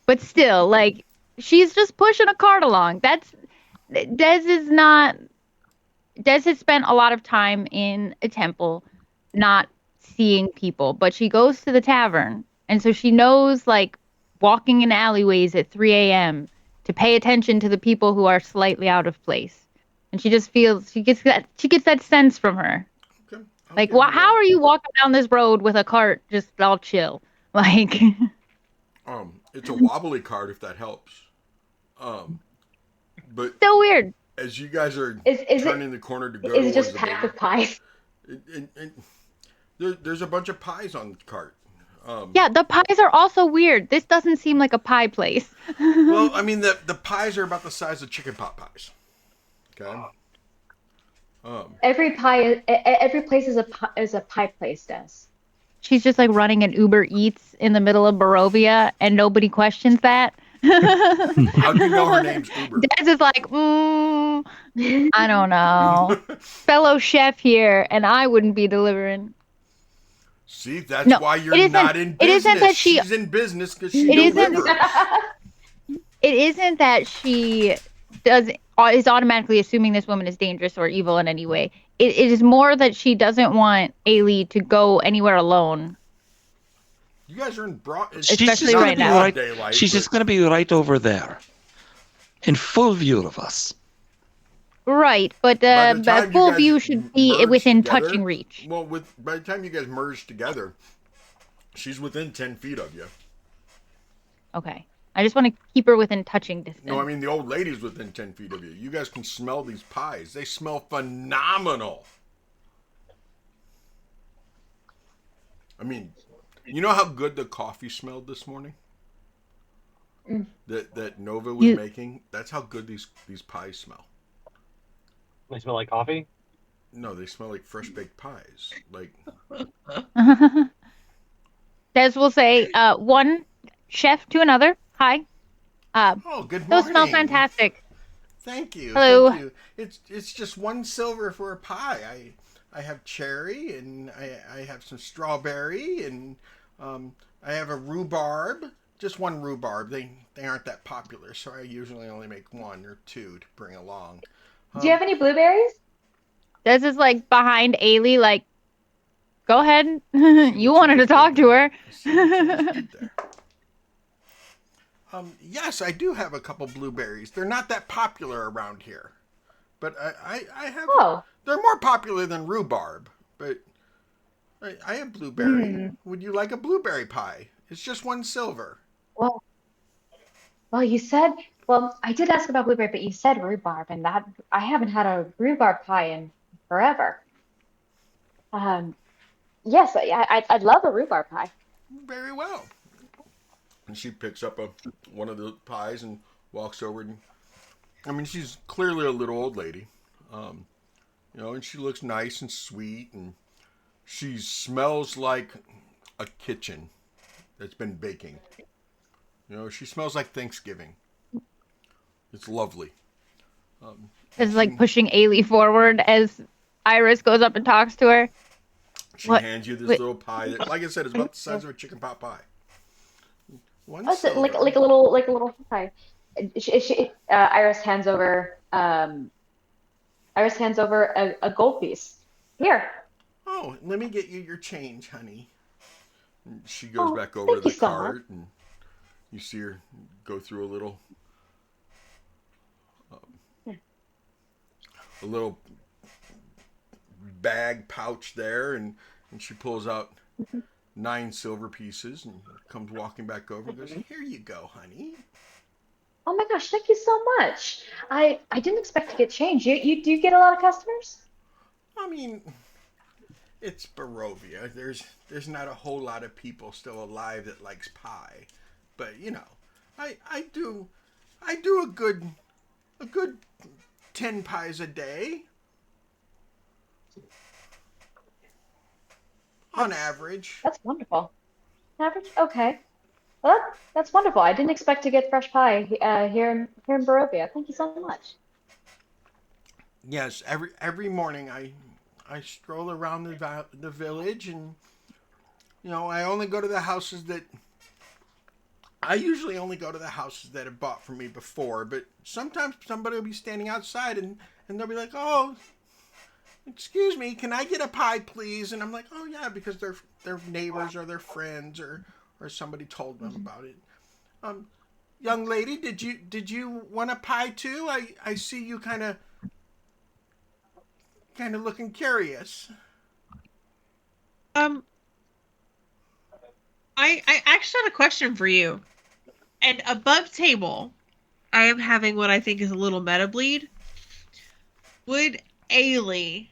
But still, like, she's just pushing a cart along. Des is not. Des has spent a lot of time in a temple, not seeing people, but she goes to the tavern, and so she knows, like, walking in alleyways at 3 a.m. to pay attention to the people who are slightly out of place. And she just feels she gets that sense from her. Okay, I'll Like, give you how that. are you walking down this road with a cart just all chill? Like, It's a wobbly cart if that helps. But so weird. as you guys are Is turning the corner to go it towards just the packed building, with pies? there's a bunch of pies on the cart. Yeah, the pies are also weird. This doesn't seem like a pie place. Well, I mean the pies are about the size of chicken pot pies. Okay. Every place is a pie place, Des. She's just like running an Uber Eats in the middle of Barovia, and nobody questions that. How do you know her name's Uber? Des is like, I don't know, fellow chef here, and I wouldn't be delivering. See, that's No, why you're it isn't- not in it business. isn't that she- She's in business because she It isn't- delivers. It isn't that she is automatically assuming this woman is dangerous or evil in any way. It is more that she doesn't want Ailey to go anywhere alone. You guys are in broad. Especially not right broad now. Right, daylight, she's but- just going to be right over there, in full view of us. Right, but By the time you full guys view should be merge within together- touching reach. Well, by the time you guys merge together, she's within 10 feet of you. Okay. I just want to keep her within touching distance. No, I mean the old lady's within 10 feet of you. You guys can smell these pies. They smell phenomenal. I mean, you know how good the coffee smelled this morning? That Nova was making? That's how good these pies smell. They smell like coffee. No, they smell like fresh baked pies. Like Des will say, one chef to another. Hi. oh, good morning. Those smell fantastic. Thank you. Hello. Thank you. It's just one silver for a pie. I have cherry and I have some strawberry and I have a rhubarb. Just one rhubarb. They aren't that popular, so I usually only make one or two to bring along. Do you have any blueberries? Des is like behind Ailey, like, go ahead. what You wanted to just talk did to there. her. See what you just did there. Yes, I do have a couple blueberries. They're not that popular around here, but I have. Oh. They're more popular than rhubarb, but I have blueberry. Would you like a blueberry pie? It's just one silver. Well, you said. Well, I did ask about blueberry, but you said rhubarb, and that I haven't had a rhubarb pie in forever. Yes, I'd love a rhubarb pie. Very well. And she picks up one of the pies and walks over. And I mean, she's clearly a little old lady, and she looks nice and sweet, and she smells like a kitchen that's been baking. She smells like Thanksgiving. It's lovely. Is like pushing Ailey forward as Iris goes up and talks to her. She hands you this little pie that, like I said, is about the size of a chicken pot pie. One That's it, silver. like a little pie. Iris hands over. Iris hands over a gold piece. Here. Oh, let me get you your change, honey. And she goes back over to thank the you so cart, and you see her go through a little bag pouch there, and she pulls out 9 silver pieces and comes walking back over and goes, "Here you go, honey." Oh my gosh, thank you so much. I didn't expect to get change. You do get a lot of customers? I mean, it's Barovia. There's not a whole lot of people still alive that likes pie, but I do a good 10 pies a day on That's average. that's wonderful. Average? Okay. Well, that's wonderful. I didn't expect to get fresh pie here in Barovia. Thank you so much. Yes, every morning I stroll around the village, and I only go to the houses that I usually only go to the houses that have bought from me before, but sometimes somebody will be standing outside, and they'll be like, "Oh, excuse me, can I get a pie, please?" And I'm like, "Oh yeah," because they're neighbors or their friends, or somebody told them Mhm. about it. Um, Young lady, did you want a pie too? I see you kind of looking curious. Um, I actually had a question for you. And above table, I am having what I think is a little meta bleed. Would Ailey,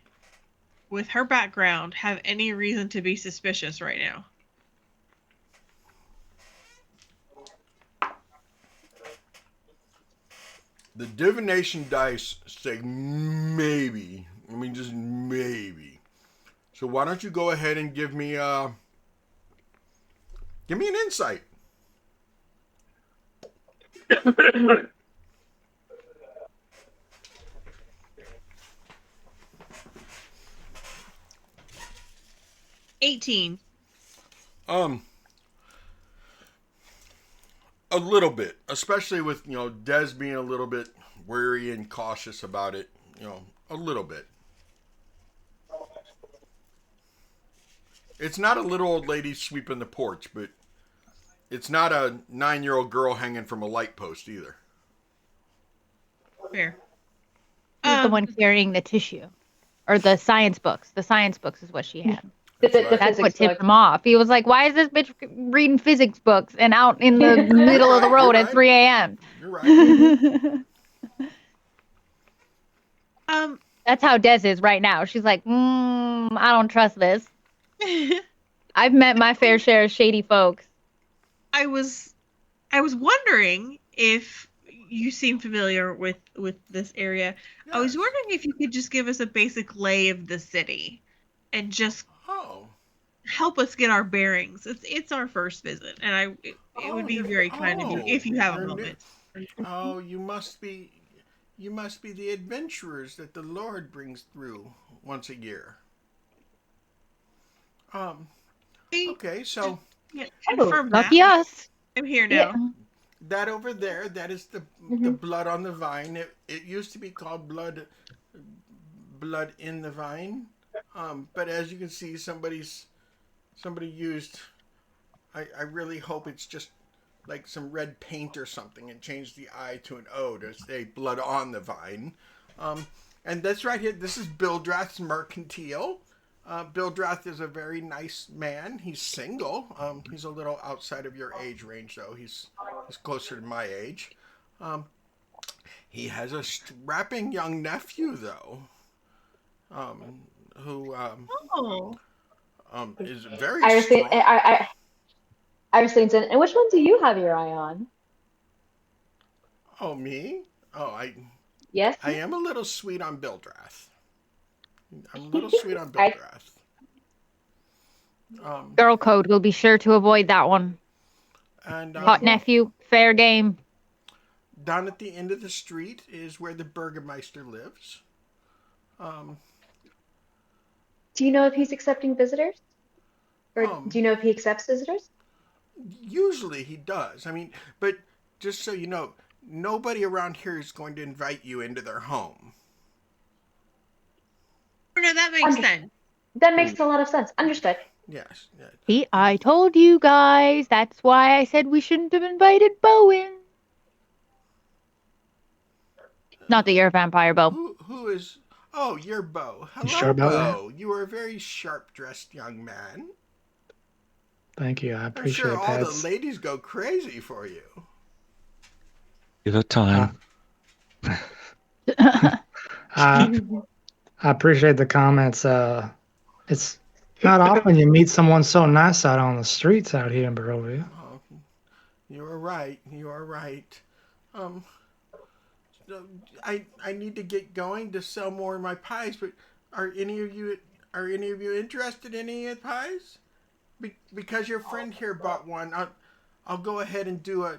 with her background, have any reason to be suspicious right now? The divination dice say maybe. I mean, just maybe. So why don't you go ahead and give me an insight. 18. Um, a little bit, especially with Des being a little bit wary and cautious about it. A little bit. It's not a little old lady sweeping the porch, but it's not a 9-year-old girl hanging from a light post either. Fair. She was the one carrying the tissue or the science books. The science books is what she had. That's The right. That's what physics tipped book. him off. He was like, "Why is this bitch reading physics books and out in the middle of the You're road at right. 3 a.m.?" You're right. Mhm. Um, That's how Des is right now. She's like, I don't trust this. I've met my fair share of shady folks. I was wondering if you seem familiar with this area. I was Yes. wondering if you could just give us a basic lay of the city and just Oh. help us get our bearings. It's our first visit, and it would Oh, be you're. very kind of you Oh, if you have a you're new. moment. Oh, you must be. You must be the adventurers that the Lord brings through once a year. Um. I Okay, just so can't Oh, confirm that. Lucky us. I'm here yeah. now. that over there, that is the Hmm. blood on the vine. It used to be called blood in the vine. But as you can see, somebody used. I really hope it's just like some red paint or something and changed the I to an O to say blood on the vine. Um, and that's right here. This is Bildrath's Mercantile. Bildrath is a very nice man. He's single. He's a little outside of your age range, though. He's closer to my age. Um, he has a strapping young nephew, though, um, who Oh, is very Iris, strong. Iris leans in. And which one do you have your eye on? Oh, me? Oh, Yes. I am a little sweet on Bildrath. I'm a little sweet on I Bildrath. Um, Girl code. We'll be sure to avoid that one. and Hot well, nephew. Fair game. down at the end of the street is where the Burgermeister lives. Um, do you know if he's accepting visitors? Or do um, you know if he accepts visitors? Usually he does. I mean, but just so you know, nobody around here is going to invite you into their home. no, that makes Under sense. that makes a lot of sense. Understood. Yes. Yes. See, I told you guys. That's why I said we shouldn't have invited Bowen. Not that you're a vampire, Bo. Who is? Oh, you're Bo. You sure Hello, about that? Bo. You are a very sharp dressed young man. Thank you. I I'm sure appreciate all that. the ladies go crazy for you. Give it time. I appreciate the comments. It's not often you meet someone so nice out on the streets out here in Barovia. Oh, you are right. You are right. Um, I need to get going to sell more of my pies. But are any of you interested in any of the pies? Because your friend here bought one. I'll go ahead and do a.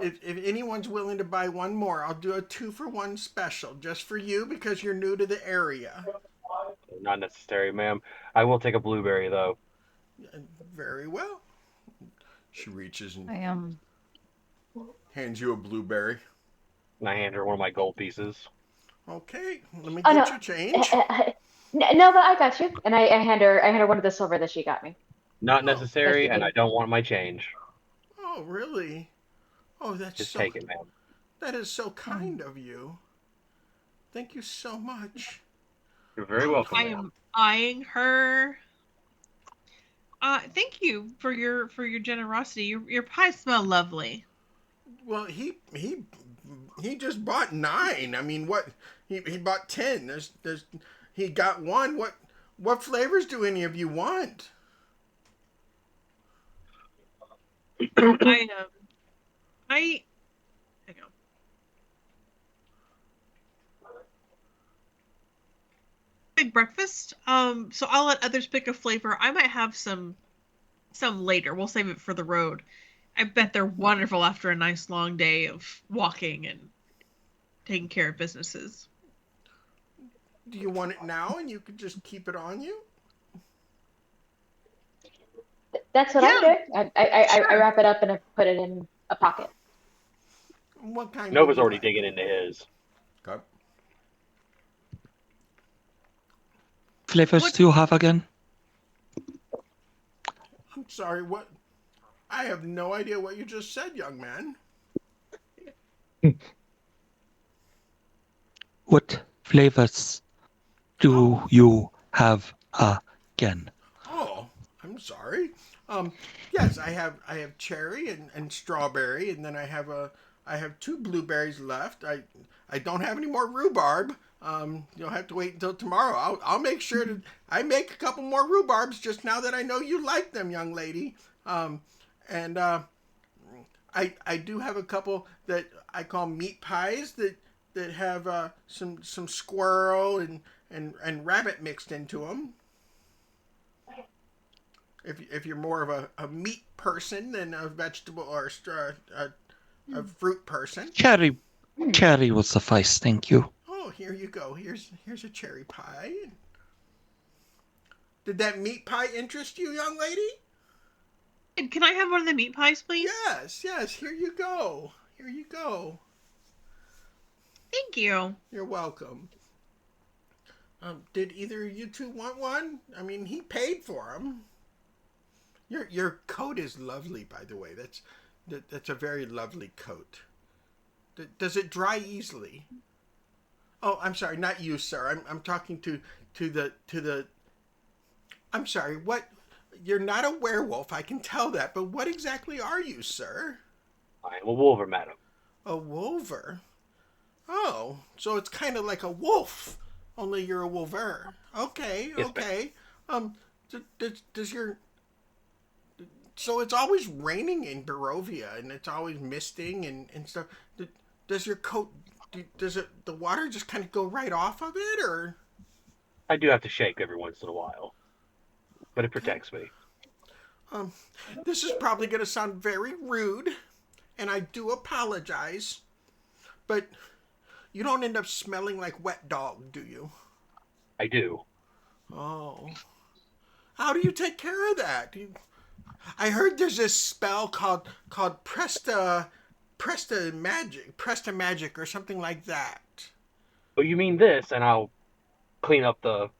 If anyone's willing to buy one more, I'll do a 2-for-1 special just for you because you're new to the area. Not necessary, ma'am. I will take a blueberry though. Very well. She reaches and I am. hands you a blueberry. And I hand her one of my gold pieces. Okay, let me Oh get no, your change. no, but I got you. And I hand her one of the silver that she got me. Not Oh, That she necessary, and gave. I don't want my change. oh, really? Oh, Just take it, ma'am. that is so kind of you. Thank you so much. You're very welcome, I ma'am. am eyeing her. Thank you for your generosity. Your pies smell lovely. Well, he just bought 9. I mean, what he bought 10. There's he got one. What flavors do any of you want? I I hang on. Big breakfast. So I'll let others pick a flavor. I might have some later. We'll save it for the road. I bet they're wonderful after a nice long day of walking and taking care of businesses. Do you want it now and you could just keep it on you? That's what I Yeah, do. I sure. wrap it up and I put it in a pocket. What kind would Nova's you already like? digging into his. Okay. Flavors What do you have again? I'm sorry, what? I have no idea what you just said, young man. What flavors do Oh, you have again? oh, I'm sorry. Yes, I have cherry and strawberry, and then I have 2 blueberries left. I don't have any more rhubarb. You'll have to wait until tomorrow. I'll make sure to I make a couple more rhubarbs just now that I know you like them, young lady. And I do have a couple that I call meat pies that have some squirrel and rabbit mixed into them. If you're more of a meat person than a vegetable or a fruit person. Cherry, Hmm. cherry will suffice, thank you. Oh, here you go. Here's a cherry pie. Did that meat pie interest you, young lady? And can I have one of the meat pies, please? Yes, yes. Here you go. Here you go. Thank you. You're welcome. Did either of you two want one? I mean, he paid for them. Your coat is lovely, by the way. That's a very lovely coat. Does it dry easily? Oh, I'm sorry, not you, sir. I'm talking to the. I'm sorry. What? You're not a werewolf. I can tell that. But what exactly are you, sir? I am a wolver, madam. A wolver. Oh, so it's kind of like a wolf, only you're a wolver. Okay, Yes, ma'am. okay. Does your so it's always raining in Barovia and it's always misting and stuff. Does your coat? Does it the water just kind of go right off of it, or? I do have to shake every once in a while, but it Okay. protects me. Um, this is probably going to sound very rude, and I do apologize, but you don't end up smelling like wet dog, do you? I do. Oh. How do you take care of that? I heard there's this spell called Presta Magic or something like that. But you mean this, and I'll clean up the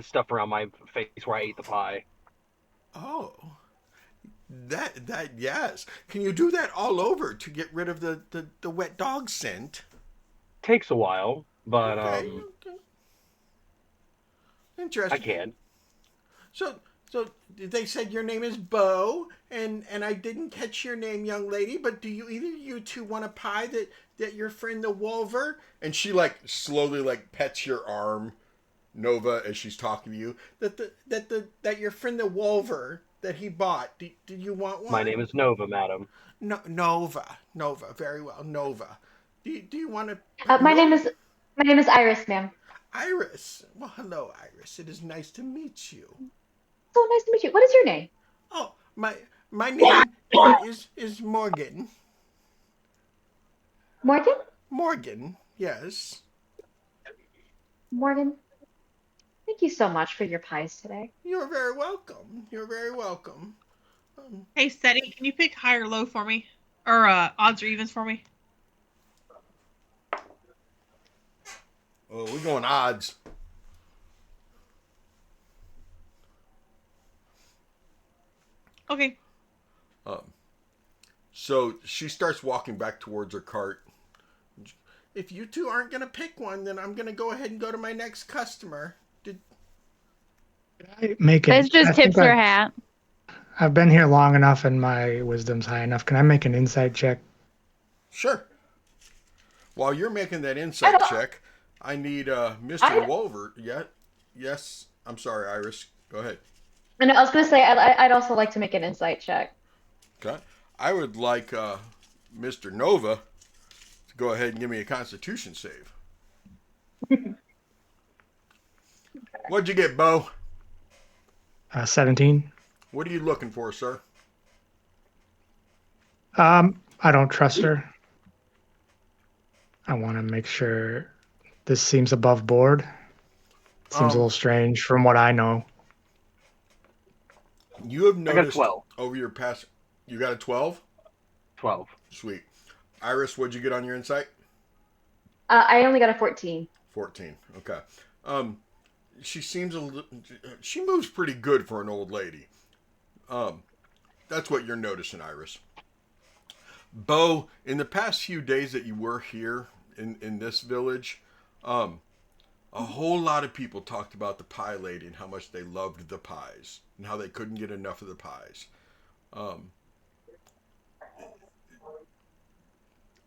stuff around my face where I ate the pie. Oh. That yes. Can you do that all over to get rid of the wet dog scent? Takes a while, but Okay, okay. I Interesting. can. So So they said your name is Bo, and I didn't catch your name, young lady. But do you either you two want a pie that your friend the Wolver? And she like slowly like pets your arm, Nova, as she's talking to you. That your friend the Wolver that he bought. Do you want one? My name is Nova, madam. No, Nova. Very well, Nova. Do you want to? My name is Iris, ma'am. Iris. Well, hello, Iris. It is nice to meet you. So nice to meet you. What is your name? Oh, my name is Morgan. Morgan? Morgan, yes. Morgan. Thank you so much for your pies today. You're very welcome. You're very welcome. Hey, Steady, can you pick high or low for me? Or odds or evens for me? Oh, we're going odds. Okay. So she starts walking back towards her cart. If you two aren't going to pick one, then I'm going to go ahead and go to my next customer. I make it. Liz just I think tips her hat. I've been here long enough and my wisdom's high enough. Can I make an insight check? Sure. While you're making that insight check, I need Mr. Wolver. Yeah. Yes. I'm sorry, Iris. Go ahead. And I was going to say, I'd also like to make an insight check. Okay. I would like Mr. Nova to go ahead and give me a Constitution save. What'd you get, Bo? 17. What are you looking for, sir? I don't trust her. I want to make sure this seems above board. Seems a little strange from what I know. You have noticed I got a 12. over your past. You got a 12? 12. Sweet. Iris, what'd you get on your insight? I only got a 14. 14. Okay. She seems a little. She moves pretty good for an old lady. That's what you're noticing, Iris. Bo, in the past few days that you were here in this village, a whole lot of people talked about the pie lady and how much they loved the pies and how they couldn't get enough of the pies.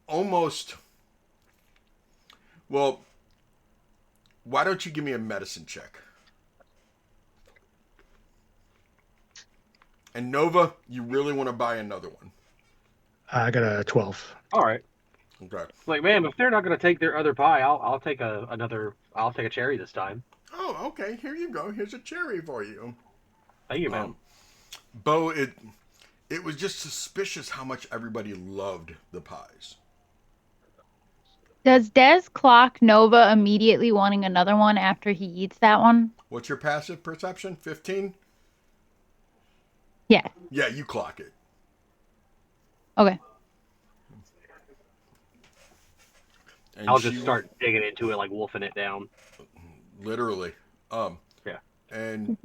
Almost. Well, why don't you give me a medicine check? And Nova, you really want to buy another one. I got a 12. All right. Okay. Like, ma'am, if they're not going to take their other pie, I'll take I'll take a cherry this time. Oh, okay. Here you go. Here's a cherry for you. Thank you, ma'am. Bo, it was just suspicious how much everybody loved the pies. Does Des clock Nova immediately wanting another one after he eats that one? What's your passive perception? 15? Yeah. Yeah, you clock it. Okay. And I'll just start digging into it, like wolfing it down. Literally. Yeah. And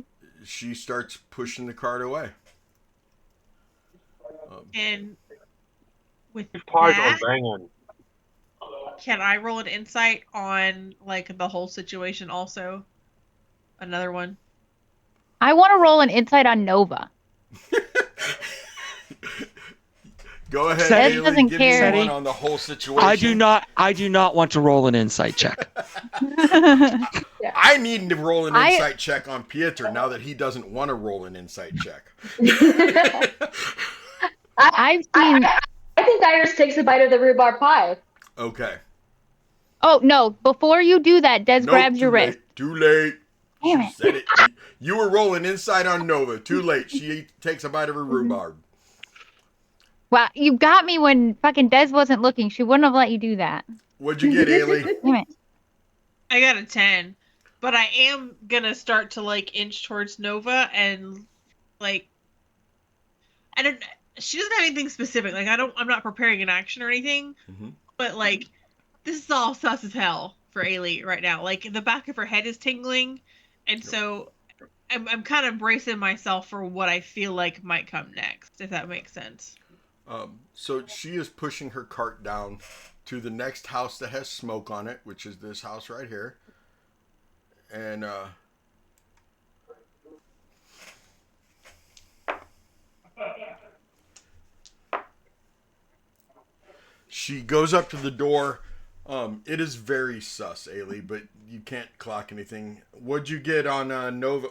she starts pushing the cart away. And with Pies that, are banging. can I roll an insight on like the whole situation also? Another one. I want to roll an insight on Nova. Go ahead, Des Haley, doesn't give care. me one on the whole situation. I do not want to roll an insight check. I need to roll an insight check on Pieter now that he doesn't want to roll an insight check. I've seen. I think Iris takes a bite of the rhubarb pie. Okay. Oh no! Before you do that, Des grabs your wrist. Too late. Damn She it! said it. You were rolling insight on Nova. Too late. She takes a bite of her rhubarb. Wow, you got me when fucking Des wasn't looking. She wouldn't have let you do that. What'd you get, Haley? Damn it! I got a 10. But I am gonna start to like inch towards Nova and like I don't she doesn't have anything specific. Like I'm not preparing an action or anything. Mm-hmm. But like this is all sus as hell for Ailey right now. Like the back of her head is tingling, and so I'm kind of bracing myself for what I feel like might come next, if that makes sense. So she is pushing her cart down to the next house that has smoke on it, which is this house right here. And She goes up to the door. It is very sus, Ailey, but you can't clock anything. What'd you get on Nova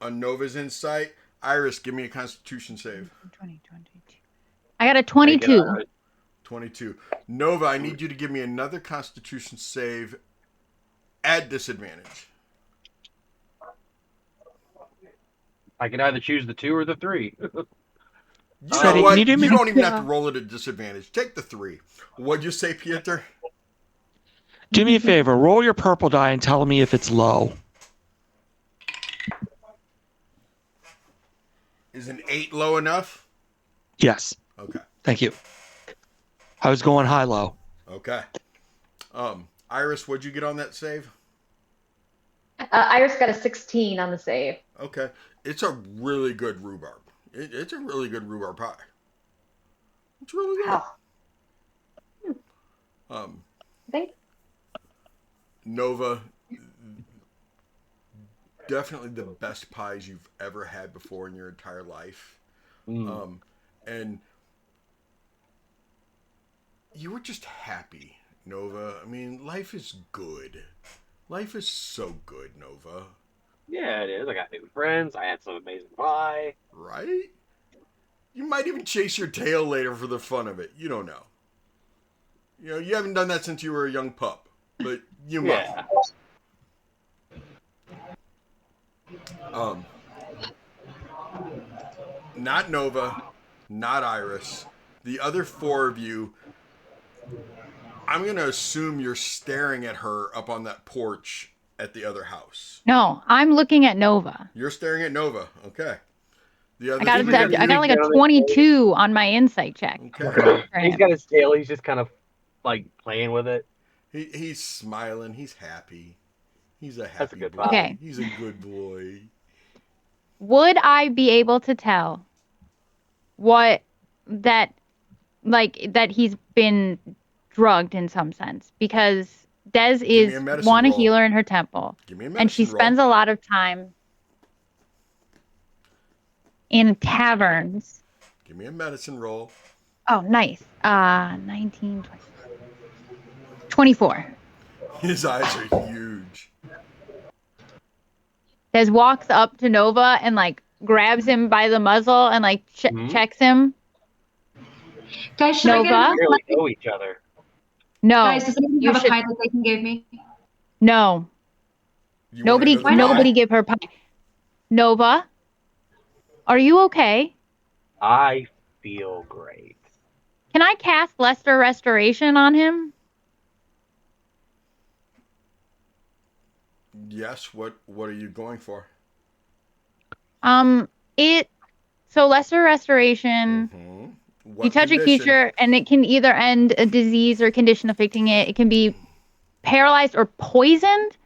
on Nova's insight? Iris, give me a Constitution save. 2022. I got a 22. 22. Nova, I need you to give me another Constitution save at disadvantage. I can either choose the 2 or the 3. You Strahd, know what? can you You do me- don't even have to roll it at disadvantage. Take the 3. What'd you say, Pieter? Do me a favor. Roll your purple die and tell me if it's low. Is an 8 low enough? Yes. Okay. Thank you. I was going high-low. Okay. Iris, what'd you get on that save? Iris got a 16 on the save. Okay. It's a really good rhubarb. It's a really good rhubarb pie. It's really good. Wow. Thank Nova, definitely the best pies you've ever had before in your entire life. And you were just happy, Nova. I mean, life is good. Life is so good, Nova. Yeah, it is. I got new friends. I had some amazing pie. Right? You might even chase your tail later for the fun of it. You don't know. You know, you haven't done that since you were a young pup, but you might. Yeah. Not Nova, not Iris. The other 4 of you, I'm going to assume you're staring at her up on that porch at the other house. No, I'm looking at Nova. You're staring at Nova. Okay. The other I got, three of I you- got like a 22 on my insight check. Okay. for He's him. got his tail. He's just kind of like playing with it. He's smiling. He's happy. He's a happy That's a good boy. vibe. Okay. He's a good boy. Would I be able to tell what that he's been drugged in some sense? Because Des me is a medicine a roll. healer in her temple, Give me a medicine and she roll. spends a lot of time in taverns. Give me a medicine roll. Oh, nice. 19, 20, 24. His eyes are huge. Des walks up to Nova and like grabs him by the muzzle and like checks him. Guys, should I get Nova? another Barely pie? know each other. No, Guys, does anyone you have should. a pie that they can give me? No, You want nobody, another pie? nobody give her pie. Nova, are you okay? I feel great. Can I cast Lester Restoration on him? Yes. What are you going for? So Lesser Restoration, Mm-hmm. you touch a creature and it can either end a disease or condition afflicting it. It can be paralyzed or poisoned.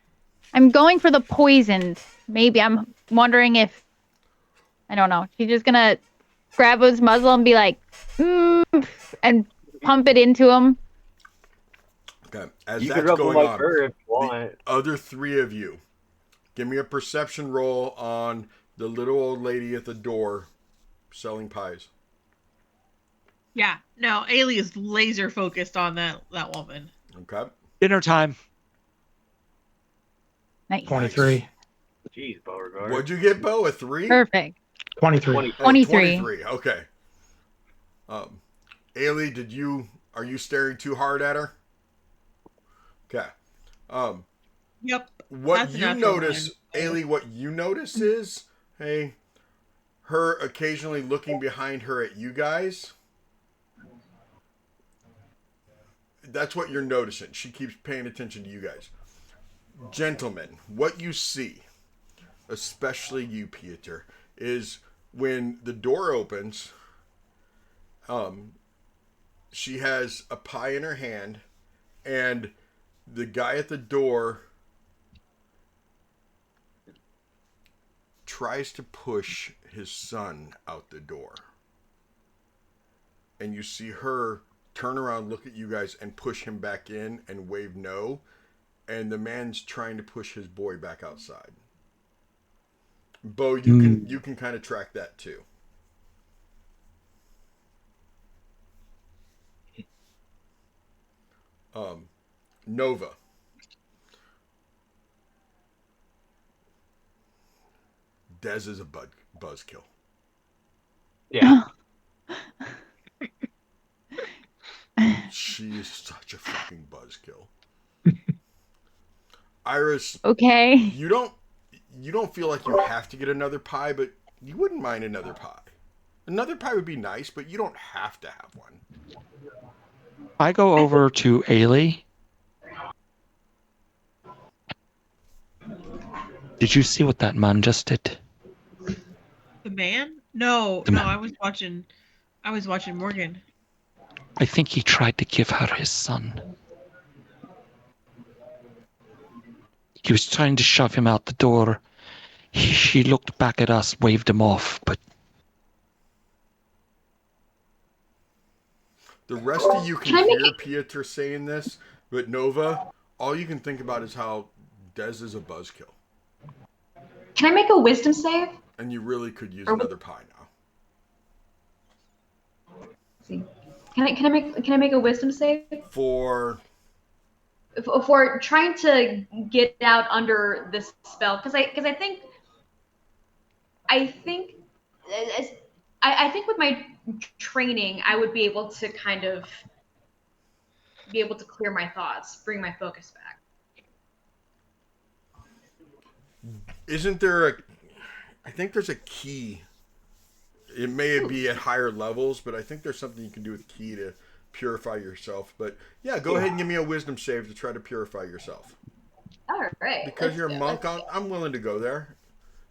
I'm going for the poisoned. Maybe I'm wondering if, I don't know. She's just gonna grab his muzzle and be like, and pump it into him. Okay. As You that's can rub going my on, fur if you the want. other 3 of you, give me a perception roll on the little old lady at the door selling pies. Yeah. No, Ailey is laser focused on that woman. Okay. Dinner time. Nice. 23. Jeez, Beauregard. What'd you get, Bo? A 3? Perfect. 23. 20. Oh, 23. 23. Okay. Ailey, are you staring too hard at her? Okay. Yep. What That's a you natural notice, Ailey, what you notice is, hey, her occasionally looking behind her at you guys. That's what you're noticing. She keeps paying attention to you guys. Gentlemen, what you see, especially you, Pieter, is when the door opens, she has a pie in her hand, and the guy at the door tries to push his son out the door. And you see her turn around, look at you guys, and push him back in and wave no. And the man's trying to push his boy back outside. Bo, you can kind of track that too. Nova. Dez is a buzzkill. Yeah. She is such a fucking buzzkill. Iris, Okay. you don't feel like you have to get another pie, but you wouldn't mind another pie. Another pie would be nice, but you don't have to have one. I go over to Ailey. Did you see what that man just did? The man? No, The no, man. I was watching Morgan. I think he tried to give her his son. He was trying to shove him out the door. She looked back at us, waved him off, but The rest of you Can I can make hear it- Pieter saying this, but Nova, all you can think about is how Dez is a buzzkill. Can I make a wisdom save? And you really could use Or- another pie now. Let's see. Can I make a wisdom save For for trying to get out under this spell? Because I think as- I think with my training I would be able to kind of be able to clear my thoughts, bring my focus back. isn't there a I think there's a key. It may be at higher levels, but I think there's something you can do with key to purify yourself. But yeah, go ahead and give me a wisdom save to try to purify yourself. All right. Because let's you're a go, monk, let's go. I'm willing to go there.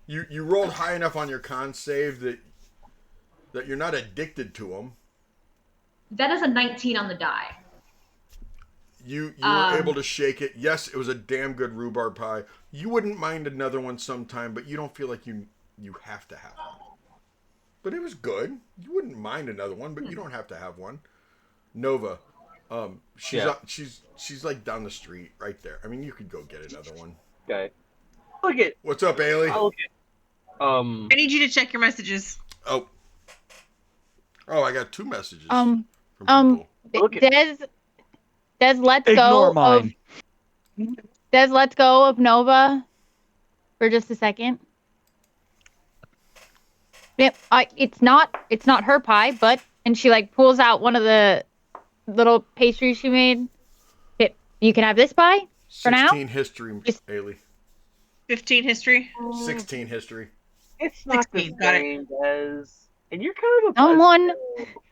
You rolled high enough on your con save that you're not addicted to them. That is a 19 on the die. You were able to shake it. Yes, it was a damn good rhubarb pie. You wouldn't mind another one sometime, but you don't feel like you have to have one. But it was good. You wouldn't mind another one, but you don't have to have one. Nova, she's like down the street right there. I mean, you could go get another one. Okay. Look at. What's up, Ailey? I'll look at. I need you to check your messages. Oh, I got 2 messages from people. Look Des lets ignore go mine. Des lets go of Nova for just a second. Yep, it's not her pie, and she like pulls out one of the little pastries she made. Yep, you can have this pie for now. 16 history, Ailey. 15 history. 16 history. It's not the 16, got it. same as. And you're kind of a Someone,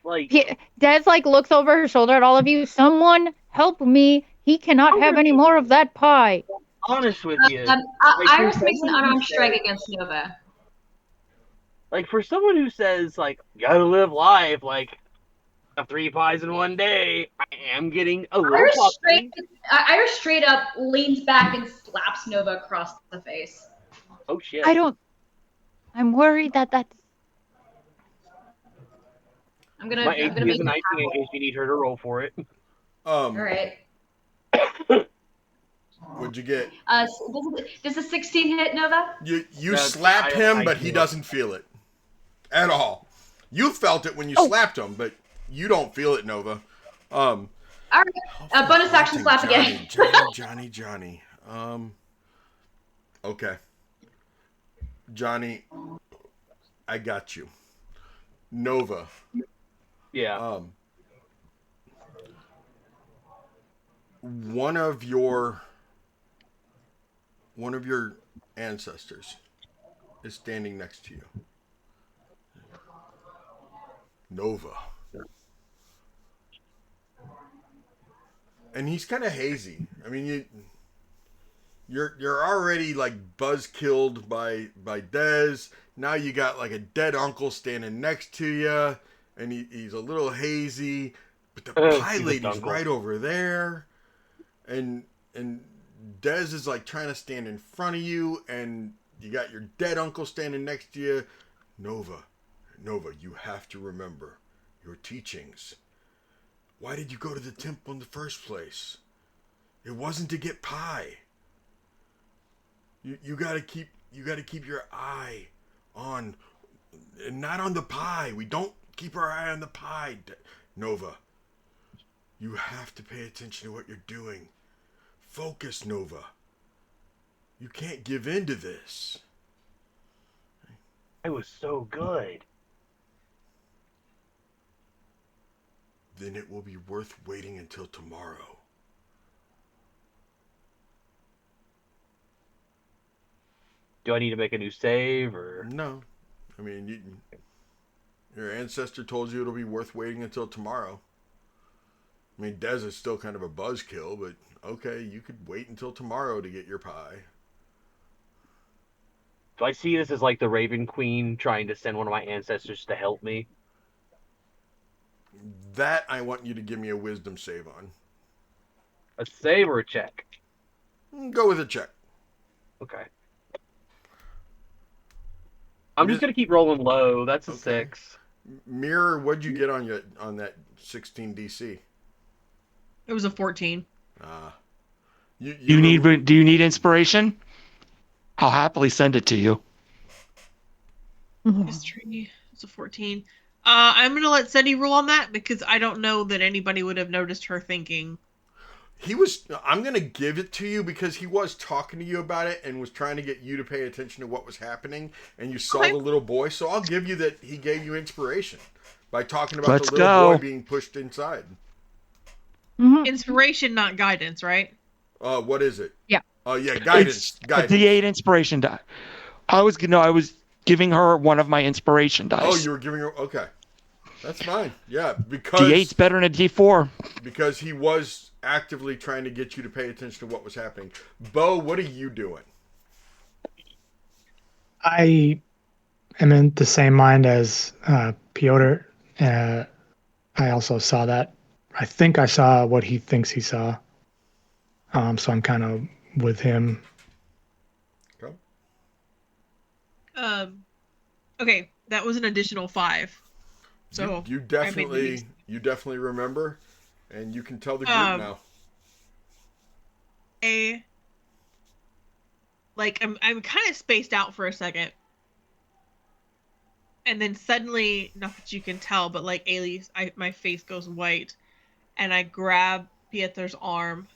like. Des like looks over her shoulder at all of you. Someone help me! He cannot have any more of that pie. Honest with you. Iris makes an unarmed strike against Nova. Like for someone who says like gotta live life, like 3 pies in one day, I am getting a little Iris straight up leans back and slaps Nova across the face. Oh shit! I'm worried that's. I'm gonna My I'm AP gonna is make an it 19 in case you need her to roll for it. All right. What'd you get? Does a 16 hit, Nova? You slap him, but he doesn't feel it at all. You felt it when you slapped him, but you don't feel it, Nova. All right. Bonus action slap again. Johnny. Okay. Johnny, I got you. Nova. Yeah. One of your ancestors is standing next to you. Nova. And he's kind of hazy. I mean, you're already like buzz killed by Dez. Now you got like a dead uncle standing next to you, and he's a little hazy. But the pie lady's right over there, and Dez is like trying to stand in front of you, and you got your dead uncle standing next to you. Nova, you have to remember your teachings. Why did you go to the temple in the first place? It wasn't to get pie. You gotta keep your eye on, and not on the pie. We don't keep our eye on the pie, Nova. You have to pay attention to what you're doing. Focus, Nova. You can't give in to this. I was so good. Then it will be worth waiting until tomorrow. Do I need to make a new save or? No. I mean, your ancestor told you it'll be worth waiting until tomorrow. I mean, Dez is still kind of a buzzkill, but okay, you could wait until tomorrow to get your pie. Do I see this as like the Raven Queen trying to send one of my ancestors to help me? That I want you to give me a wisdom save on. A save or a check? Go with a check. Okay. I'm just gonna keep rolling low. That's a Okay. 6. Mirror, what'd you get on that 16 DC? It was a 14. Do Do you need inspiration? I'll happily send it to you. History. It's a 14. I'm gonna let Seti rule on that because I don't know that anybody would have noticed her thinking. I'm going to give it to you because he was talking to you about it and was trying to get you to pay attention to what was happening, and you saw Okay. the little boy, so I'll give you that he gave you inspiration by talking about Let's the little go. boy being pushed inside. Inspiration, not guidance, right? What is it? Yeah. Oh, yeah, guidance. It's a D8 inspiration die. I was giving her one of my inspiration dice. Oh, you were giving her... Okay. That's fine. Yeah, D8's better than a D4. because he was actively trying to get you to pay attention to what was happening. Bo, what are you doing? I am in the same mind as Piotr. I also saw that. I think I saw what he thinks he saw. So I'm kind of with him. Okay. Okay, that was an additional 5. So you definitely remember, and you can tell the group now. I'm kind of spaced out for a second, and then suddenly, not that you can tell, but like Ailey, my face goes white, and I grab Pietro's arm,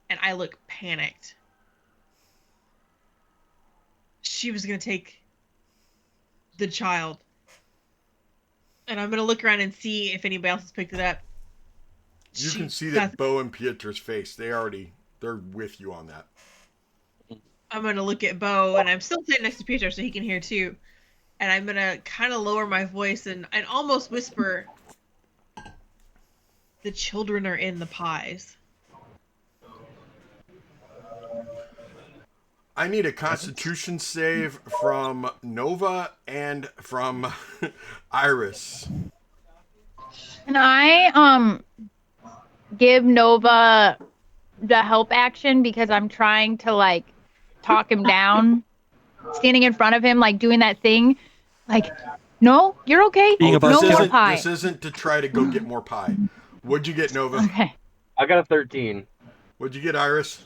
and I look panicked. She was gonna take the child. And I'm going to look around and see if anybody else has picked it up. You can see that Bo and Pietro's face. They're with you on that. I'm going to look at Bo, and I'm still sitting next to Pietro so he can hear too. And I'm going to kind of lower my voice and almost whisper, the children are in the pies. I need a Constitution save from Nova and from Iris. Can I give Nova the help action because I'm trying to like talk him down, standing in front of him, like doing that thing, like, no, you're okay. Being a No buzzkill. more pie. This isn't to try to go get more pie. What'd you get, Nova? Okay. I got a 13. What'd you get, Iris?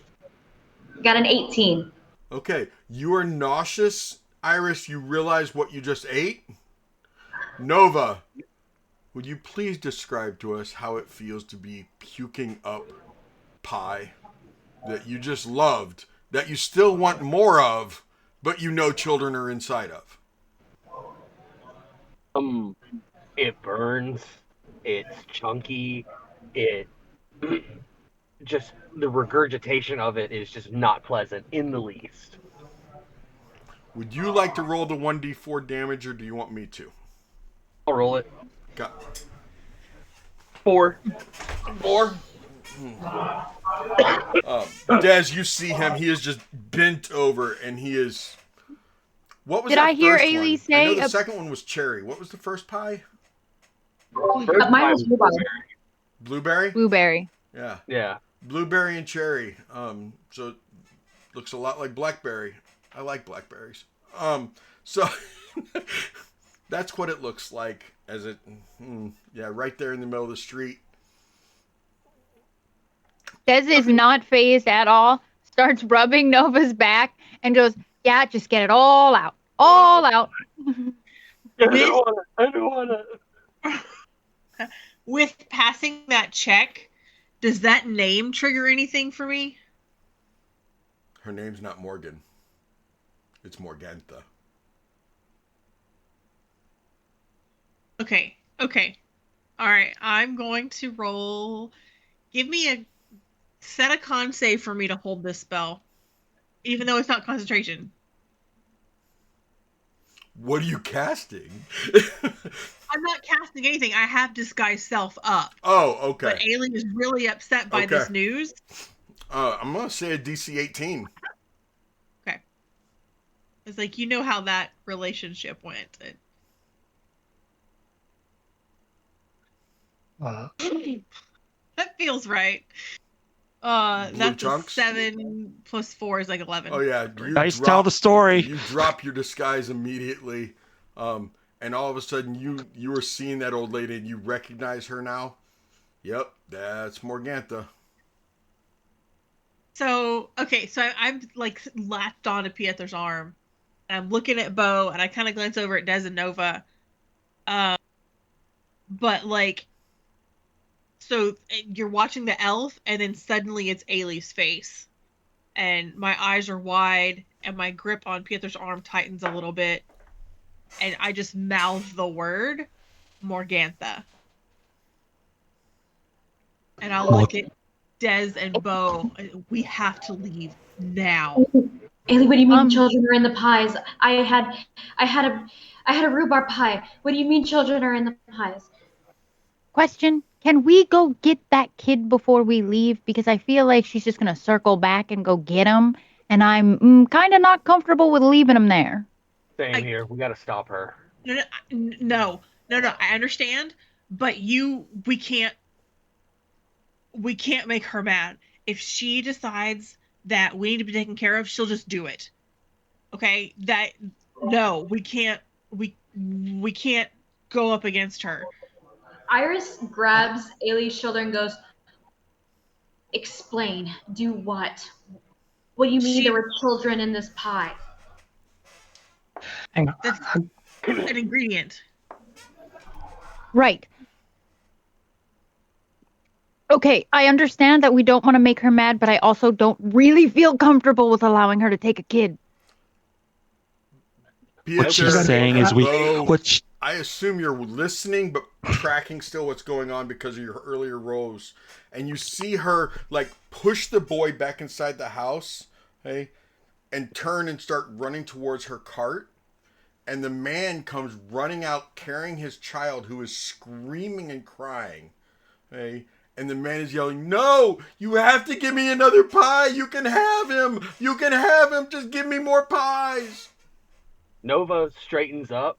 Got an 18. Okay, you are nauseous. Iris, you realize what you just ate? Nova, would you please describe to us how it feels to be puking up pie that you just loved, that you still want more of, but you know children are inside of? It burns. It's chunky. It just the regurgitation of it is just not pleasant in the least. Would you like to roll the 1d4 damage, or do you want me to? I'll roll it. Got 4. 4? Des, you see him. He is just bent over, and he is... What was Did that I hear first Ailey one? say I know the second one was cherry. What was the first pie? Mine was blueberry. Blueberry? Blueberry. Yeah. Yeah. Blueberry and cherry. So it looks a lot like blackberry. I like blackberries. So that's what it looks like as it, right there in the middle of the street. Des is not phased at all, starts rubbing Nova's back and goes, yeah, just get it all out. All out. I don't want to. with passing that check, does that name trigger anything for me? Her name's not Morgan. It's Morgantha. Okay. All right. I'm going to roll. Give me a set a con save for me to hold this spell, even though it's not concentration. What are you casting? I'm not casting anything. I have disguise self up. Oh, okay. But Ailey is really upset by this news. I'm gonna say a DC 18. Okay. It's like, you know how that relationship went. That feels right. Blue That's chunks? a 7 plus 4 is like 11. Oh yeah, Tell the story. You drop your disguise immediately, and all of a sudden you were seeing that old lady and you recognize her now. Yep, that's Morgantha. So I'm like latched onto Pietro's arm, and I'm looking at Bo, and I kind of glance over at Des and Nova. But like, so you're watching the elf, and then suddenly it's Ailey's face, and my eyes are wide, and my grip on Pietro's arm tightens a little bit, and I just mouth the word Morgantha, and I'll look at Des and Bo. We have to leave now. Ailey, what do you mean children are in the pies? I had a rhubarb pie. What do you mean children are in the pies? Question: can we go get that kid before we leave? Because I feel like she's just gonna circle back and go get him, and I'm kind of not comfortable with leaving him there. Same here. We got to stop her. No. I understand, but we can't make her mad. If she decides that we need to be taken care of, she'll just do it. Okay? We can't go up against her. Iris grabs Ailey's shoulder and goes, "Explain. Do what? What do you mean there were children in this pie?" Hang on. That's an ingredient. Right. Okay, I understand that we don't want to make her mad, but I also don't really feel comfortable with allowing her to take a kid. What she's saying is I assume you're listening but tracking still what's going on because of your earlier rolls, and you see her like push the boy back inside the house, okay, and turn and start running towards her cart, and the man comes running out carrying his child who is screaming and crying, okay, and the man is yelling, "No, you have to give me another pie. You can have him. You can have him. Just give me more pies." Nova straightens up,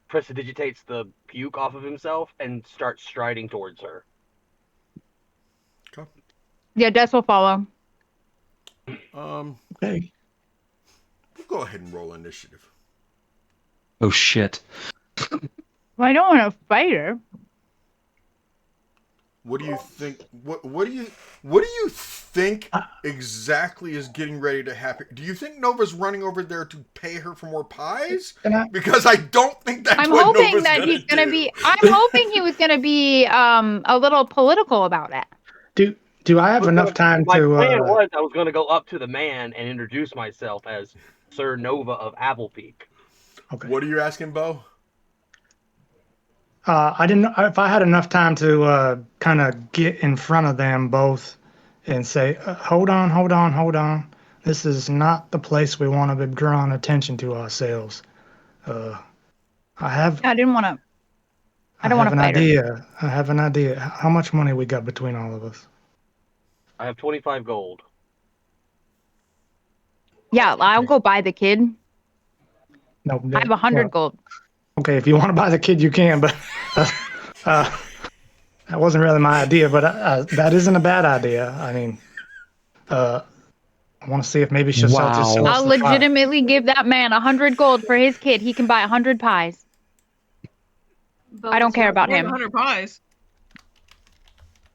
prestidigitates the puke off of himself, and starts striding towards her. Okay. Yeah, Des will follow. Okay. We'll go ahead and roll initiative. Oh shit. Well, I don't want to fight her. What do you think? What do you think exactly is getting ready to happen? Do you think Nova's running over there to pay her for more pies? Because I don't think that's I'm what hoping Nova's that gonna he's gonna do. be. I'm hoping he was gonna be a little political about it. Do I have enough time My to? plan was I was going to go up to the man and introduce myself as Sir Nova of Applepeak. Okay. What are you asking, Bo? I didn't know if I had enough time to kind of get in front of them both and say, hold on. This is not the place we want to be drawing attention to ourselves. I don't want to fight her. I have an idea. How much money we got between all of us? I have 25 gold. Yeah, I'll go buy the kid. No, I have 100 gold. Okay, if you want to buy the kid, you can, but that wasn't really my idea, but that isn't a bad idea. I mean, I want to see if maybe she'll sell just I'll legitimately give that man 100 gold for his kid. He can buy 100 pies. I don't care about him. 100 pies.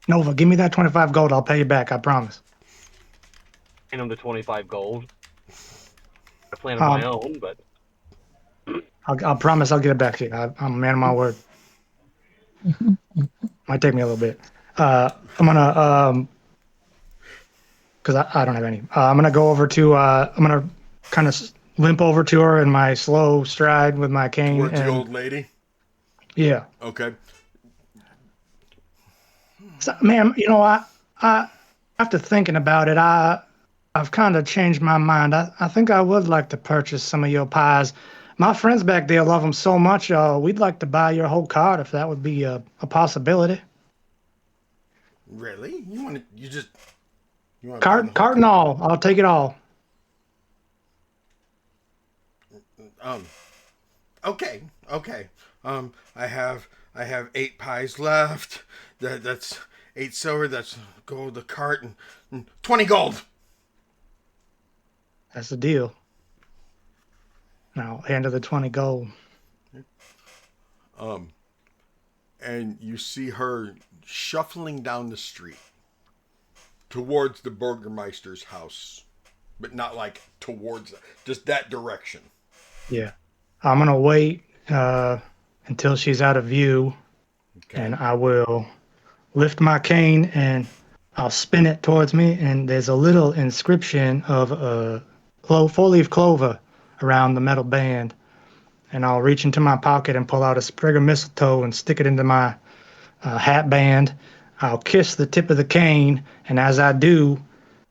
Nova, give me that 25 gold. I'll pay you back. I promise. And I'm the 25 gold. I plan on my own, but I'll promise I'll get it back to you. I'm a man of my word. Might take me a little bit. I'm gonna because I don't have any. I'm gonna go over to. I'm gonna kind of limp over to her in my slow stride with my cane. Towards the and old lady. Yeah. Okay. So, ma'am, I after thinking about it, I've kind of changed my mind. I think I would like to purchase some of your pies. My friends back there love them so much. We'd like to buy your whole cart if that would be a possibility. Really? You want to? You want to buy the whole Cart and all. I'll take it all. Okay. Okay. I have 8 pies left. That's 8 silver. That's gold a cart and 20 gold. That's the deal. Now, hand of the 20 gold. And you see her shuffling down the street towards the Burgermeister's house, but not like towards, just that direction. Yeah. I'm going to wait until she's out of view, Okay. and I will lift my cane and I'll spin it towards me, and there's a little inscription of a 4-leaf clover around the metal band. And I'll reach into my pocket and pull out a sprig of mistletoe and stick it into my hat band. I'll kiss the tip of the cane, and as I do,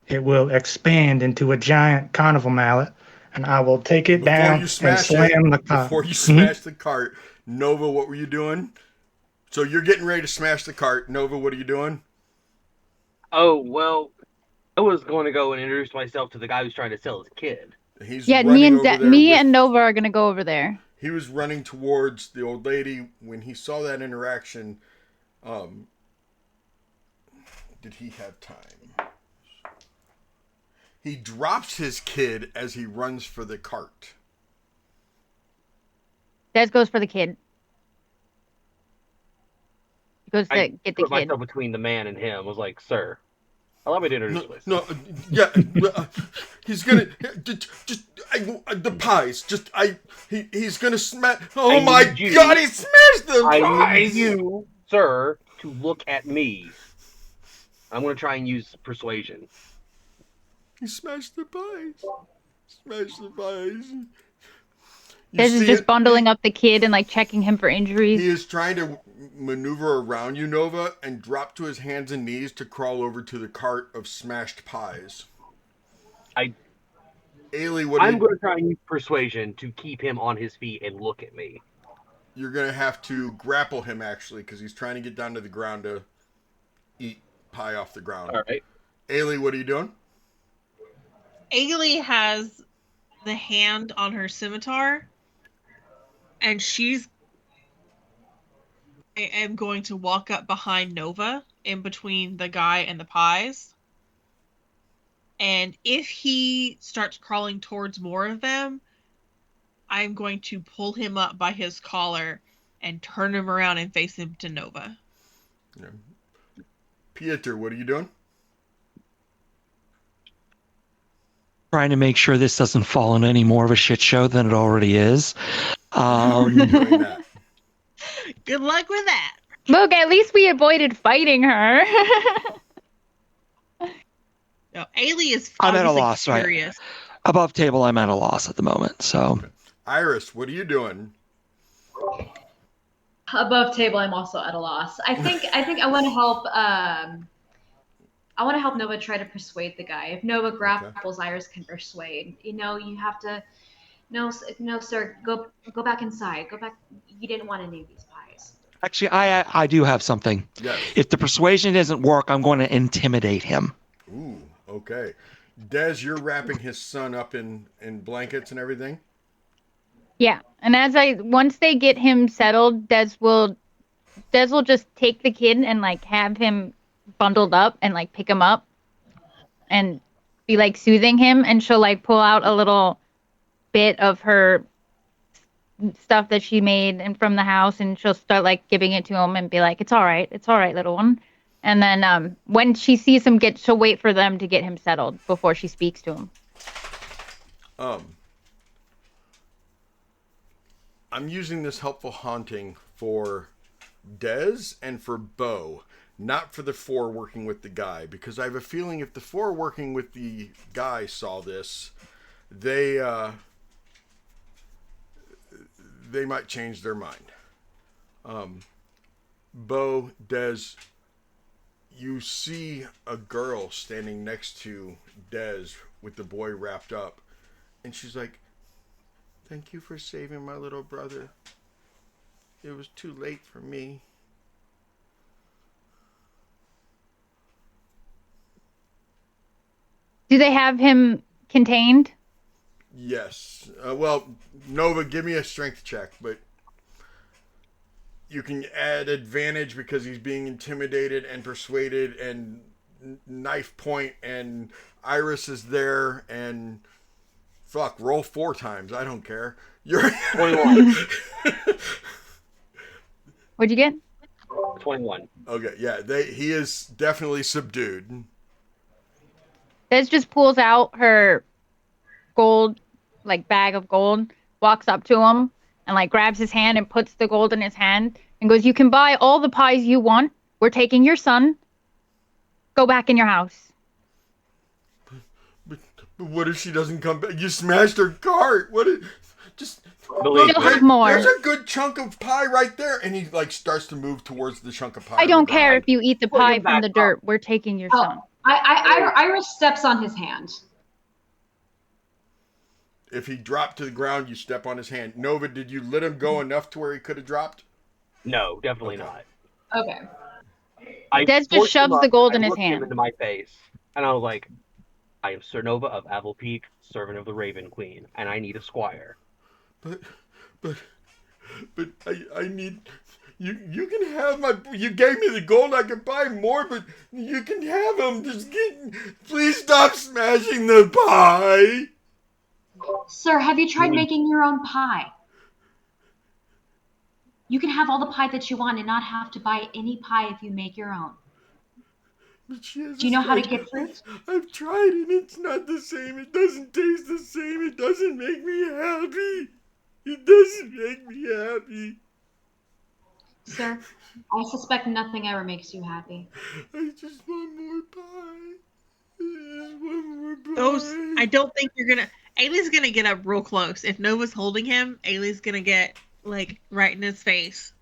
it will expand into a giant carnival mallet, and I will take it Before down you and smash slam it, the car. before you smash the cart, Nova, what were you doing? So you're getting ready to smash the cart. Nova, what are you doing? Oh, well, I was going to go and introduce myself to the guy who's trying to sell his kid. He's Yeah, running over there. me and Nova are gonna go over there. He was running towards the old lady when he saw that interaction. Did he have time? He drops his kid as he runs for the cart. Des goes for the kid. He goes to I get the put kid. myself between the man and him. I was like, sir, allow me to introduce myself. No, yeah, he's gonna the pies. He's gonna smash. Oh my God, he smashed the I pies. need you, sir, to look at me. I'm going to try and use persuasion. He smashed the pies. Smashed the pies. Des is just bundling up the kid and like checking him for injuries. He is trying to maneuver around you, Nova, and drop to his hands and knees to crawl over to the cart of smashed pies. Ailey, I'm going to try and use persuasion to keep him on his feet and look at me. You're going to have to grapple him, actually, because he's trying to get down to the ground to eat pie off the ground. All right. Ailey, what are you doing? Ailey has the hand on her scimitar, and I am going to walk up behind Nova in between the guy and the pies. And if he starts crawling towards more of them, I'm going to pull him up by his collar and turn him around and face him to Nova. Yeah. Pieter, what are you doing? Trying to make sure this doesn't fall into any more of a shit show than it already is. How are you doing that? Good luck with that. Look, at least we avoided fighting her. No, Ailey is I'm at a obviously loss, right? curious. Above table, I'm at a loss at the moment. So, Iris, what are you doing? Above table, I'm also at a loss. I think I want to help. I want to help Nova try to persuade the guy. If Nova grapples, Iris can persuade. You have to. No, sir. Go back inside. Go back. You didn't want any of these pies. actually, I do have something. Yes. If the persuasion doesn't work, I'm going to intimidate him. Ooh, okay. Des, you're wrapping his son up in blankets and everything? Yeah, and once they get him settled, Des will just take the kid and like have him bundled up and like pick him up and be like soothing him, and she'll like pull out a little bit of her stuff that she made and from the house, and she'll start like giving it to him and be like, it's all right, little one. And then when she sees him she'll wait for them to get him settled before she speaks to him. I'm using this helpful haunting for Dez and for Bo, not for the 4 working with the guy, because I have a feeling if the 4 working with the guy saw this, they might change their mind. Bo, Dez, you see a girl standing next to Dez with the boy wrapped up, and she's like, "Thank you for saving my little brother. It was too late for me." Do they have him contained? Yes. Well, Nova, give me a strength check, but you can add advantage because he's being intimidated and persuaded and knife point, and Iris is there, and fuck, roll 4 times. I don't care. You're 21. What'd you get? 21. Okay, yeah, he is definitely subdued. Des just pulls out her gold, like bag of gold, walks up to him and like grabs his hand and puts the gold in his hand and goes, "You can buy all the pies you want. We're taking your son. Go back in your house." But what if she doesn't come back? You smashed her cart. What if, just Believe You'll me. have more. There's a good chunk of pie right there, and he like starts to move towards the chunk of pie. I on the don't care ground. if you eat the Put pie him from back the up. dirt. We're taking your son. Iris steps on his hand. If he dropped to the ground, you step on his hand. Nova, did you let him go enough to where he could have dropped? No, definitely Okay. not. Okay. I Des just forced him shoves up, the gold I in his looked him hand. into my face, and I was like, "I am Sir Nova of Apple Peak, servant of the Raven Queen, and I need a squire." But I need you can have my, you gave me the gold, I could buy more, but you can have them. Please stop smashing the pie. Sir, have you tried making your own pie? You can have all the pie that you want and not have to buy any pie if you make your own. But she has Do you know how to get fruit? I've tried and it's not the same. It doesn't taste the same. It doesn't make me happy. It doesn't make me happy. Sir, I suspect nothing ever makes you happy. I just want more pie. I just want more pie. Those, I don't think you're gonna. Ailey's gonna get up real close. If Nova's holding him, Ailey's gonna get like right in his face.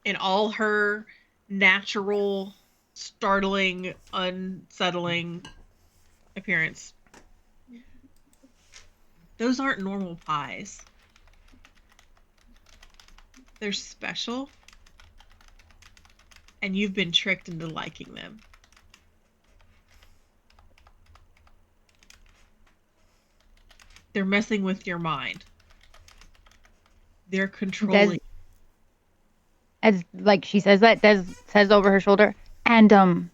In all her natural, startling, unsettling appearance. Those aren't normal pies. They're special. And you've been tricked into liking them. They're messing with your mind. They're controlling. As like she says that, Des says over her shoulder, and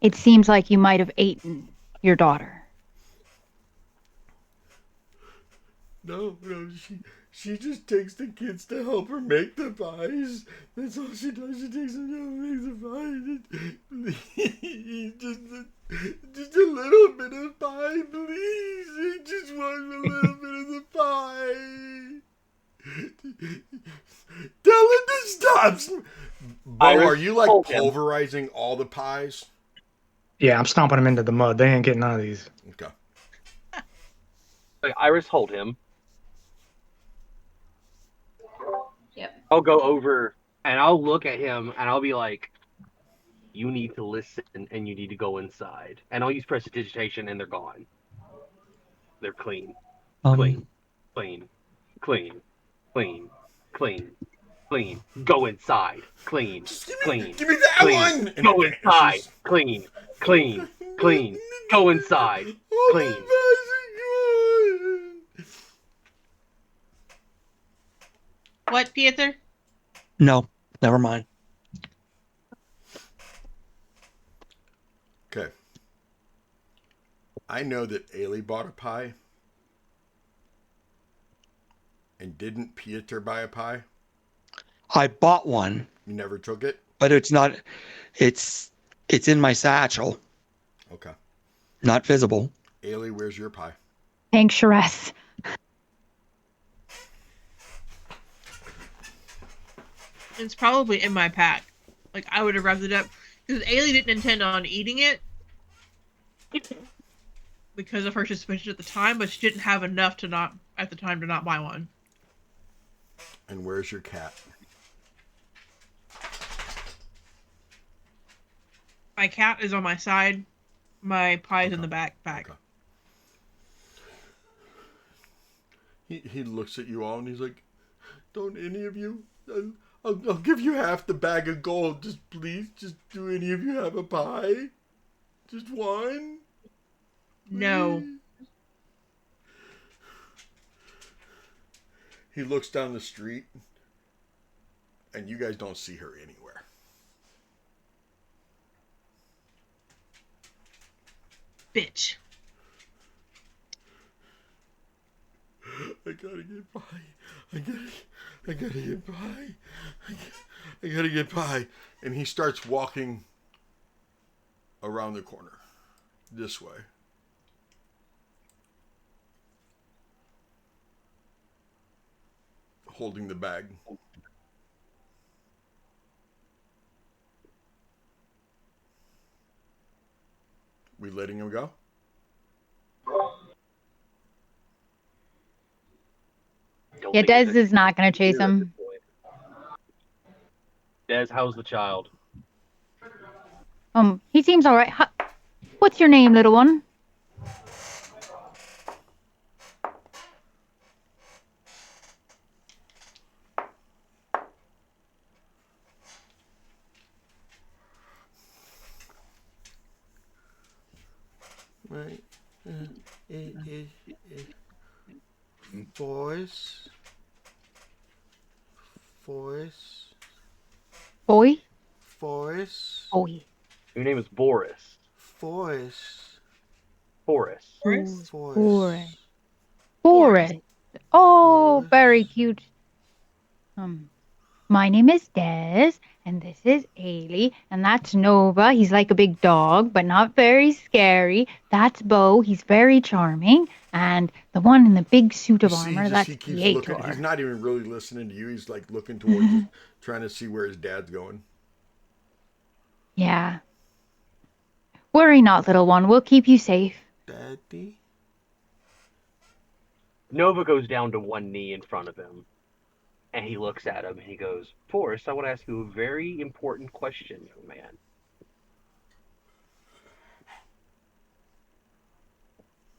it seems like you might have eaten your daughter. No, she just takes the kids to help her make the pies. That's all she does. She takes them to help make the pies. Just a little bit of pie, please. I just want a little bit of the pie. Tell him to stop. Bo, Iris, are you like hold him. pulverizing all the pies? Yeah, I'm stomping them into the mud. They ain't getting none of these. Okay. Like, Iris, hold him. Yep. I'll go over and I'll look at him and I'll be like, "You need to listen and you need to go inside." And I'll use prestidigitation and they're gone. They're clean. Clean. Clean. Clean. Clean. Clean. Clean. Go inside. Clean. Clean. Give me that Clean. one. And Go it inside. vanishes. Clean. Clean. Clean. Go inside. All Clean. the pies are gone. What, Pieter? No, never mind. Okay. I know that Ailey bought a pie. And didn't Pieter buy a pie? I bought one, You never took it? but it's not. It's in my satchel, Okay. not visible. Ailey, where's your pie? Thanks, Sharess. It's probably in my pack. Like, I would have wrapped it up. Because Ailey didn't intend on eating it because of her suspicion at the time, but she didn't have enough to not, at the time, to not buy one. And where's your cat? My cat is on my side. My pie's in the backpack. Okay. He looks at you all and he's like, "Don't any of you? I'll give you half the bag of gold. Just please, just do any of you have a pie? Just one? No. Please?" He looks down the street, and you guys don't see her anywhere. Bitch. I gotta get by. I gotta get by. I gotta get by. And he starts walking around the corner. This way. Holding the bag. We letting him go? Yeah, Dez is not going to chase him. Dez, how's the child? He seems all right. What's your name, little one? Right. Force. Boy? Force. Boy. Your name is Boris. Force. Boris. Forrest? Boris. Boris. Oh, very cute. My name is Dez, and this is Ailey, and that's Nova. He's like a big dog, but not very scary. That's Bo. He's very charming. And the one in the big suit of armor, that's He keeps Pietro. looking. He's not even really listening to you. He's like looking towards it, trying to see where his dad's going. Yeah. Worry not, little one. We'll keep you safe. Daddy? Nova goes down to one knee in front of him. And he looks at him and he goes, Forrest, I want to ask you a very important question, young man.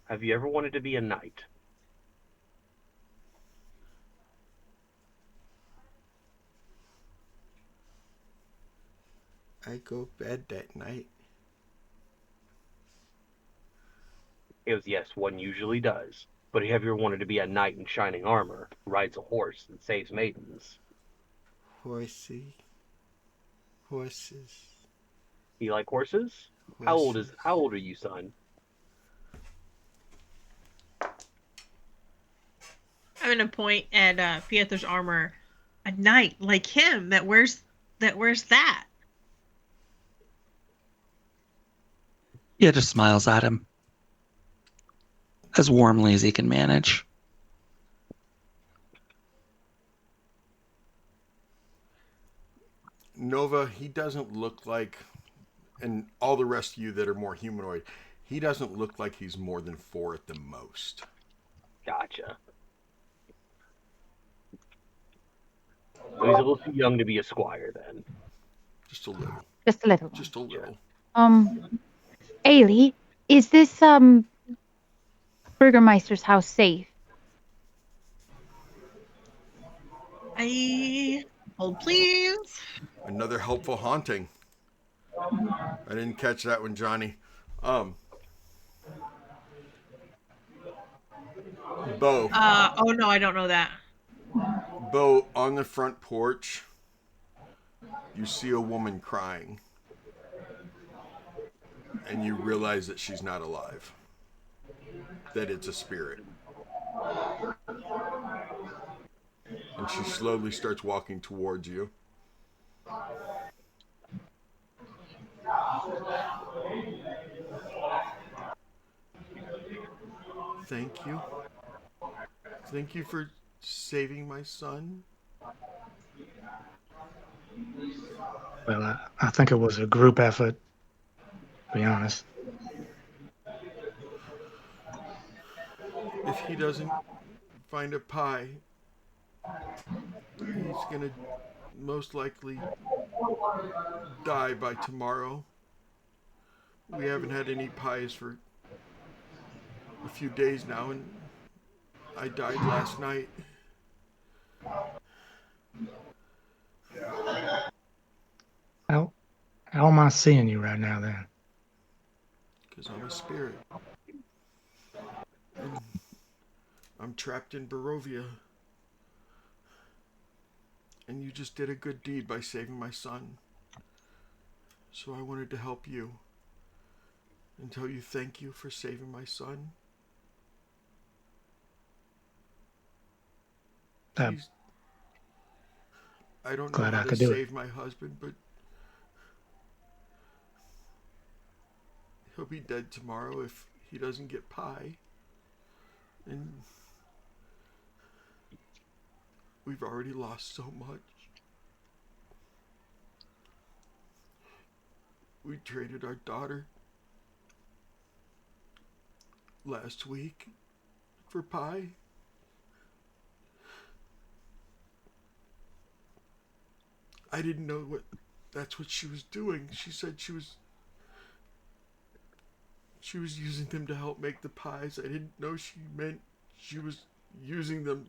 Have you ever wanted to be a knight? I go bed that night. He goes, yes, one usually does. But have you ever wanted to be a knight in shining armor, who rides a horse and saves maidens? Horses. You like horses? How old are you, son? I'm gonna point at Pietro's armor. A knight like him that wears that. Yeah, just smiles at him as warmly as he can manage. Nova, he doesn't look like, and all the rest of you that are more humanoid, he doesn't look like he's more than 4 at the most. Gotcha. So he's a little too young to be a squire then. Just a little. Just a little one. Just a little. Ailey, is this, Burgermeister's house safe? Hold please. Another helpful haunting. I didn't catch that one, Johnny. Bo. Oh no, I don't know that. Bo, on the front porch, you see a woman crying. And you realize that she's not alive. That it's a spirit. And she slowly starts walking towards you. Thank you. Thank you for saving my son. Well, I think it was a group effort, to be honest. If he doesn't find a pie, he's gonna most likely die by tomorrow. We haven't had any pies for a few days now, and I died last night. How am I seeing you right now then? Because I'm a spirit. And I'm trapped in Barovia. And you just did a good deed by saving my son. So I wanted to help you. And tell you thank you for saving my son. Please. I don't know Glad how I to could do it. save my husband, but he'll be dead tomorrow if he doesn't get pie. And we've already lost so much. We traded our daughter last week for pie. I didn't know that's what she was doing. She said she was using them to help make the pies. I didn't know she meant she was using them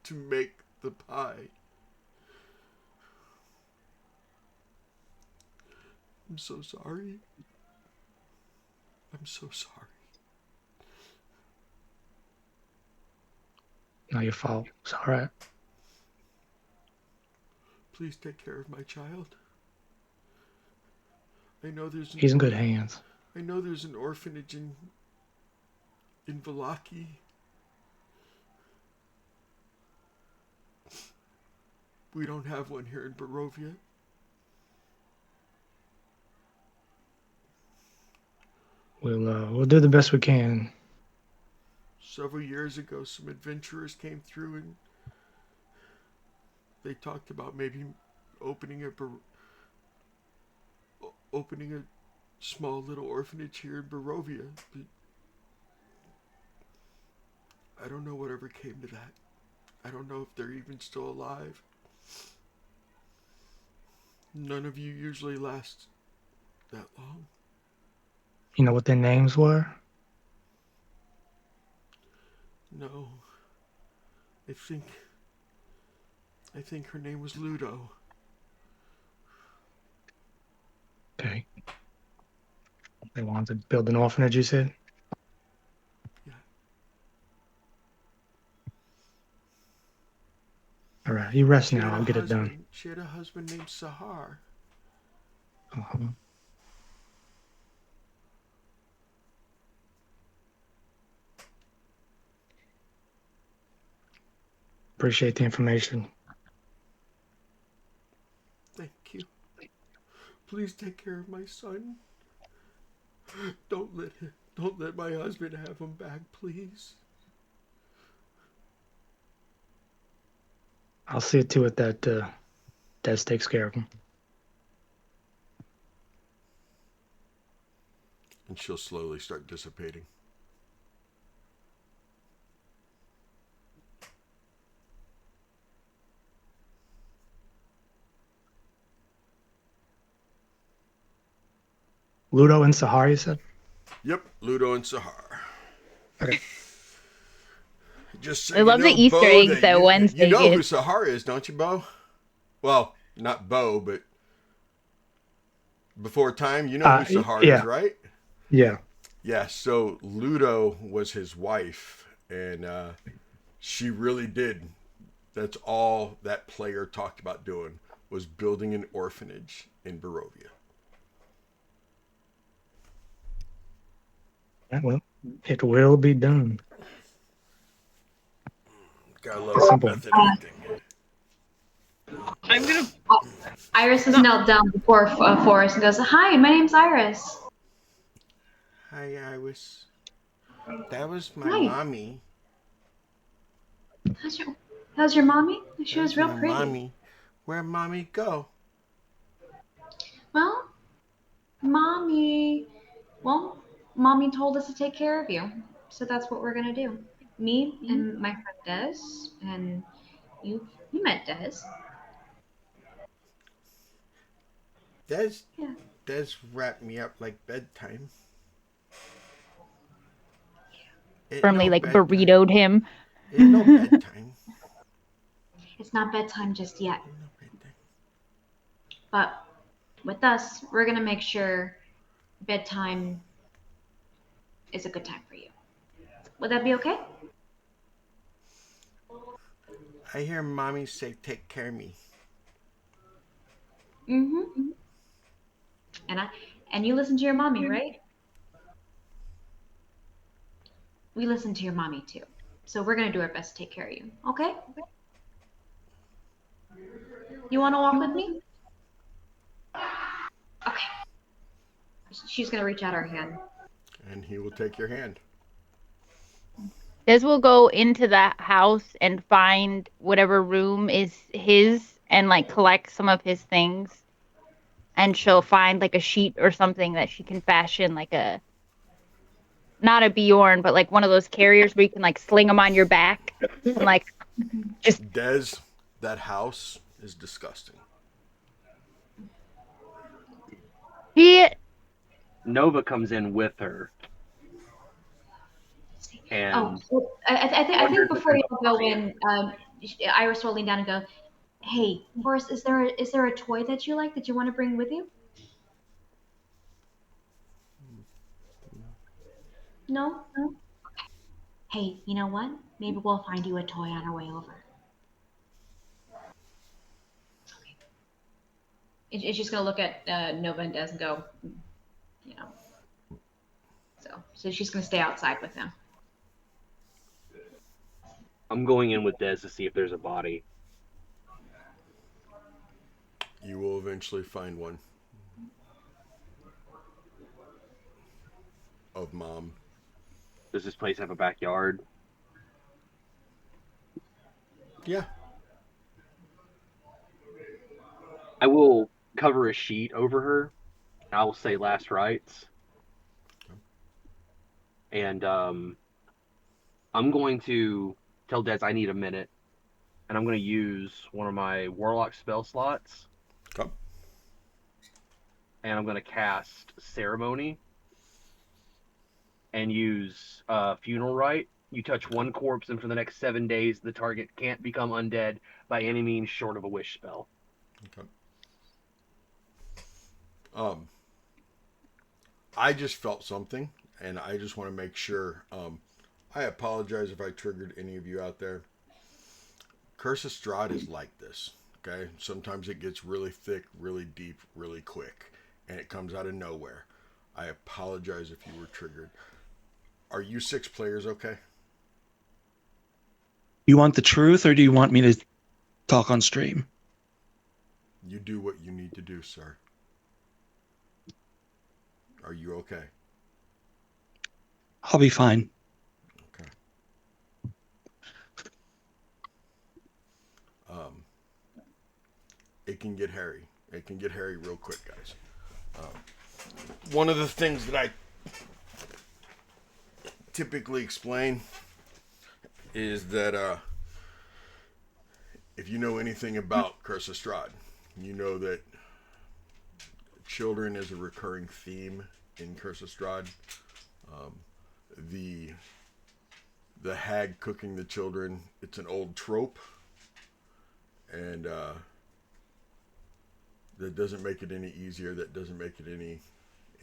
to make the pie. I'm so sorry. I'm so sorry. Not your fault. It's all right. Please take care of my child. I know He's in good hands. I know there's an orphanage in Valaki. We don't have one here in Barovia. We'll do the best we can. Several years ago, some adventurers came through and they talked about maybe opening a small little orphanage here in Barovia. But I don't know whatever came to that. I don't know if they're even still alive. None of you usually last that long. You know what their names were? No. I think her name was Ludo. Okay. They wanted to build an orphanage, you said? Yeah. All right, you rest now. I'll get it done. She had a husband named Sahar. Uh-huh. Appreciate the information. Thank you. Please take care of my son. Don't let my husband have him back, please. I'll see to it that Des takes care of him. And she'll slowly start dissipating. Ludo and Sahar, you said? Yep, Ludo and Sahar. Okay. Just so I love you know, the Easter Bo, eggs that Wednesday You know who gets. Sahar is, don't you, Bo? Well, not Bo, but before time, you know who Sahar is, right? Yeah. Yeah, so Ludo was his wife, and she really did. That's all that player talked about doing, was building an orphanage in Barovia. Well, it will be done. Gotta love method acting. I'm gonna. Iris has knelt down before Forrest and goes, "Hi, my name's Iris." Hi, Iris. That was my Hi. mommy. How's your mommy? She was That's real my pretty. mommy. Where'd mommy go? Well, mommy, well, mommy told us to take care of you, so that's what we're gonna do. Me and my friend Des, and you met Des. Des, Yeah. Des wrapped me up like bedtime. It Firmly no like bedtime. burritoed him. It no bedtime. It's not bedtime just yet, It no bedtime. but with us, we're gonna make sure bedtime is a good time for you. Would that be okay? I hear mommy say take care of me. Mm-hmm. And you listen to your mommy, right? We listen to your mommy too. So we're gonna do our best to take care of you. Okay? You wanna walk with me? Okay. She's gonna reach out her hand. And he will take your hand. Des will go into the house and find whatever room is his and like collect some of his things. And she'll find like a sheet or something that she can fashion like a not a Bjorn, but like one of those carriers where you can like sling them on your back and like just Des, that house is disgusting. he Nova comes in with her Oh, and well, I think wonders if before there's you a go body in. in, Iris will lean down and go, "Hey, Horace, is there a toy that you like that you want to bring with you? No? Hey, you know what? Maybe we'll find you a toy on our way over." It's just gonna look at Nova and Des and go, you know. So she's gonna stay outside with him. I'm going in with Des to see if there's a body. You will eventually find one of mom. Does this place have a backyard? Yeah. I will cover a sheet over her. I will say last rites. And I'm going to tell Des I need a minute. And I'm going to use one of my warlock spell slots. Come. And I'm going to cast ceremony and use funeral rite. You touch one corpse, and for the next 7 days, the target can't become undead by any means short of a wish spell. Okay. I just felt something, and I just want to make sure. I apologize if I triggered any of you out there. Curse of Strahd is like this. Okay, sometimes it gets really thick, really deep, really quick, and it comes out of nowhere. I apologize if you were triggered. Are you 6 players okay? You want the truth, or do you want me to talk on stream? You do what you need to do, sir. Are you okay? I'll be fine. Okay. Um, it can get hairy. It can get hairy real quick, guys. One of the things that I typically explain is that if you know anything about Curse of Strahd, you know that children is a recurring theme in Curse of Strahd. Um, the hag cooking the children, it's an old trope, and that doesn't make it any easier. That doesn't make it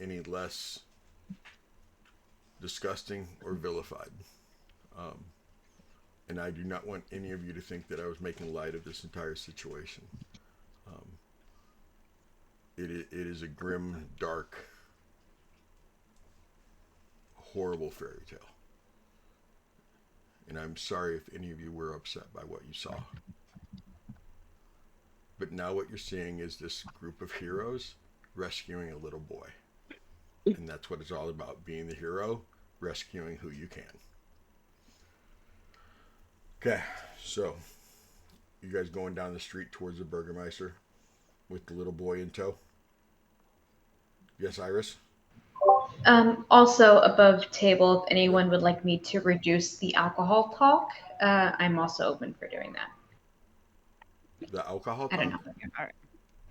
any less disgusting or vilified. Um, and I do not want any of you to think that I was making light of this entire situation. Um, it is a grim, dark, horrible fairy tale. And I'm sorry if any of you were upset by what you saw. But now what you're seeing is this group of heroes rescuing a little boy. And that's what it's all about, being the hero, rescuing who you can. Okay, so you guys going down the street towards the Burgermeister with the little boy in tow? Yes, Iris. Also above table, if anyone would like me to reduce the alcohol talk, I'm also open for doing that. The alcohol I don't talk? know. All right.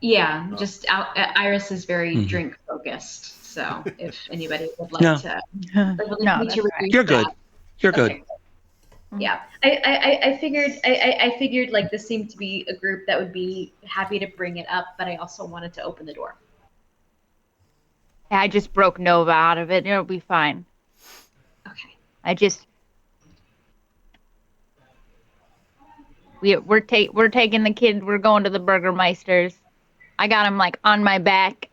Yeah, Oh. just Iris is very Mhm. drink focused. So if anybody would No. like to, would like No, me that's to all right. reduce You're good. that. You're good. Okay. Yeah, I figured like this seemed to be a group that would be happy to bring it up, but I also wanted to open the door. I just broke Nova out of it. It'll be fine. Okay. We're taking the kid. We're going to the Burgermeisters. I got him like on my back,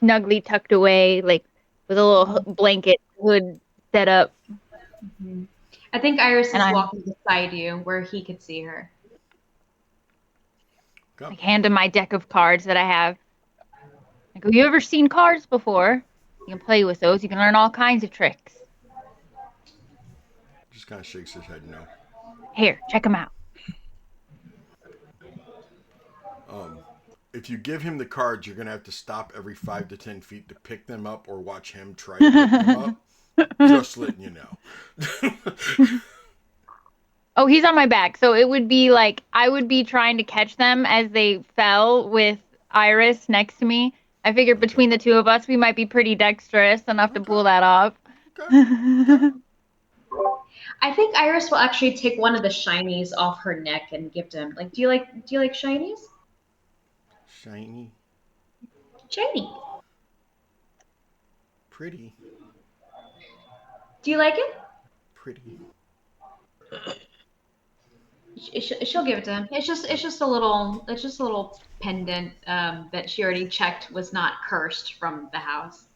snugly tucked away, like with a little blanket hood set up. Mhm. I think Iris And is I'm walking beside you where he could see her. Go. like hand him my deck of cards that I have. Like, have you ever seen cards before? You can play with those. You can learn all kinds of tricks. Just kind of shakes his head no. Here, check them out. If you give him the cards, you're gonna have to stop every 5 to 10 feet to pick them up or watch him try to pick them up. Just letting you know. Oh, he's on my back. So it would be like I would be trying to catch them as they fell with Iris next to me. I figured between the two of us, we might be pretty dexterous enough to pull that off. Okay. I think Iris will actually take one of the shinies off her neck and give to him. Like, do you like shinies? Shiny. Shiny. Pretty. Do you like it? Pretty. She'll give it to him. It's just a little pendant that she already checked was not cursed from the house.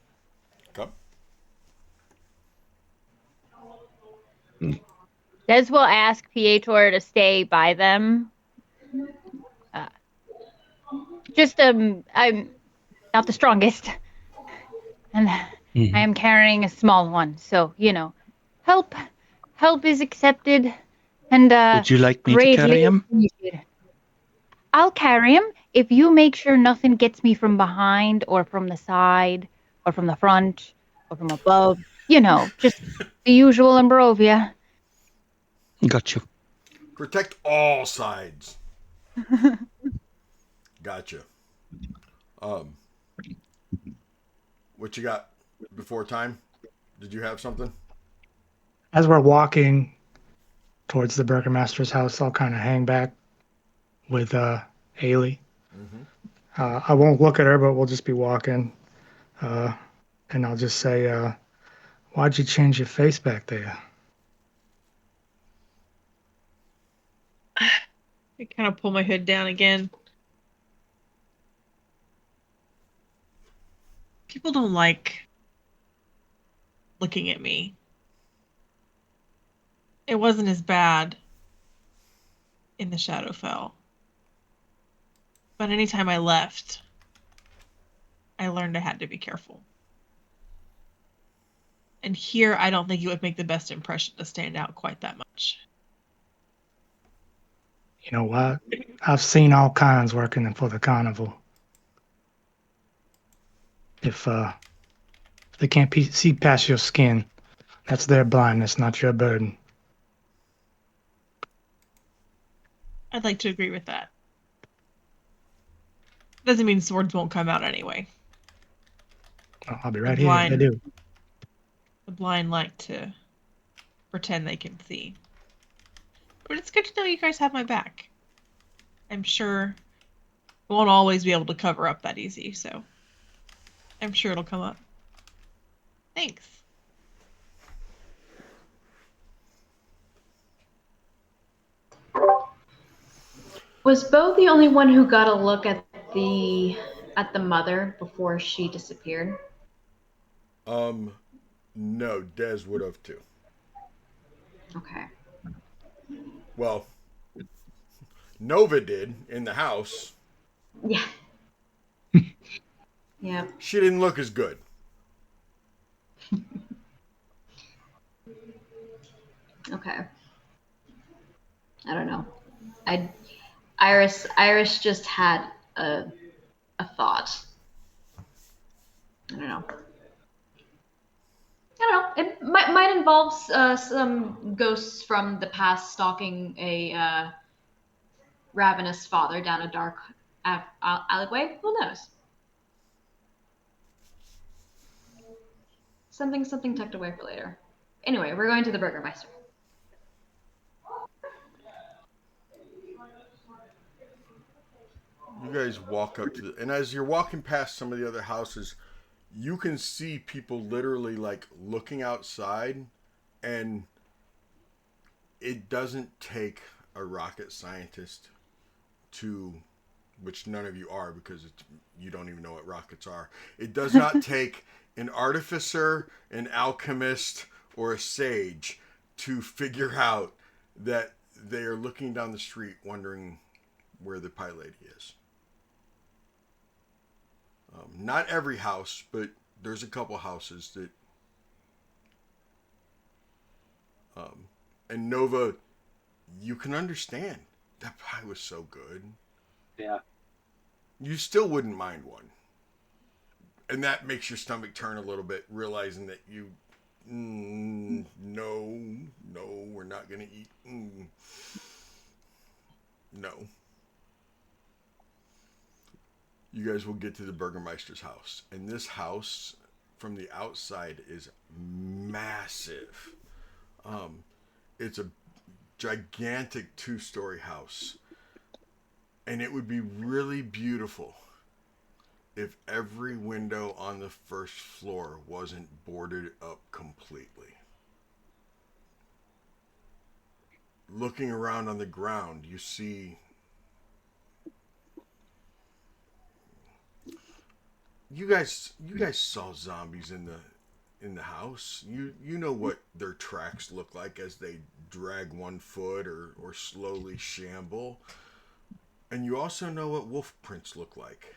Okay. Des will ask Pietor to stay by them. Just I'm not the strongest, and I am carrying a small one, so help is accepted and Would you like me to greatly carry him? appreciated. I'll carry him if you make sure nothing gets me from behind or from the side or from the front or from above. Just the usual Ambrovia. Got you. Protect all sides. Gotcha. What you got before time? Did you have something? As we're walking towards the Burgermaster's house, I'll kind of hang back with Ailey. Mm-hmm. I won't look at her, but we'll just be walking. And I'll just say, why'd you change your face back there? I kind of pull my hood down again. People don't like looking at me. It wasn't as bad in the Shadowfell. But anytime I left, I learned I had to be careful. And here, I don't think it would make the best impression to stand out quite that much. You know what? I've seen all kinds working for the carnival. If they can't see past your skin, that's their blindness, not your burden. I'd like to agree with that. Doesn't mean swords won't come out anyway. Well, I'll be right here if they do. The blind like to pretend they can see. But it's good to know you guys have my back. I'm sure we won't always be able to cover up that easy, so I'm sure it'll come up. Thanks. Was Bo the only one who got a look at the mother before she disappeared? No, Des would have too. Okay. Well, Nova did in the house. Yeah. Yeah. She didn't look as good. Okay. I don't know. Iris just had a thought. I don't know. I don't know. It might involve some ghosts from the past stalking a ravenous father down a dark alleyway. Who knows? Something tucked away for later. Anyway, we're going to the Burgermeister. You guys walk up to and as you're walking past some of the other houses, you can see people literally like looking outside, and it doesn't take a rocket scientist to, which none of you are because you don't even know what rockets are. It does not take an artificer, an alchemist, or a sage to figure out that they are looking down the street wondering where the pie lady is. Not every house, but there's a couple houses that. And Nova, you can understand. That pie was so good. Yeah. You still wouldn't mind one. And that makes your stomach turn a little bit, realizing that you. No, we're not going to eat. No. You guys will get to the Burgermeister's house. And this house, from the outside, is massive. It's a gigantic 2-story house. And it would be really beautiful if every window on the first floor wasn't boarded up completely. Looking around on the ground, you see you guys saw zombies in the house. You know what their tracks look like as they drag one foot or slowly shamble. And you also know what wolf prints look like.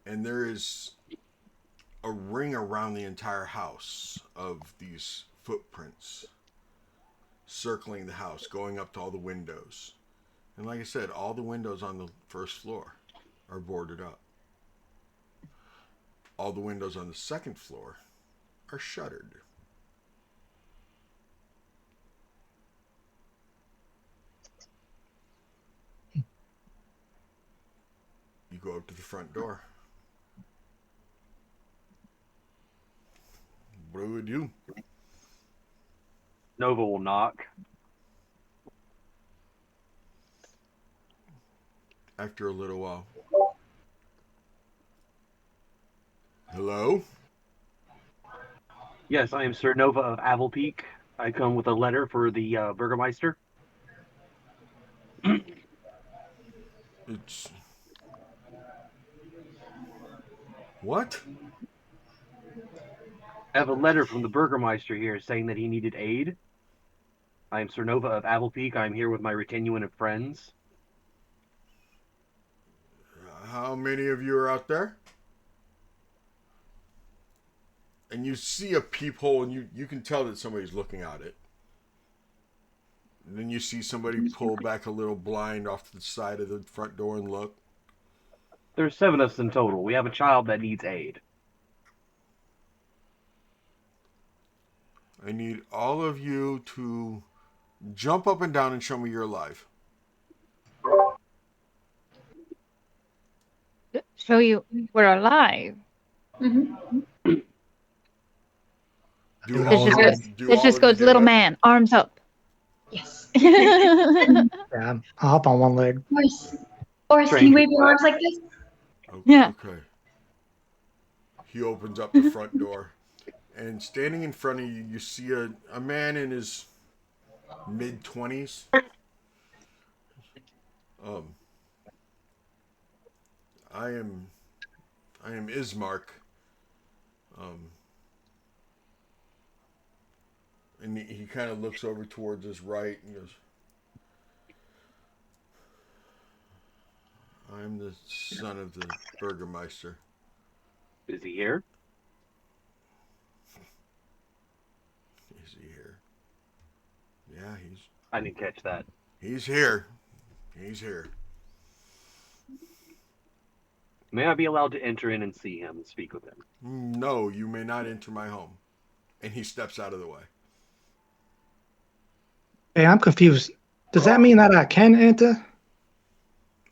And there is a ring around the entire house of these footprints circling the house, going up to all the windows. And like I said, all the windows on the first floor are boarded up. All the windows on the second floor are shuttered. You go up to the front door. What do we do? Nova will knock. After a little while. Hello? Yes, I am Sir Nova of Avalpeak. I come with a letter for the Burgermeister. It's... What? I have a letter from the Burgermeister here saying that he needed aid. I am Sir Nova of Avalpeak. I am here with my Retinuan of friends. How many of you are out there? And you see a peephole, and you can tell that somebody's looking at it. And then you see somebody pull back a little blind off to the side of the front door and look. There's 7 of us in total. We have a child that needs aid. I need all of you to jump up and down and show me you're alive. Show you we're alive. Mm-hmm. Do This all just of goes- you, do This all just of you goes, do little it? man, arms up. Yes. Yeah, I'll hop on one leg. Boris, can you Strange wave your arms request. like this? Yeah. Okay. He opens up the front door, and standing in front of you, you see a man in his mid-20s. I am Ismark. And he kind of looks over towards his right and goes, I'm the son of the Burgermeister. Is he here? Is he here? Yeah, I didn't catch that. he's here. He's here. May I be allowed to enter in and see him and speak with him? No, you may not enter my home. And he steps out of the way. Hey, I'm confused. Does that mean that I can enter?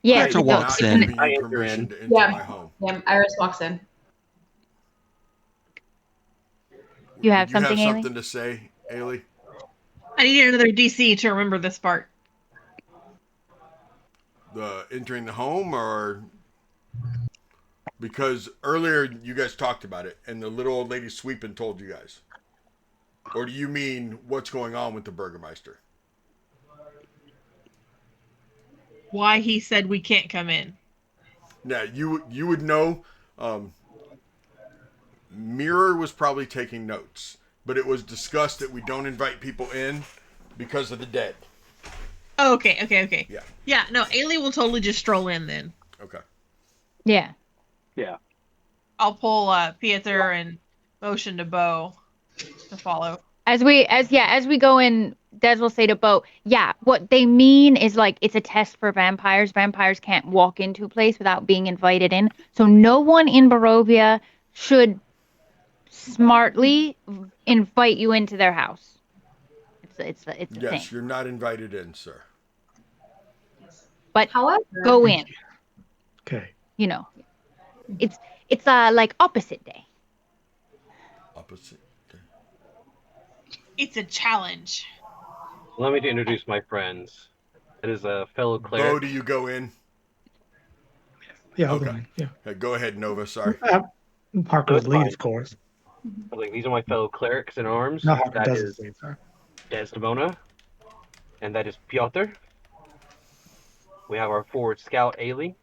Yeah, I Pietro am no, walks not in. giving I you enter permission in. to enter Yeah. my home. Yeah, Iris walks in. You have Did you have something, Ailey? something to say, Ailey? I need another DC to remember this part. The entering the home, or because earlier you guys talked about it and the little old lady sweeping told you guys? Or do you mean what's going on with the Burgermeister? Why he said we can't come in. Now, you would know. Mirror was probably taking notes, but it was discussed that we don't invite people in because of the dead. Oh, okay. Yeah. Yeah, no, Ailey will totally just stroll in then. Okay. Yeah. Yeah. I'll pull Pieter and motion to Bo to follow. As we go in, Des will say to Bo, yeah, what they mean is like it's a test for vampires. Vampires can't walk into a place without being invited in. So no one in Barovia should smartly invite you into their house. It's a thing. Yes, you're not invited in, sir. But However, go in. Okay. You know, it's like opposite day. Opposite. Okay. It's a challenge. Allow me to introduce my friends. It is a fellow Bo, cleric. do you go in? Yeah, I'll Okay. go in. Yeah. Go ahead, Nova. Sorry. Parker's That's lead, fine. of course. Like, these are my fellow clerics in arms. No, Parker That doesn't is say it, sorry. Desdemona, and that is Piotr. We have our forward scout, Ailey.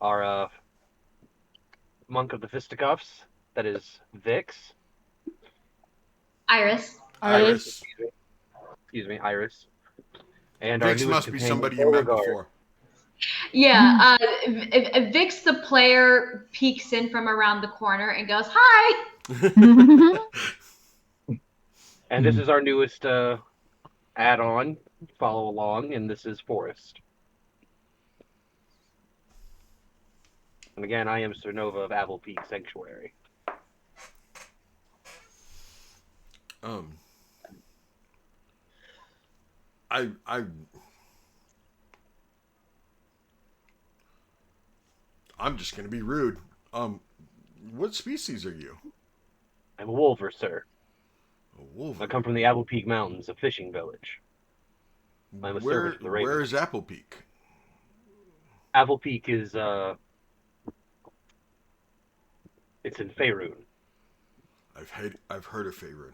Our monk of the fisticuffs, that is Vix. Iris. Iris. Excuse me, Iris. And our Vix newest must be companion, somebody you met Beauregard. before. Yeah, Vix the player peeks in from around the corner and goes, "Hi." And this is our newest add-on. Follow along, and this is Forrest. And again, I am Sir Nova of Apple Peak Sanctuary. I'm just gonna be rude. What species are you? I'm a wolver, sir. A wolf. I come from the Apple Peak Mountains, a fishing village. I'm a servant of the Raven. Where is Apple Peak? Apple Peak is it's in Faerun. I've heard of Faerun.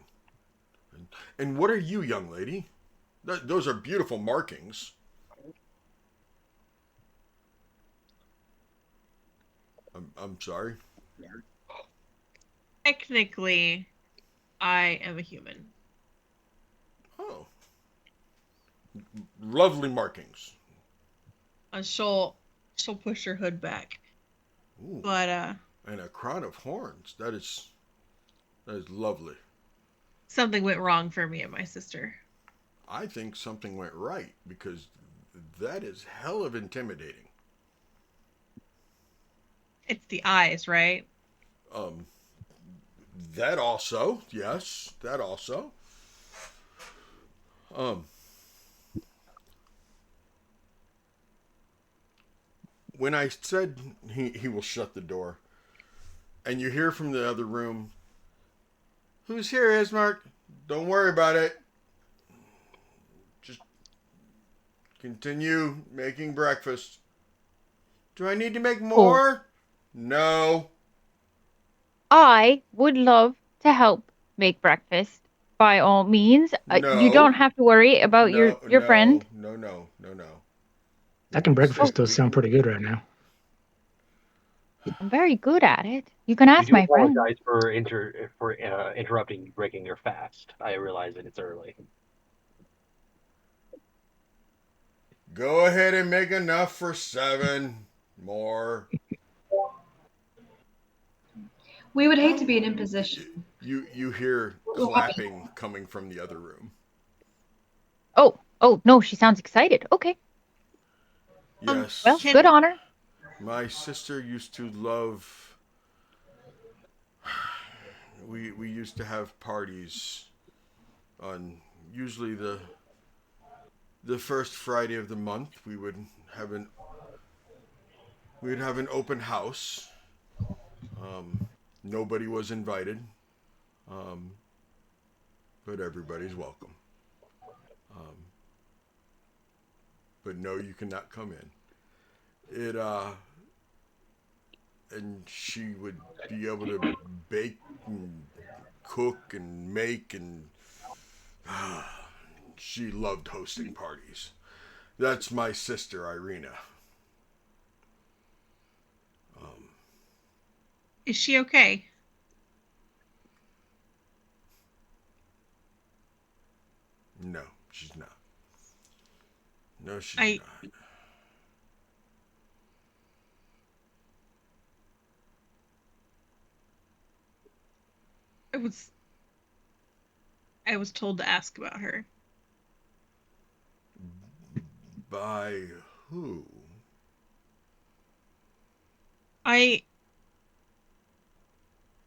And what are you, young lady? Those are beautiful markings. I'm sorry. Technically, I am a human. Oh. Lovely markings. And she'll push her hood back. Ooh. But And a crown of horns. That is lovely. something went wrong for me and my sister. I think something went right because that is hell of intimidating. It's the eyes, right? That also, yes, that also. When I said he will shut the door, and you hear from the other room, "Who's here, Ismark? Don't worry about it. Just continue making breakfast. Do I need to make more? No. I would love to help make breakfast. By all means, No. you don't have to worry about your friend. No. That can breakfast does sound pretty good right now. I'm very good at it. You can ask We do my friend. apologize for interrupting you, breaking your fast. I realize that it's early. Go ahead and make enough for 7 more. We would hate to be in imposition. You hear clapping coming from the other room. Oh no, she sounds excited. Okay. Yes. Well, good on her. My sister used to love. We used to have parties on usually the first Friday of the month. Have an we'd have an open house. Um, Nobody was invited, um, but everybody's welcome. Um, but no, you cannot come in. It and she would be able to bake and cook and make and she loved hosting parties. That's my sister Irina. Um, Is she okay? no, she's not. No, she's I not. I was told to ask about her. By who?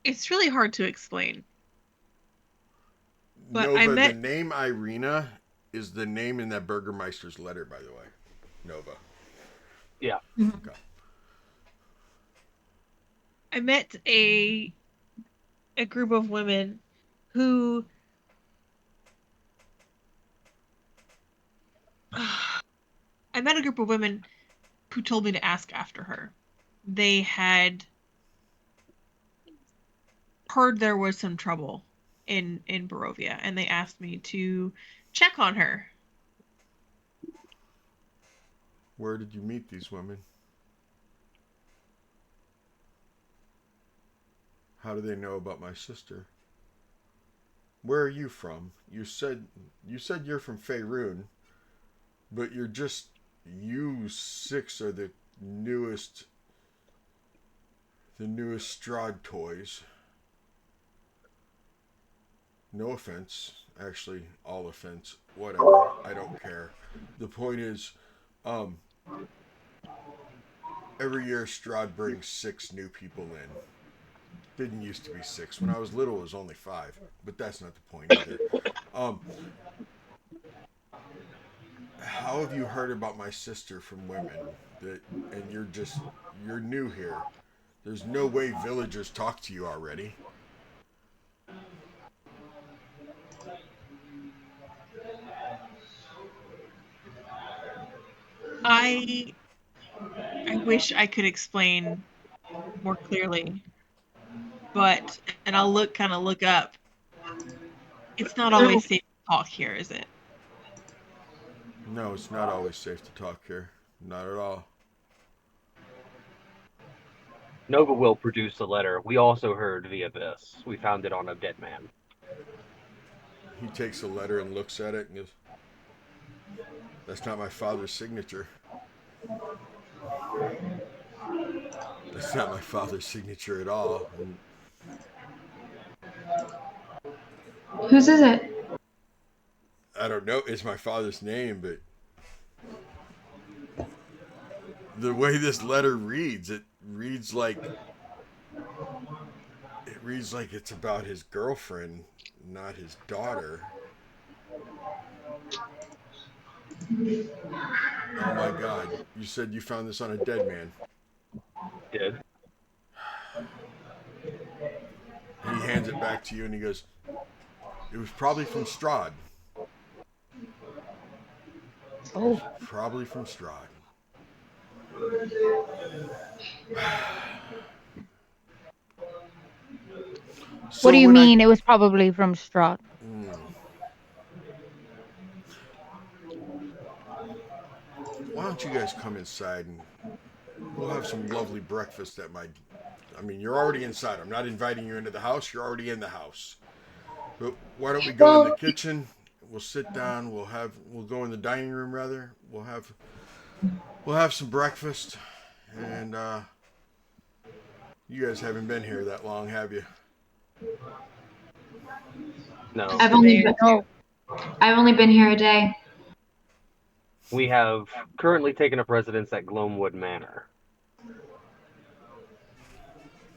It's really hard to explain. But Nova, I met the name Irina is the name in that Burgermeister's letter, by the way. Nova. Yeah. Okay. I met a group of women who I met a group of women who told me to ask after her. They had heard there was some trouble in Barovia, and they asked me to check on her. Where did you meet these women? How do they know about my sister? Where are you from? You said you're from Faerun, but you six are the newest Strahd toys. No offense, actually, all offense. Whatever, I don't care. The point is, um, every year Strahd brings 6 new people in. Didn't used to be 6. When I was little, it was only 5. But that's not the point either. Um, how have you heard about my sister from women and you're new here? There's no way villagers talk to you already. I wish I could explain more clearly, but and I'll look up. It's not always safe to talk here, is it? No, it's not always safe to talk here. Not at all. Nova will produce a letter. We also heard the abyss. We found it on a dead man. He takes a letter and looks at it and goes, "That's not my father's signature. That's not my father's signature at all." And Whose is it? I don't know. It's my father's name, but the way this letter reads, it reads like it's about his girlfriend, not his daughter. Oh my God! You said you found this on a dead man. Did. He hands it back to you and he goes, "It was probably from Strahd. It was Oh, probably from Strahd." What So do you when I mean? It was probably from Strahd. mm, why don't you guys come inside and we'll have some lovely breakfast at my. I mean, you're already inside. I'm not inviting you into the house. You're already in the house. But why don't we go in the well, kitchen? We'll sit down. We'll go in the dining room rather. We'll have some breakfast. And you guys haven't been here that long, have you? No. I've only They been, No. I've only been here a day. We have currently taken up residence at Gloamwood Manor.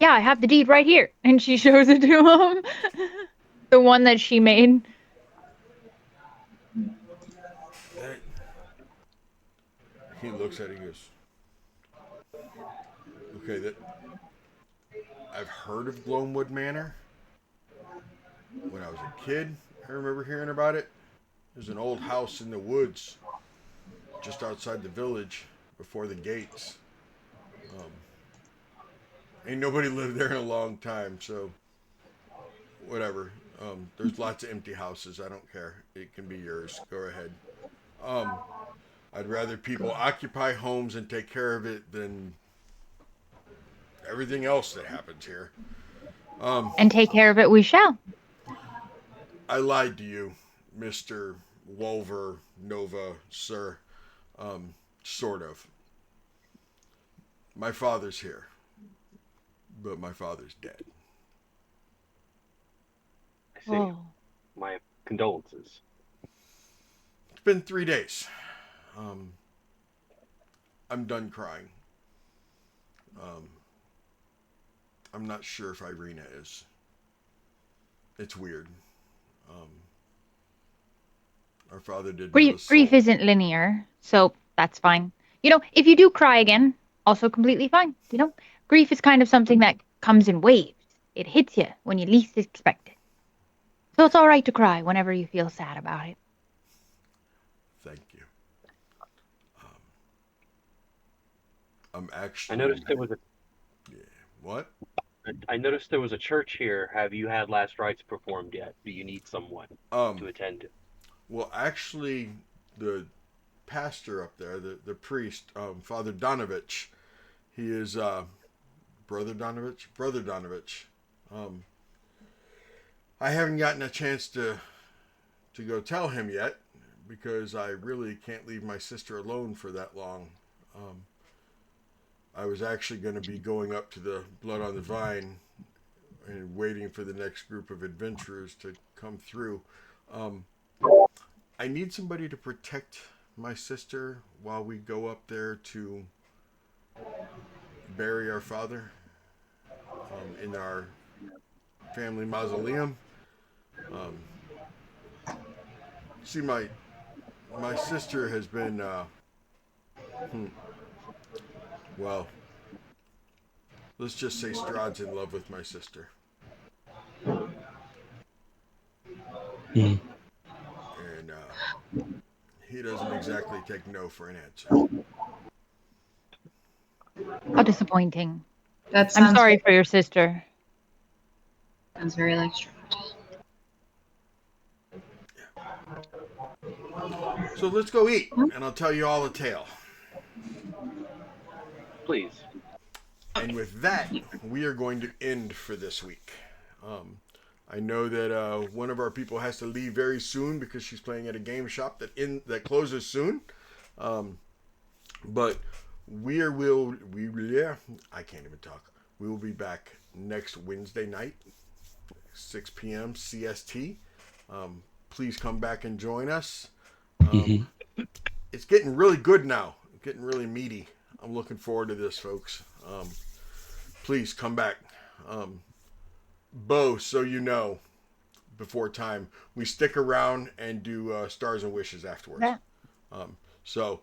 Yeah, I have the deed right here. And she shows it to him. The one that she made. That, he looks at it and goes, okay, that I've heard of Gloamwood Manor. When I was a kid, I remember hearing about it. There's an old house in the woods just outside the village before the gates. Um, ain't nobody lived there in a long time, so whatever. There's lots of empty houses. I don't care. It can be yours. Go ahead. Um, I'd rather people occupy homes and take care of it than everything else that happens here. And take care of it we shall. I lied to you, Mr. Wolver Nova, sir. Sort of. My father's here, but my father's dead. I see. Oh. My condolences. It's been 3 days. I'm done crying. I'm not sure if Irina is. It's weird. Our father did not Grief isn't linear, so that's fine. If you do cry again, also completely fine. Grief is kind of something that comes in waves. It hits you when you least expect it. So it's all right to cry whenever you feel sad about it. Thank you. I'm actually. I noticed there was a. Yeah. What? I noticed there was a church here. Have you had last rites performed yet? Do you need someone to attend to? Well, actually, the pastor up there, the priest, Father Donovich, he is Brother Donovich. I haven't gotten a chance to go tell him yet because I really can't leave my sister alone for that long. I was actually going to be going up to the Blood on the Vine and waiting for the next group of adventurers to come through. I need somebody to protect my sister while we go up there to bury our father in our family mausoleum. See, my sister has been, well, let's just say Strahd's in love with my sister. Mm. And he doesn't exactly take no for an answer. How disappointing. That I'm sounds sorry for your sister. Sounds very like Strahd. So let's go eat, and I'll tell you all the tale. Please. And with that, we are going to end for this week. I know that one of our people has to leave very soon because she's playing at a game shop that closes soon. But I can't even talk. We will be back next Wednesday night, 6 p.m. CST. Please come back and join us. It's getting really good now. It's getting really meaty. I'm looking forward to this, folks. Please come back. Bo, so you know, before time, we stick around and do Stars and Wishes afterwards. Yeah. So,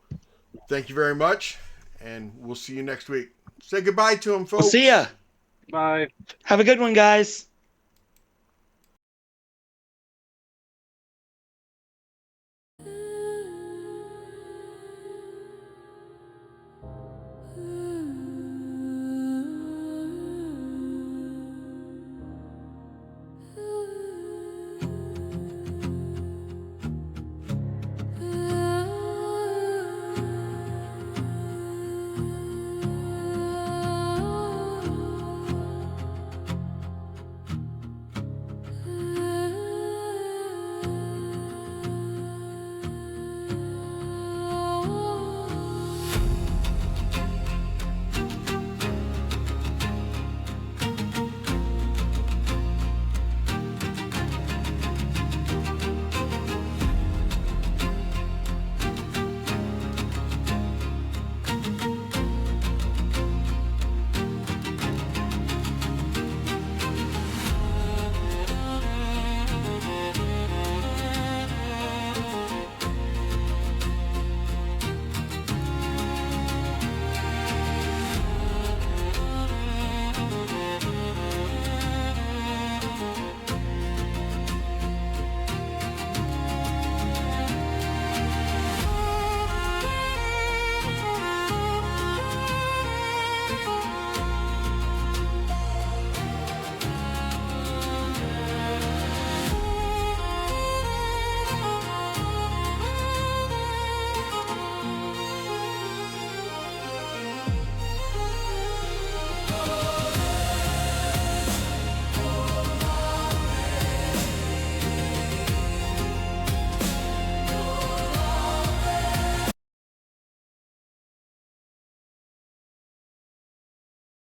thank you very much, and we'll see you next week. Say goodbye to them, folks. We'll see ya. Bye. Have a good one, guys.